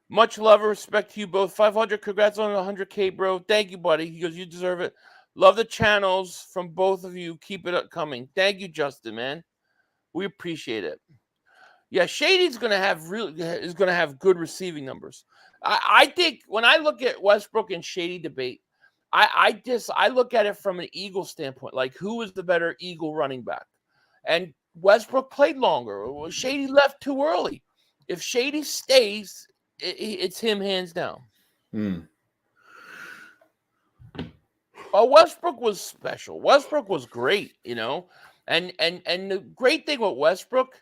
A: Much love and respect to you both. 500, congrats on 100K, bro. Thank you, buddy. He goes, you deserve it. Love the channels from both of you. Keep it up coming. Thank you, Justin, man. We appreciate it. Yeah, Shady's gonna have good receiving numbers. I think when I look at Westbrook and Shady debate, I look at it from an Eagle standpoint. Like, who is the better Eagle running back? And Westbrook played longer. Shady left too early. If Shady stays, it's him hands down. Westbrook was special. Westbrook was great, and the great thing with Westbrook,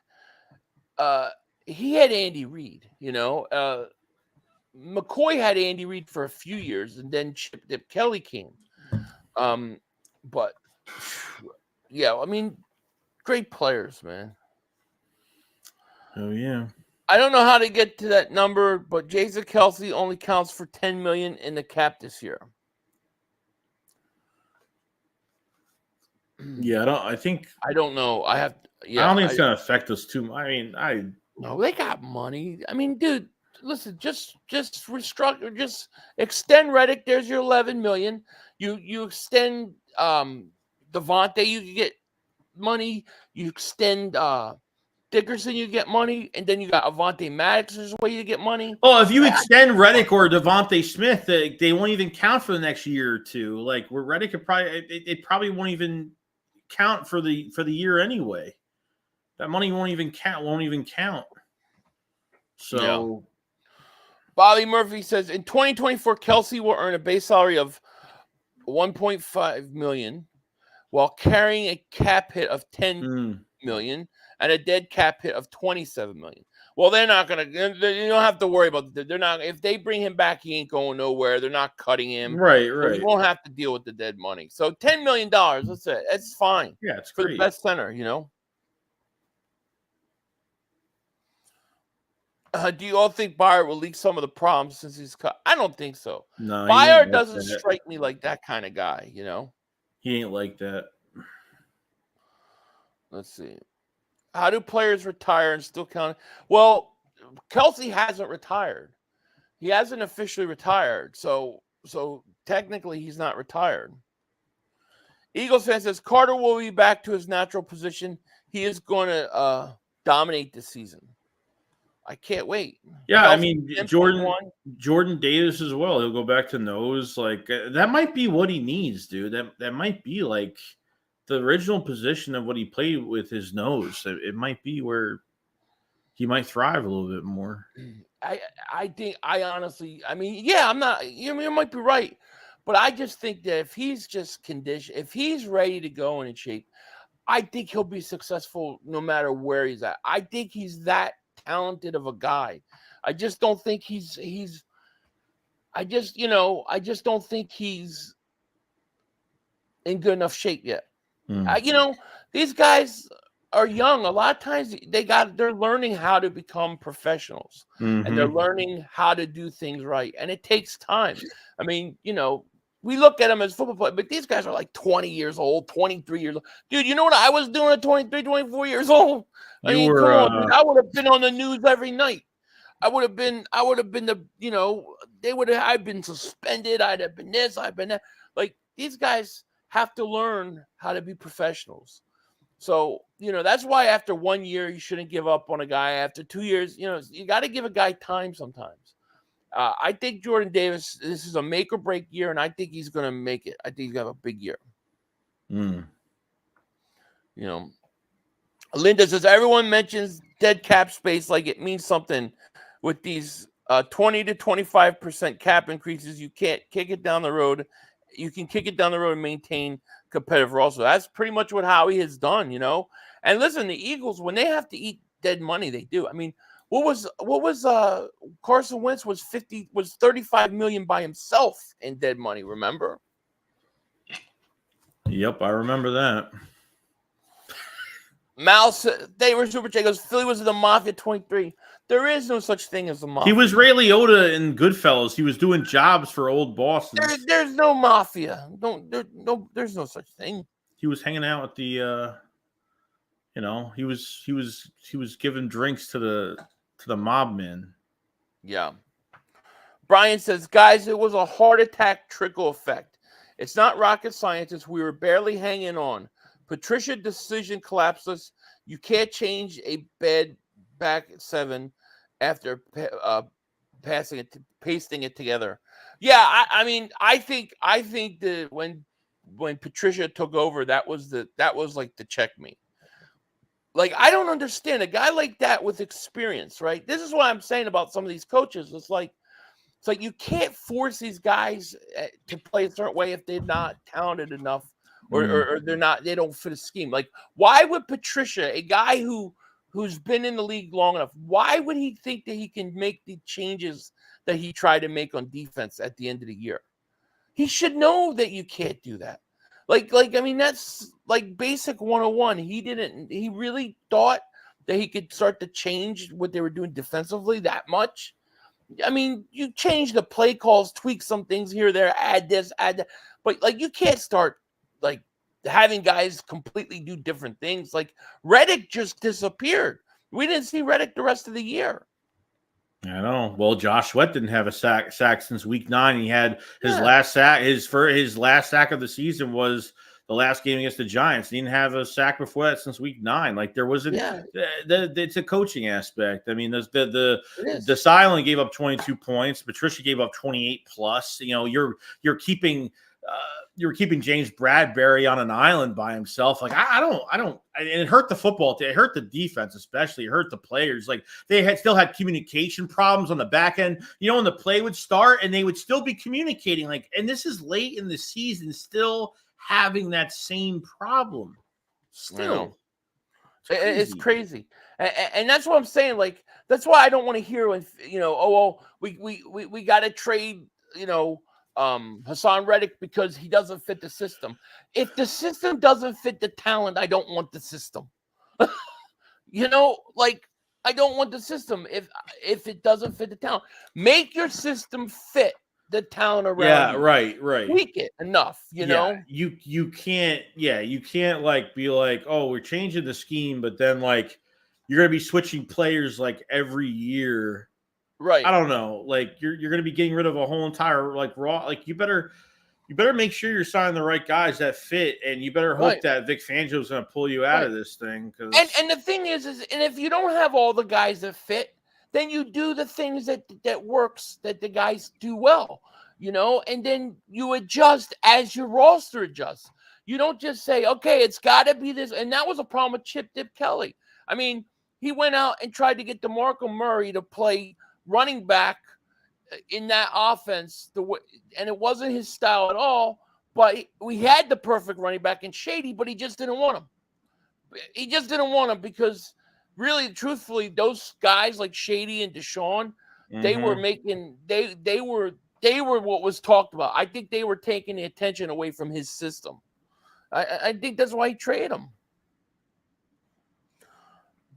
A: he had Andy Reid, McCoy had Andy Reid for a few years, and then Chip Dip Kelly came. But yeah, great players, man.
D: Oh yeah.
A: I don't know how to get to that number, but Jason Kelsey only counts for $10 million in the cap this year.
D: Yeah, I don't know.
A: I don't
D: think it's gonna affect us too much.
A: No, they got money. Dude, listen, just restructure, just extend Reddick. There's your $11 million. You extend Devontae, you can get money. You extend Dickerson, you get money, and then you got Avonte Maddox. There's a way to get money.
D: Oh, if you extend Reddick or Devontae Smith, they won't even count for the next year or two. Like, where Reddick could probably won't even count for the year anyway. That money won't even count. So,
A: yeah. Bobby Murphy says in 2024, Kelsey will earn a base salary of $1.5 million while carrying a cap hit of $10 million and a dead cap hit of $27 million. Well, they're not gonna. You don't have to worry about. They're not. If they bring him back, he ain't going nowhere. They're not cutting him.
D: Right.
A: So you won't have to deal with the dead money. So $10 million. That's it. That's fine.
D: Yeah, it's
A: for
D: great.
A: the best center. Do you all think Byard will leak some of the problems since he's cut? I don't think so.
D: No,
A: Byard doesn't strike me like that kind of guy, you know?
D: He ain't like that.
A: Let's see. How do players retire and still count? Well, Kelsey hasn't retired. He hasn't officially retired. So technically he's not retired. Eagles fan says Carter will be back to his natural position. He is going to dominate this season. I can't wait.
D: Yeah,
A: Kelsey,
D: I mean, Jordan Davis as well. He'll go back to nose. Like that might be what he needs, dude. That might be like the original position of what he played with his nose. It might be where he might thrive a little bit more.
A: I think I honestly, I mean, yeah, I'm not. You might be right, but I just think that if he's just conditioned, if he's ready to go and in shape, I think he'll be successful no matter where he's at. I think he's that talented of a guy. I just don't think I just don't think he's in good enough shape yet. These guys are young. A lot of times they're learning how to become professionals, and they're learning how to do things right. And it takes time. I mean, we look at them as football players, but these guys are like 20 years old, 23 years old. Dude, you know what I was doing at 23, 24 years old? I mean, come on, dude. I would have been on the news every night. I would have been I'd been suspended. I'd have been this, I've been that. Like, these guys have to learn how to be professionals. So, that's why after 1 year, you shouldn't give up on a guy. After 2 years, you got to give a guy time sometimes. I think Jordan Davis, this is a make or break year, and I think he's going to make it. I think he's going to have a big year. Linda says, everyone mentions dead cap space like it means something. With these 20 to 25% cap increases, you can't kick it down the road. You can kick it down the road and maintain competitive also. That's pretty much what Howie has done, And listen, the Eagles, when they have to eat dead money, they do. I mean, what was Carson Wentz was 35 million by himself in dead money, remember?
D: Yep, I remember that.
A: Mouse, they were Super Chat goes, Philly was in the Mafia 23. There is no such thing as a Mafia.
D: He was Ray Liotta in Goodfellas. He was doing jobs for old bosses.
A: There's no Mafia. There's no such thing.
D: He was hanging out with the he was giving drinks to the mob men.
A: Yeah. Brian says, guys, it was a heart attack trickle effect. It's not rocket science. We were barely hanging on. Patricia decision collapses. You can't change a bad back seven after pasting it, pasting it together. Yeah, I think that when Patricia took over, that was like the checkmate. Like, I don't understand a guy like that with experience, right? This is what I'm saying about some of these coaches. It's like you can't force these guys to play a certain way if they're not talented enough or they don't fit a scheme. Like, why would Patricia, a guy who's been in the league long enough, why would he think that he can make the changes that he tried to make on defense at the end of the year? He should know that you can't do that. I mean, that's like basic 101. He really thought that he could start to change what they were doing defensively that much. I mean, you change the play calls, tweak some things here or there, add this, add that. But, you can't start, having guys completely do different things. Like, Reddick just disappeared. We didn't see Reddick the rest of the year.
D: I know. Well, Josh Sweat didn't have a sack since week 9. He had his last sack. His last sack of the season was the last game against the Giants. He didn't have a sack before that since week 9. Like, there wasn't. Yeah. It's a coaching aspect. I mean, the Silent gave up 22 points. Patricia gave up 28 plus. You're keeping. You were keeping James Bradbury on an island by himself. Like, I don't, and it hurt the football team. It hurt the defense, especially. It hurt the players. Like, they still had communication problems on the back end. When the play would start and they would still be communicating. Like, and this is late in the season, still having that same problem. Still,
A: it's crazy. And that's what I'm saying. Like, that's why I don't want to hear when we got to trade. Hassan Reddick because he doesn't fit the system. If the system doesn't fit the talent, I don't want the system. I don't want the system if it doesn't fit the town. Make your system fit the town around you.
D: Right.
A: Tweak it enough, you know?
D: You can't like be like, oh, we're changing the scheme, but then like you're gonna be switching players like every year.
A: Right.
D: I don't know. Like you're gonna be getting rid of a whole entire like raw. Like you better make sure you're signing the right guys that fit, and you better hope that Vic Fangio's gonna pull you out of this thing.
A: And the thing is and if you don't have all the guys that fit, then you do the things that works, that the guys do well, you know, and then you adjust as your roster adjusts. You don't just say, okay, it's got to be this. And that was a problem with Chip Dip Kelly. I mean, he went out and tried to get DeMarco Murray to play running back in that offense, and it wasn't his style at all. But we had the perfect running back in Shady, but he just didn't want him. He just didn't want him because, really, truthfully, those guys like Shady and Deshaun, they were making they were what was talked about. I think they were taking the attention away from his system. I think that's why he traded him.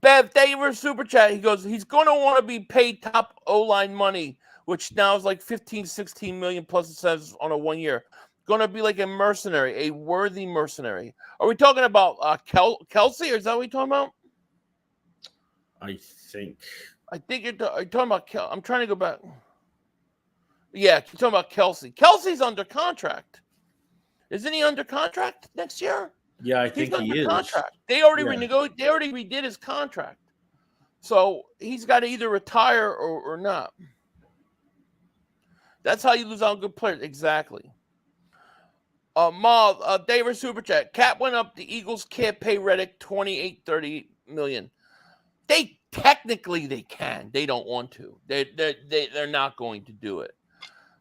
A: Bev, thank you for super chat. He goes, he's going to want to be paid top O-line money, which now is like 15, 16 million plus, it says, on a 1 year. Going to be like a mercenary, a worthy mercenary. Are we talking about Kelsey, or is that what we're talking about?
D: I think
A: you're talking about I'm trying to go back. Yeah, you're talking about Kelsey. Kelsey's under contract. Isn't he under contract next year?
D: Yeah, I think he is.
A: Contract. They already renegotiated. They already redid his contract. So he's got to either retire or not. That's how you lose out on good players. Exactly. David Super Chat. Cap went up. The Eagles can't pay Reddick $28-30 million. They technically they can. They don't want to. They're not going to do it.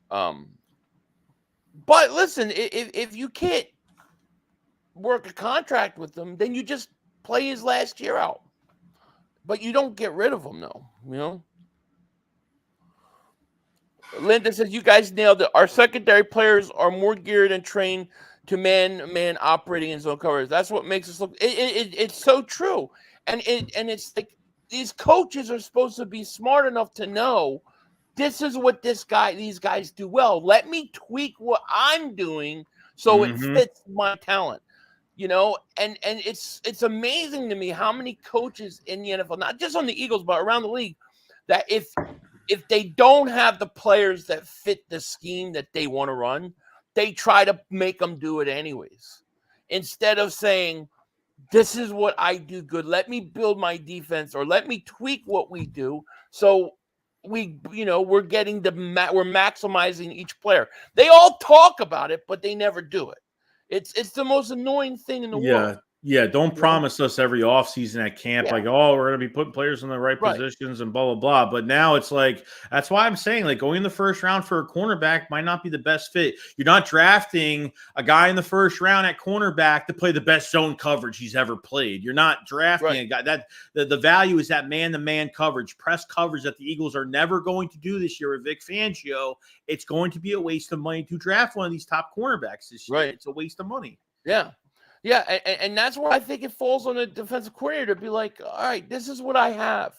A: But listen, if you can't work a contract with them, then you just play his last year out. But you don't get rid of him, though. You know. Linda says, you guys nailed it. Our secondary players are more geared and trained to man operating in zone coverage. That's what makes us look. It's so true, and it's like these coaches are supposed to be smart enough to know this is what these guys do well. Let me tweak what I'm doing so it fits my talent. You know, and it's amazing to me how many coaches in the NFL, not just on the Eagles but around the league, that if they don't have the players that fit the scheme that they want to run, they try to make them do it anyways. Instead of saying, this is what I do good. Let me build my defense, or let me tweak what we do. So we're maximizing each player. They all talk about it, but they never do it. It's the most annoying thing in the world.
D: Yeah, don't promise us every offseason at camp, like, oh, we're going to be putting players in the right positions and blah, blah, blah. But now it's like, that's why I'm saying, like, going in the first round for a cornerback might not be the best fit. You're not drafting a guy in the first round at cornerback to play the best zone coverage he's ever played. You're not drafting a guy. That the value is that man-to-man coverage, press coverage that the Eagles are never going to do this year with Vic Fangio. It's going to be a waste of money to draft one of these top cornerbacks this year. It's a waste of money.
A: Yeah. Yeah, and that's where I think it falls on the defensive coordinator to be like, all right, this is what I have,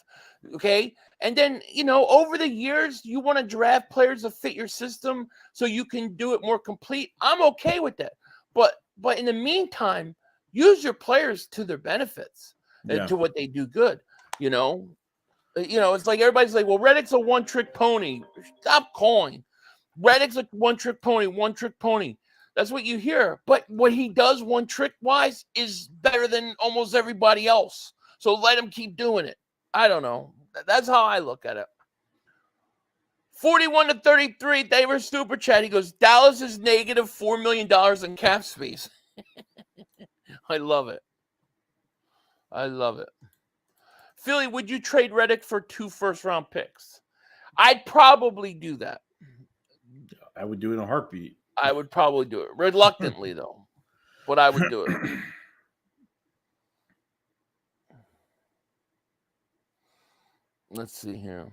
A: okay? And then, over the years, you want to draft players to fit your system so you can do it more complete. I'm okay with that. But in the meantime, use your players to their benefits, to what they do good, It's like everybody's like, well, Reddick's a one-trick pony. Stop calling. Reddick's a one-trick pony. That's what you hear. But what he does one trick wise is better than almost everybody else. So let him keep doing it. I don't know. That's how I look at it. 41-33, they were super chat. He goes, Dallas is negative $4 million in cap space. I love it. Philly, would you trade Reddick for 2 first-round picks? I'd probably do that.
D: I would do it in a heartbeat.
A: I would probably do it. Reluctantly, though. But I would do it. Let's see here.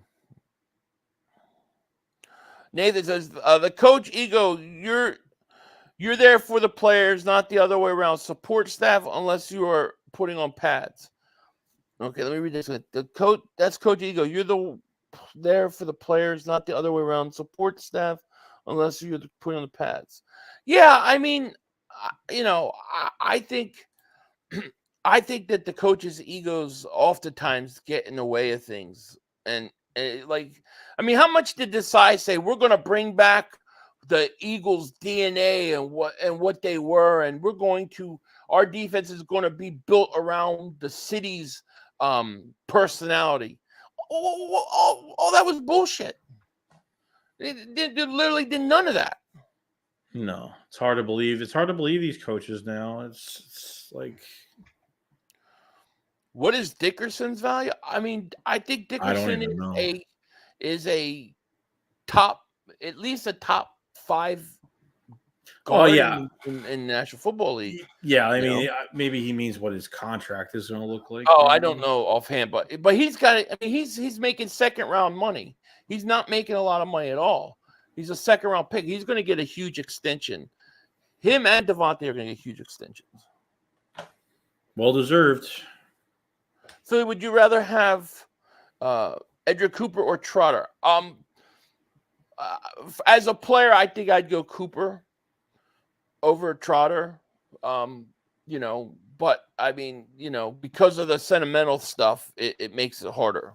A: Nathan says, the coach ego, you're there for the players, not the other way around. Support staff unless you are putting on pads. Okay, let me read this. The coach, that's Coach Ego. You're there for the players, not the other way around. Support staff, unless you're putting on the pads. Yeah, I mean, I think, I think that the coaches' egos oftentimes get in the way of things, and like, I mean, how much did Desai say we're going to bring back the Eagles' DNA and what they were, and our defense is going to be built around the city's personality. All that was bullshit. They literally did none of that.
D: No, it's hard to believe. It's hard to believe these coaches now. It's like,
A: what is Dickerson's value? I mean, I think Dickerson is a top, at least a top 5 guard in the National Football League.
D: Yeah, I mean, maybe he means what his contract is going to look like.
A: Oh, I don't know offhand, but he's got it. I mean, he's making second round money. He's not making a lot of money at all. He's a second round pick. He's going to get a huge extension. Him and Devontae are going to get huge extensions.
D: Well deserved.
A: So, would you rather have Edric Cooper or Trotter? As a player, I think I'd go Cooper over Trotter. But I mean, because of the sentimental stuff, it makes it harder.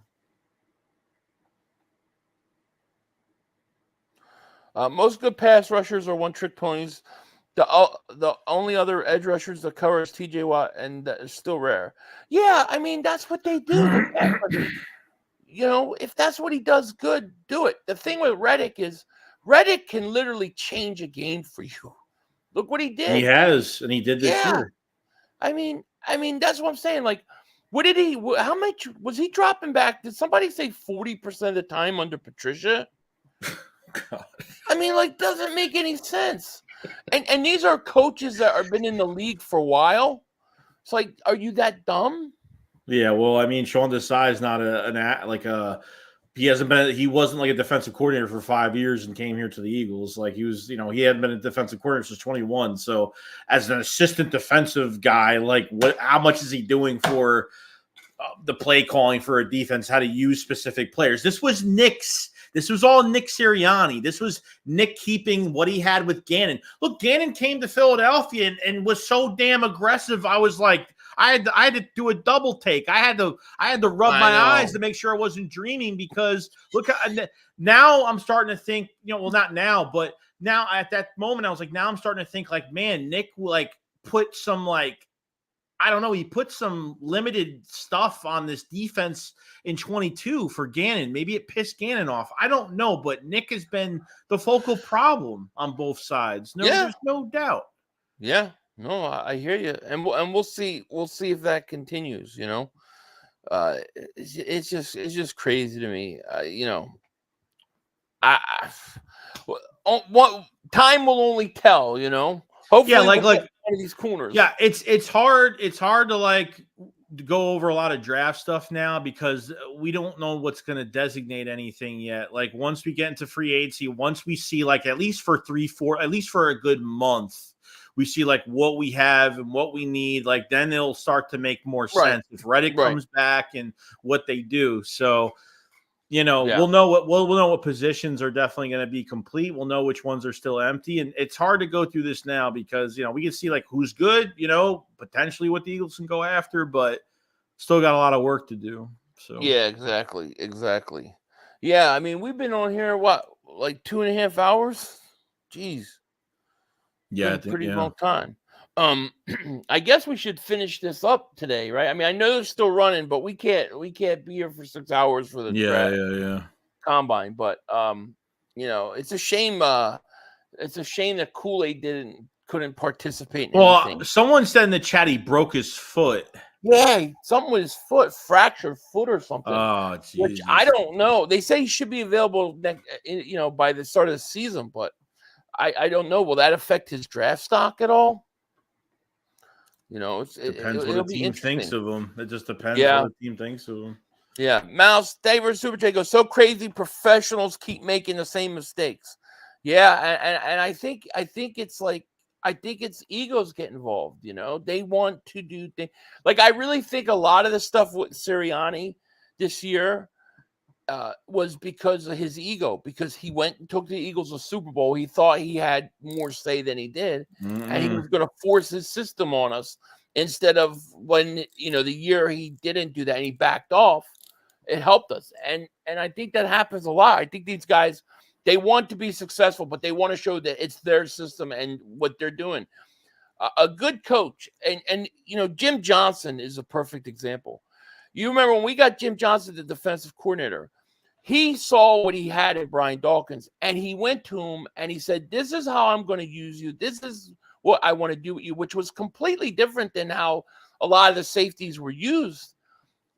A: Most good pass rushers are one-trick ponies. The only other edge rushers that cover is T.J. Watt, and that is still rare. Yeah, I mean, that's what they do. If that's what he does good, do it. The thing with Reddick is Reddick can literally change a game for you. Look what he did.
D: He has, and he did this year.
A: I mean, that's what I'm saying. Like, how much was he dropping back? Did somebody say 40% of the time under Patricia?
D: God.
A: I mean, like, doesn't make any sense. And these are coaches that have been in the league for a while. It's like, are you that dumb?
D: Yeah, well, I mean, Sean Desai is not he wasn't like a defensive coordinator for 5 years and came here to the Eagles. Like he was, he hadn't been a defensive coordinator since 21. So as an assistant defensive guy, like how much is he doing for the play calling for a defense, how to use specific players? This was all Nick Sirianni. This was Nick keeping what he had with Gannon. Look, Gannon came to Philadelphia and was so damn aggressive. I was like, I had to do a double take. I had to rub my eyes to make sure I wasn't dreaming, because look, now I'm starting to think, well, not now, but now at that moment I was like, now I'm starting to think like, man, Nick like put some like, I don't know, he put some limited stuff on this defense in 22 for Gannon. Maybe it pissed Gannon off. I don't know, but Nick has been the focal problem on both sides. There's no doubt.
A: Yeah. No, I hear you, and we'll see if that continues. It's just crazy to me. What time will only tell. Hopefully,
D: like
A: one of these corners.
D: Yeah, it's hard to like go over a lot of draft stuff now because we don't know what's going to designate anything yet. Like once we get into free agency, once we see like at least for a good month, we see like what we have and what we need, like then it'll start to make more sense if Reddick comes back and what they do. So, we'll know what positions are definitely going to be complete. We'll know which ones are still empty. And it's hard to go through this now because, we can see like who's good, potentially what the Eagles can go after, but still got a lot of work to do. So
A: yeah, exactly. Yeah. I mean, we've been on here, like 2.5 hours? Jeez.
D: Yeah,
A: pretty long time. I guess we should finish this up today, right? I mean, I know they're still running, but we can't be here for 6 hours for the draft,
D: combine.
A: But it's a shame. It's a shame that Kool-Aid couldn't participate in anything.
D: Someone said in the chat he broke his foot.
A: Yeah, something with his foot, fractured foot or something.
D: Oh, Jesus.
A: Which I don't know. They say he should be available by the start of the season, but I don't know. Will that affect his draft stock at all?
D: Depends what the team thinks of him. It just depends what the team thinks of him.
A: Yeah. Mouse, David Super J goes, so crazy professionals keep making the same mistakes. Yeah, and I think it's like, I think it's egos get involved. They want to do things. Like, I really think a lot of the stuff with Sirianni this year was because of his ego, because he went and took the Eagles to the Super Bowl. He thought he had more say than he did, and he was going to force his system on us instead of when, the year he didn't do that and he backed off, it helped us. And I think that happens a lot. I think these guys, they want to be successful, but they want to show that it's their system and what they're doing. A good coach, and Jim Johnson is a perfect example. You remember when we got Jim Johnson, the defensive coordinator, he saw what he had in Brian Dawkins, and he went to him and he said, "This is how I'm going to use you. This is what I want to do with you," which was completely different than how a lot of the safeties were used.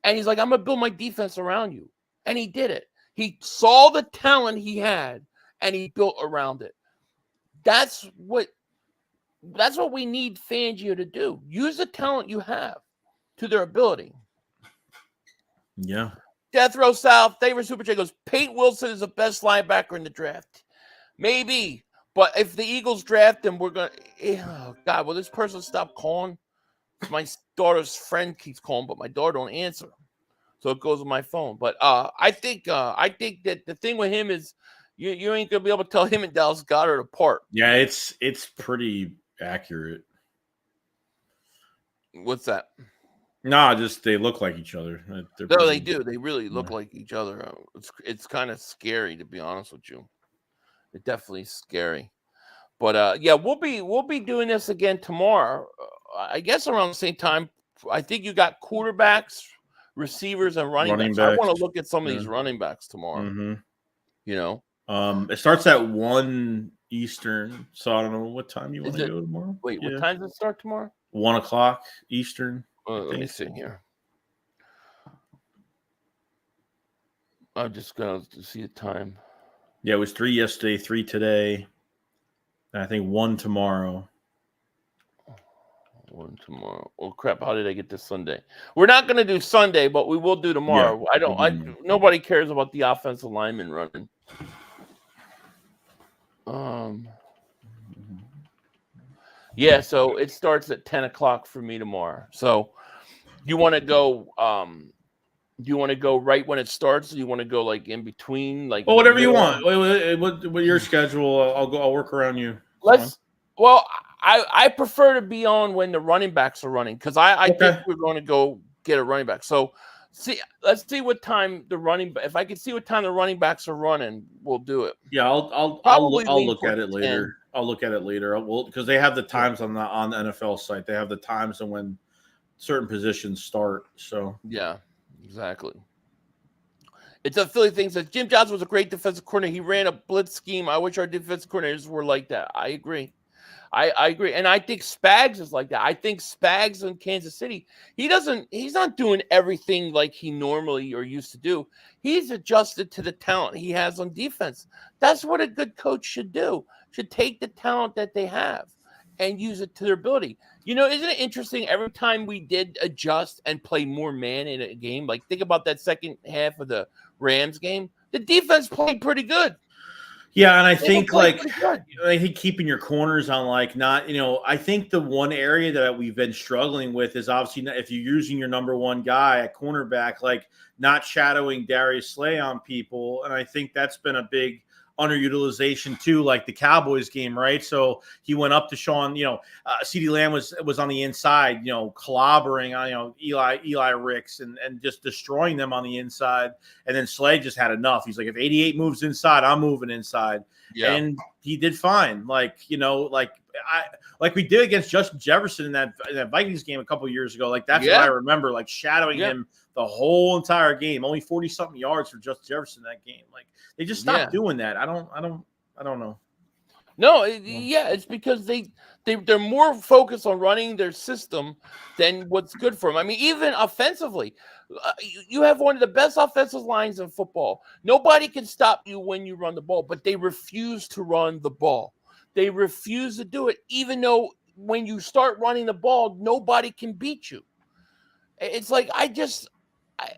A: And he's like, "I'm going to build my defense around you." And he did it. He saw the talent he had and he built around it. That's what we need Fangio to do. Use the talent you have to their ability.
D: Yeah.
A: Death Row South, favorite Super Chat goes, Peyton Wilson is the best linebacker in the draft. Maybe, but if the Eagles draft him, we're going to, oh God, will this person stop calling? My daughter's friend keeps calling, but my daughter don't answer. So it goes on my phone. But I think that the thing with him is you ain't going to be able to tell him and Dallas Goedert apart.
D: Yeah, it's pretty accurate.
A: What's that?
D: No, just they look like each other.
A: No, they do. They really look like each other. It's kind of scary, to be honest with you. It's definitely scary. But yeah, we'll be doing this again tomorrow. I guess around the same time. I think you got quarterbacks, receivers, and running backs. I want to look at some of these running backs tomorrow.
D: Mm-hmm. It starts at 1 Eastern, so I don't know what time you want to go tomorrow.
A: Wait, what time does it start tomorrow?
D: 1 o'clock Eastern.
A: Let me see here. I'm just going to see the time.
D: Yeah, it was 3 yesterday, 3 today, and I think 1 tomorrow.
A: 1 tomorrow. Oh crap! How did I get this Sunday? We're not going to do Sunday, but we will do tomorrow. Yeah, nobody cares about the offensive lineman running. Yeah, so it starts at 10 o'clock for me tomorrow. So you want to go? Do you want to go right when it starts? Or do you want to go like in between? Like,
D: well, whatever you want. What your schedule? I'll work around you.
A: Well, I prefer to be on when the running backs are running, because I think we're going to go get a running back. So let's see what time if I can see what time the running backs are running, we'll do it.
D: Yeah, I'll look at it later. 10. I'll look at it later. Because they have the times on the NFL site. They have the times and when certain positions start. So
A: yeah, exactly. It's a Philly thing. Says Jim Johnson was a great defensive coordinator. He ran a blitz scheme. I wish our defensive coordinators were like that. I agree. I agree. And I think Spags is like that. I think Spags in Kansas City, he's not doing everything like he normally or used to do. He's adjusted to the talent he has on defense. That's what a good coach should do. Should take the talent that they have and use it to their ability. Isn't it interesting? Every time we did adjust and play more man in a game, like think about that second half of the Rams game, the defense played pretty good.
D: Yeah, and I think keeping your corners on I think the one area that we've been struggling with is obviously if you're using your number one guy at cornerback, like not shadowing Darius Slay on people, and I think that's been a big underutilization too, like the Cowboys game, right? So he went up to Sean, CeeDee Lamb was on the inside, clobbering on, Eli Ricks and just destroying them on the inside. And then Slay just had enough. He's like, if 88 moves inside, I'm moving inside. Yeah. And he did fine. Like we did against Justin Jefferson in that Vikings game a couple of years ago. Like that's what I remember, like shadowing him the whole entire game. Only 40-something yards for Justin Jefferson that game. Like they just stopped doing that. I don't know.
A: No, it's because they're more focused on running their system than what's good for them. I mean, even offensively, you have one of the best offensive lines in football. Nobody can stop you when you run the ball, but they refuse to run the ball. They refuse to do it, even though when you start running the ball, nobody can beat you. It's like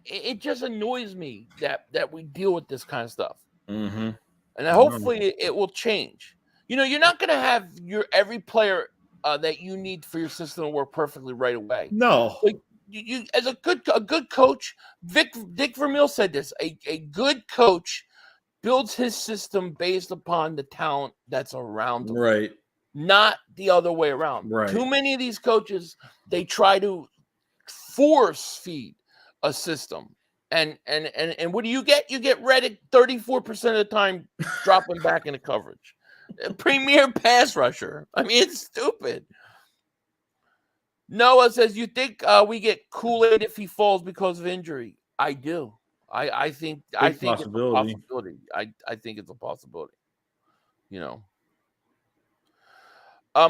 A: it just annoys me that we deal with this kind of stuff.
D: Mm-hmm.
A: And hopefully it will change. You're not going to have every player that you need for your system to work perfectly right away.
D: No.
A: Like you as a good coach, Dick Vermeil said this. A good coach builds his system based upon the talent that's around him.
D: Right.
A: Not the other way around.
D: Right.
A: Too many of these coaches, they try to force feed a system. And what do you get? You get Reddick 34% of the time dropping back into coverage. A premier pass rusher. I mean, it's stupid. Noah says, you think we get Kool-Aid if he falls because of injury? I do. I think it's a possibility. I think it's a possibility. You know.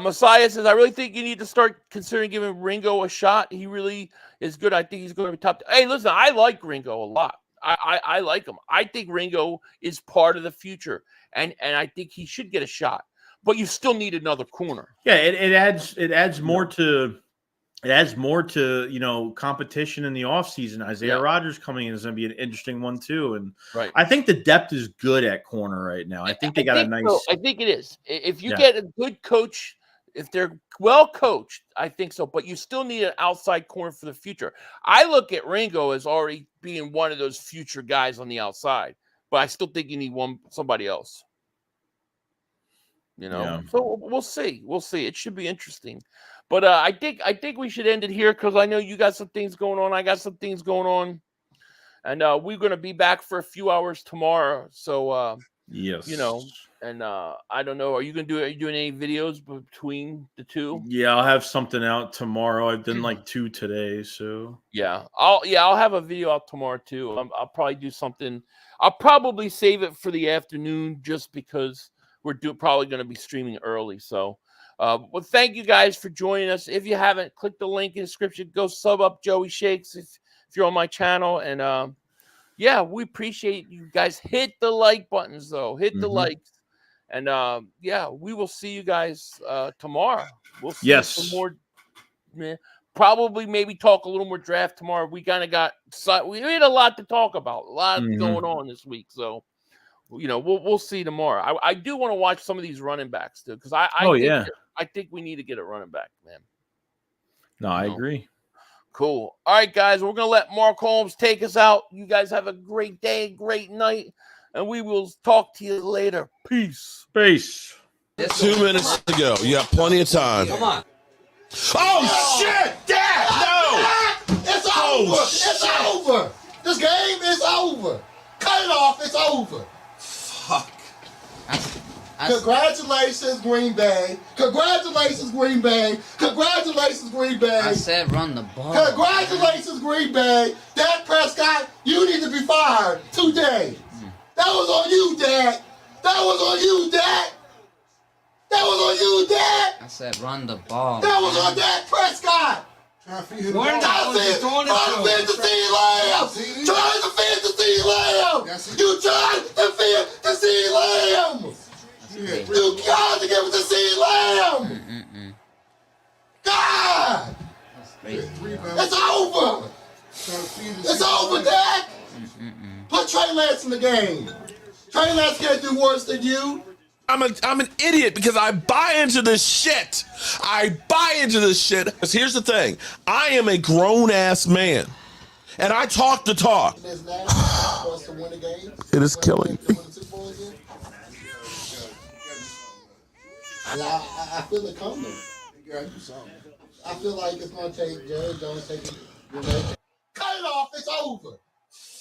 A: Messiah says, I really think you need to start considering giving Ringo a shot. He really is good. I think he's going to be top. Hey, listen, I like Ringo a lot. I like him. I think Ringo is part of the future, and I think he should get a shot. But you still need another corner.
D: Yeah, it adds more to competition in the offseason. Isaiah Rodgers coming in is going to be an interesting one too. And I think the depth is good at corner right now. I think they got a nice.
A: So. I think it is. If you get a good coach, if they're well coached, I think so. But you still need an outside corner for the future. I look at Ringo as already being one of those future guys on the outside, but I still think you need somebody else. So we'll see. We'll see. It should be interesting. But I think we should end it here because I know you got some things going on. I got some things going on, and we're going to be back for a few hours tomorrow. So
D: yes,
A: and I don't know. Are you doing any videos between the two?
D: Yeah, I'll have something out tomorrow. I've done like 2 today, so
A: I'll have a video out tomorrow too. I'll probably do something. I'll probably save it for the afternoon just because we're probably going to be streaming early. So. Well, thank you guys for joining us. If you haven't, click the link in the description. Go sub up Joey Shakes if you're on my channel. And we appreciate you guys. Hit the like buttons though. Hit the likes. And we will see you guys tomorrow. We'll see some more. Probably maybe talk a little more draft tomorrow. We kind of we had a lot to talk about. A lot going on this week. So. We'll see tomorrow. I do want to watch some of these running backs too, because I think we need to get a running back, man.
D: No, I agree.
A: Cool. All right, guys, we're gonna let Mark Holmes take us out. You guys have a great day, great night, and we will talk to you later. Peace.
E: 2 minutes to go. You got plenty of time.
B: Come on.
E: Oh shit! Dad! No!
B: It's over! It's over! This game is over! Cut it off! It's over!
E: Fuck.
B: Congratulations, Green Bay. Congratulations, Green Bay. Congratulations, Green Bay.
F: I said run the ball.
B: Congratulations, Green Bay. Dak Prescott, you need to be fired today. That was on you, Dak. That was on you, Dak. That was on you, Dak.
F: I said run the ball.
B: That was on Dak Prescott. Trying to defend the CeeDee Lamb. Trying to defend the CeeDee Lamb. You trying to defend the CeeDee Lamb. You got to give it to CeeDee Lamb. God. It's over. It's over, Dak. Put Trey Lance in the game. Trey Lance can't do worse than you.
E: I'm an idiot because I buy into this shit. Because here's the thing. I am a grown-ass man. And I talk the talk. It is killing me.
B: I feel it coming. I feel like it's going to take Jerry Jones taking. Cut it off. It's over.